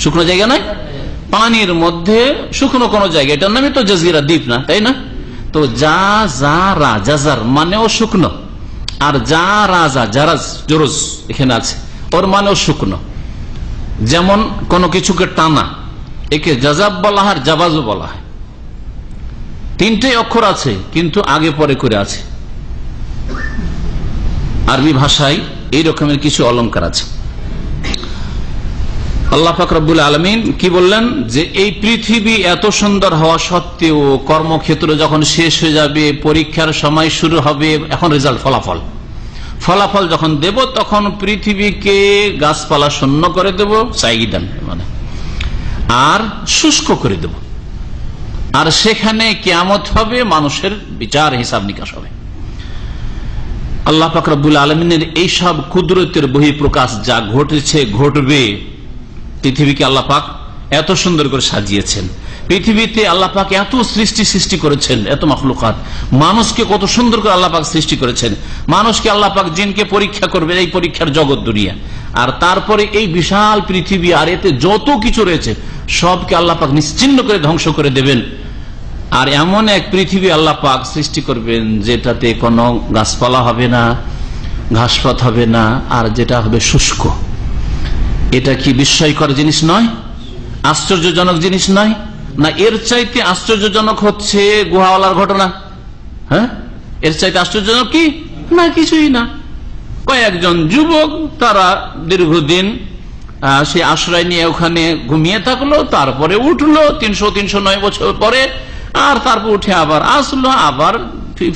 শুকনো জায়গা নয়, পানির মধ্যে শুকনো কোন জায়গা, এটার নামই তো জাজিরা, দ্বীপ না, তাই না? তো জাজারা, জাজার মানেও শুকনো, আর জারাজা, জারাজ, জোরজ এখানে আছে, ওর মানেও শুকনো। যেমন কোন কিছুকে টানা, একে জাজাব বলা হয়, জাবাজও বলা হয়। 3টে অক্ষর আছে কিন্তু আগে পরে করে আছে। আরবি ভাষায় এই রকমের কিছু অলংকার আছে। আল্লাহ পাক রব্বুল আলামিন কি বললেন? যে এই পৃথিবী এত সুন্দর হওয়া সত্ত্বেও কর্মক্ষেত্র যখন শেষ হয়ে যাবে, পরীক্ষার সময় শুরু হবে, এখন রেজাল্ট, ফলাফল, ফলাফল যখন দেব তখন পৃথিবীকে গাছপালা শূন্য করে দেব, সাইদান মানে, আর শুষ্ক করে দেব। আর সেখানে কিয়ামত হবে, মানুষের বিচার হিসাব নিকাশ হবে। আল্লাহ পাক রব্বুল আলামিনের এইসব কুদরতের বহিঃপ্রকাশ যা ঘটেছে, ঘটবে। পৃথিবীকে আল্লাহ পাক এত সুন্দর করে সাজিয়েছেন, পৃথিবীতে আল্লাহ পাক এত সৃষ্টি করেছেন, এত মাখলুকাত, মানুষকে কত সুন্দর করে আল্লাহ পাক সৃষ্টি করেছেন। মানুষকে আল্লাহ পাক জিনকে পরীক্ষা করবে, এই পরীক্ষার জগৎ দুনিয়া। আর তারপরে এই বিশাল পৃথিবী আর এতে যত কিছু রয়েছে সবকে আল্লাহ পাক নিশ্চিহ্ন করে ধ্বংস করে দেবেন। আর এমন এক পৃথিবী আল্লাহ পাক সৃষ্টি করবেন যেটাতে কোনো গাছপালা হবে না, ঘাসপাত হবে না, আর যেটা হবে শুষ্ক। এটা কি বিস্ময়কর জিনিস নয়? আশ্চর্যজনক জিনিস নয়? না এর চাইতে আশ্চর্যজনক হচ্ছে গুহাওয়ালার ঘটনা? হ্যাঁ, এর চাইতে আশ্চর্যজনক কি? না, কিছুই না। কয়েকজন যুবক, তারা দীর্ঘদিন সে আশ্রয় নিয়ে ওখানে ঘুমিয়ে থাকলো, তারপরে উঠলো 309 বছর পরে, আর তারপর উঠে আবার আসলো, আবার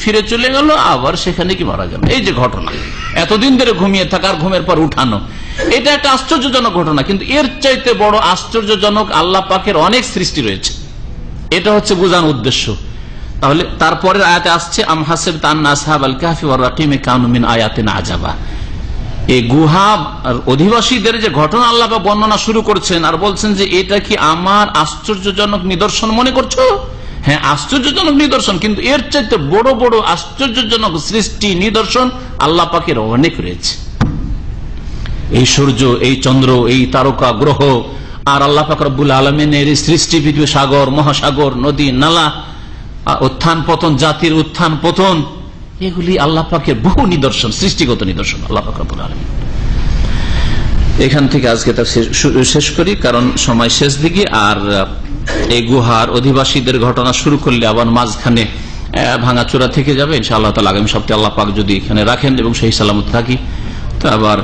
ফিরে চলে গেল, আবার সেখানে কি মারা গেল। এই যে ঘটনা, এতদিন ধরে ঘুমিয়ে থাকার, ঘুমের পর উঠানো, এটা একটা আশ্চর্যজনক ঘটনা। কিন্তু এর চাইতে বড় আশ্চর্যজনক আল্লাহ পাকের অনেক সৃষ্টি রয়েছে। এটা হচ্ছে বোঝানোর উদ্দেশ্য। তাহলে তারপরের আয়াতে আসছে, আম হাসিবতা আন্না আসহাবাল কাহফি ওয়ার রাকিমি কানু মিন আয়াতিনা আজাবা। এই গুহা অধিবাসীদের যে ঘটনা আল্লাহ পাক বর্ণনা শুরু করছেন, আর বলছেন যে এটা কি আমার আশ্চর্যজনক নিদর্শন মনে করছো? হ্যাঁ, আশ্চর্যজনক নিদর্শন, কিন্তু এর চাইতে বড় বড় আশ্চর্যজনক সৃষ্টি, নিদর্শন আল্লাহ পাকের অনেক রয়েছে। এই সূর্য, এই চন্দ্র, এই তারকা গ্রহ, আর আল্লাহ পাক রব্বুল আলামিনের সৃষ্টি, পৃথিবী, সাগর, মহাসাগর, নদী, নালা, উত্থান পতন, জাতির উত্থান পতন, এগুলি আল্লাহ পাকের বহু নিদর্শন, সৃষ্টিগত নিদর্শন আল্লাহ পাক রব্বুল আলামিন। এখান থেকে আজকে তার শেষ করি, কারণ সময় শেষ দিকে। আর এই গুহার অধিবাসীদের ঘটনা শুরু করলে আবার মাঝখানে ভাঙাচোরা থেকে যাবে। ইনশাআল্লাহ তাআলা আগামী সপ্তাহে আল্লাহ পাক যদি এখানে রাখেন এবং সেই সালামত থাকি, তো আবার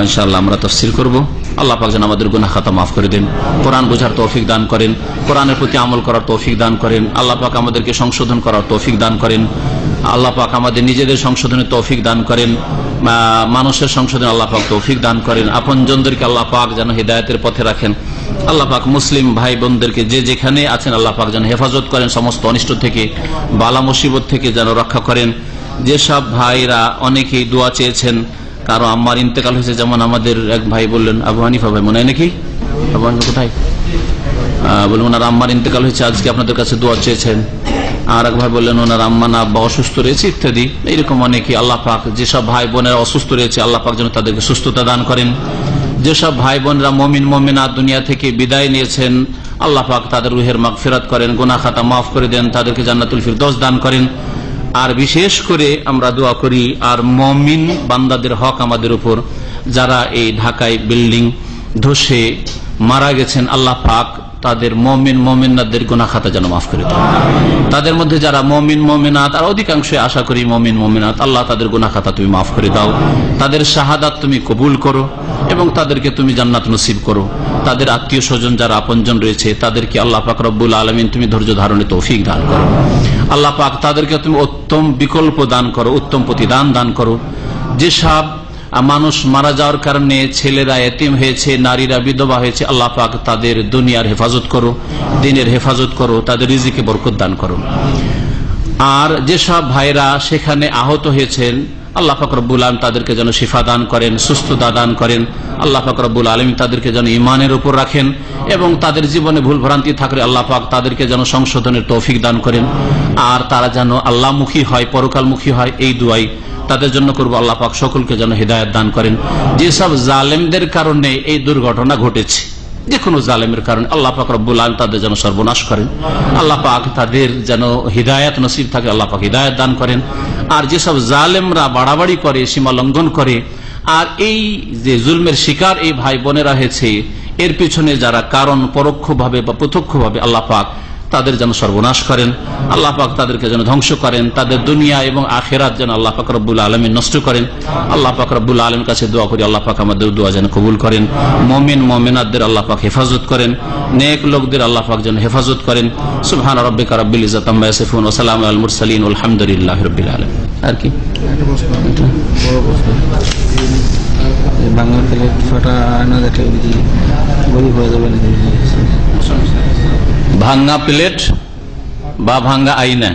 ইনশাআল্লাহ আমরা তাফসীর করব। আল্লাহ পাক যেন আমাদের গুনাহ খাতা মাফ করে দেন, কোরআন বোঝার তৌফিক দান করেন, কোরআনের প্রতি আমল করার তৌফিক দান করেন। আল্লাহ পাক আমাদেরকে সংশোধন করার তৌফিক দান করেন। আল্লাহ পাক আমাদের নিজেদের সংশোধনের তৌফিক দান করেন, মানুষের সংশোধন আল্লাহ পাক তৌফিক দান করেন। আপনজনদেরকে আল্লাহ পাক যেন হিদায়াতের পথে রাখেন। আল্লাহ পাক মুসলিম ভাই বোনদেরকে যে যেখানে আছেন আল্লাহ পাক যেন হেফাজত করেন, সমস্ত অনিষ্ট থেকে, বালা মুসিবত থেকে যেন রক্ষা করেন। যেসব ভাইরা অনেকেই দোয়া চেয়েছেন, কারো আম্মার ইন্তেকাল হয়েছে, যেমন আমাদের এক ভাই বললেন, আবু হানিফা ভাই, মনে হয় নাকি? আবু হানিফা কোথায়? বললেন ওনার আম্মার ইন্তেকাল হয়েছে, আজকে আপনাদের কাছে দোয়া চেয়েছেন। আর এক ভাই বললেন ওনার আম্মা না আব্বা অসুস্থ রয়েছে ইত্যাদি। এইরকম অনেকে আল্লাহ পাক যেসব ভাই বোনেরা অসুস্থ রয়েছে আল্লাহ পাক যেন তাদেরকে সুস্থতা দান করেন। যেসব ভাই বোনরা মুমিন মুমিনাত দুনিয়া থেকে বিদায় নিয়েছেন, আল্লাহ পাক তাদের রুহের মাগফিরাত করেন, গুনাহ খাতা মাফ করে দেন, তাদেরকে জান্নাতুল ফিরদৌস দান করেন। আর বিশেষ করে আমরা দোয়া করি আর মুমিন বান্দাদের হক আমাদের উপর, যারা এই ঢাকায় বিল্ডিং ধসে মারা গেছেন, আল্লাহ পাক তাদের মুমিন মুমিনাতদের গুনাহ খাতা যেন মাফ করে দেন। তাদের মধ্যে যারা মুমিন মুমিনাত, আর অধিকাংশই আশা করি মুমিন মুমিনাত, আল্লাহ তাদের গুনাহ খাতা তুমি মাফ করে দাও, তাদের শাহাদাত তুমি কবুল করো এবং তাদেরকে তুমি জান্নাত নসিব করো। তাদের আত্মীয় স্বজন যারা আপনজন রয়েছে তাদেরকে আল্লাহ পাক রব্বুল আলামিন তুমি ধৈর্য ধারণে তৌফিক দান করো। আল্লাহ পাক তাদেরকে তুমি উত্তম বিকল্প দান করো, উত্তম প্রতিদান দান করো। যেসব মানুষ মারা যাওয়ার কারণে ছেলেরা এতিম হয়েছে, নারীরা বিধবা হয়েছে, আল্লাহ পাক তাদের দুনিয়ার হেফাজত করো, দিনের হেফাজত করো, তাদের রিজিকে বরকত দান করো। আর যেসব ভাইরা সেখানে আহত হয়েছেন, আল্লাহ পাক রব্বুল আলামিন তাদেরকে যেন শিফা দান করেন, সুস্থতা দান করেন। আল্লাহ পাক রব্বুল আলামিন তাদেরকে যেন ঈমানের উপর রাখেন এবং তাদের জীবনে ভুল ভ্রান্তি থাকলে আল্লাহ পাক তাদেরকে যেন সংশোধনের তৌফিক দান করেন। আর তারা যেন আল্লাহমুখী হয়, পরকালমুখী হয়, এই দুয়াই তাদের জন্য করবো। আল্লাহ পাক সকলকে যেন হিদায়াত দান করেন। যেসব জালেমদের কারণে এই দুর্ঘটনা ঘটেছে, যে কোনো জালেমের কারণে, আল্লাহ পাক রব্বুল আলামিন তাদের যেন সর্বনাশ করেন। আল্লাহ পাক তাদের যেন হিদায়াত নসিব থাকে, আল্লাহ পাক হিদায়াত দান করেন। আর যেসব জালেমরা বাড়াবাড়ি করে, সীমা লঙ্ঘন করে, আর এই যে জুলমের শিকার এই ভাই বোনেরা হয়েছে, এর পিছনে যারা কারণ পরোক্ষভাবে বা প্রত্যক্ষভাবে, আল্লাহ পাক তাদের যেন সর্বনাশ করেন, আল্লাহ পাক তাদেরকে যেন ধ্বংস করেন, তাদের দুনিয়া এবং আখিরাত যেন আল্লাহ পাক রব্বুল আলামিন নষ্ট করেন। আল্লাহ পাক রব্বুল আলামিনের কাছে দোয়া করি আল্লাহ পাক আমাদের দোয়া যেন কবুল করেন। মুমিন মুমিনাতদের আল্লাহ পাক হেফাজত করেন, নেক লোকদের আল্লাহ পাক যেন হেফাজত করেন। সুবহান রাব্বিকা রাব্বিল ইজ্জাতি আম্মা ইয়াসিফুন ওয়া সালামুন আলাল মুরসালিন আলহামদুলিল্লাহি রাব্বিল আলামিন। আর কি একটা প্রশ্ন, বড় প্রশ্ন, বাংলা প্লেট ছটা আয়না দেখে বুঝি গরিব হয়ে যাবে নাকি? ভাঙ্গা প্লেট বা ভাঙ্গা আয়না,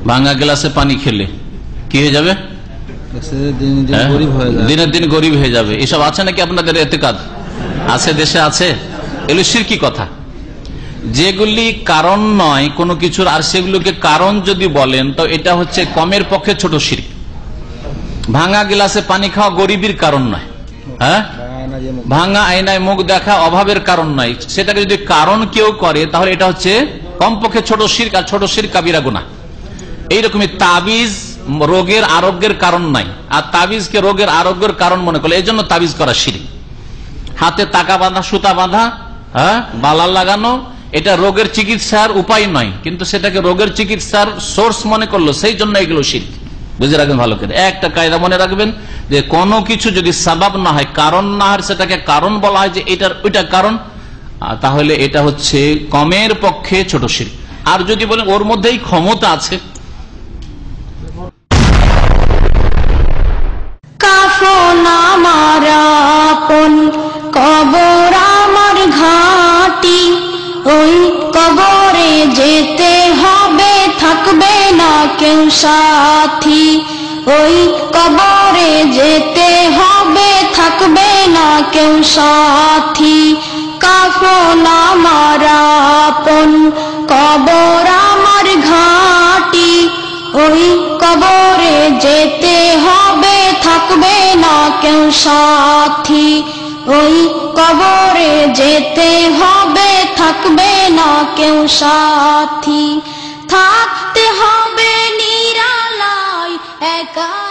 ভাঙ্গা গ্লাসে পানি খেলে কি হয়ে যাবে? দিনের দিন গরিব হয়ে যাবে। এসব আছে নাকি আপনাদের এতেকাদ? আছে, দেশে আছে। এগুলো শিরকি কথা। যেগুলি কারণ নয় কোনো কিছুর, আর সেগুলোকে কারণ যদি বলেন তো এটা হচ্ছে কমের পক্ষে ছোট শিরক। ভাঙ্গা গ্লাসে পানি খাওয়া গরিবের কারণ নয়, হ্যাঁ, ভাঙ্গা আয়নায় মুখ দেখা অভাবের কারণ নয়। সেটাকে যদি কারণ কেউ করে তাহলে এটা হচ্ছে কমপক্ষে ছোট শিরক, আর ছোট শিরক কাবিরা গুনাহ। এইরকমই তাবিজ রোগের আরোগ্যের কারণ নাই, আর তাবিজকে রোগের আরোগ্যের কারণ মনে করলে এই জন্য তাবিজ করা শিরক। হাতে টাকা বাঁধা, সুতা বাঁধা, হ্যাঁ, বালা লাগানো, এটা রোগের চিকিৎসার উপায় নয়, কিন্তু সেটাকে রোগের চিকিৎসার সোর্স মনে করলো, সেই জন্য এগুলো শিরক। বুঝে রাখবেন ভালো করে। একটা কায়দা মনে রাখবেন যে কোনো কিছু যদি সাবাব না হয়, কারণ না হয়, সেটাকে কারণ বলা হয় যে এটার ওইটা কারণ, তাহলে এটা হচ্ছে কমের পক্ষে ছোট শিরক। আর যদি বলেন ওর মধ্যেই ক্ষমতা আছে, কাফন আমার আপন, কবর আমার ঘাটি, ওই কবরে যেতে হবে, থাকবে না কেউ সাথী। ওই কবরে যেতে হবে, থাকবে না কেউ সাথী। কাফন আমার আপন, কবর আমার ঘাটি, ওই কবরে যেতে হবে, থাকবে না কেউ সাথী। ওই কবরে যেতে হবে, থাকবে না কেউ সাথী। থাকতে হবে নিরালায় একা।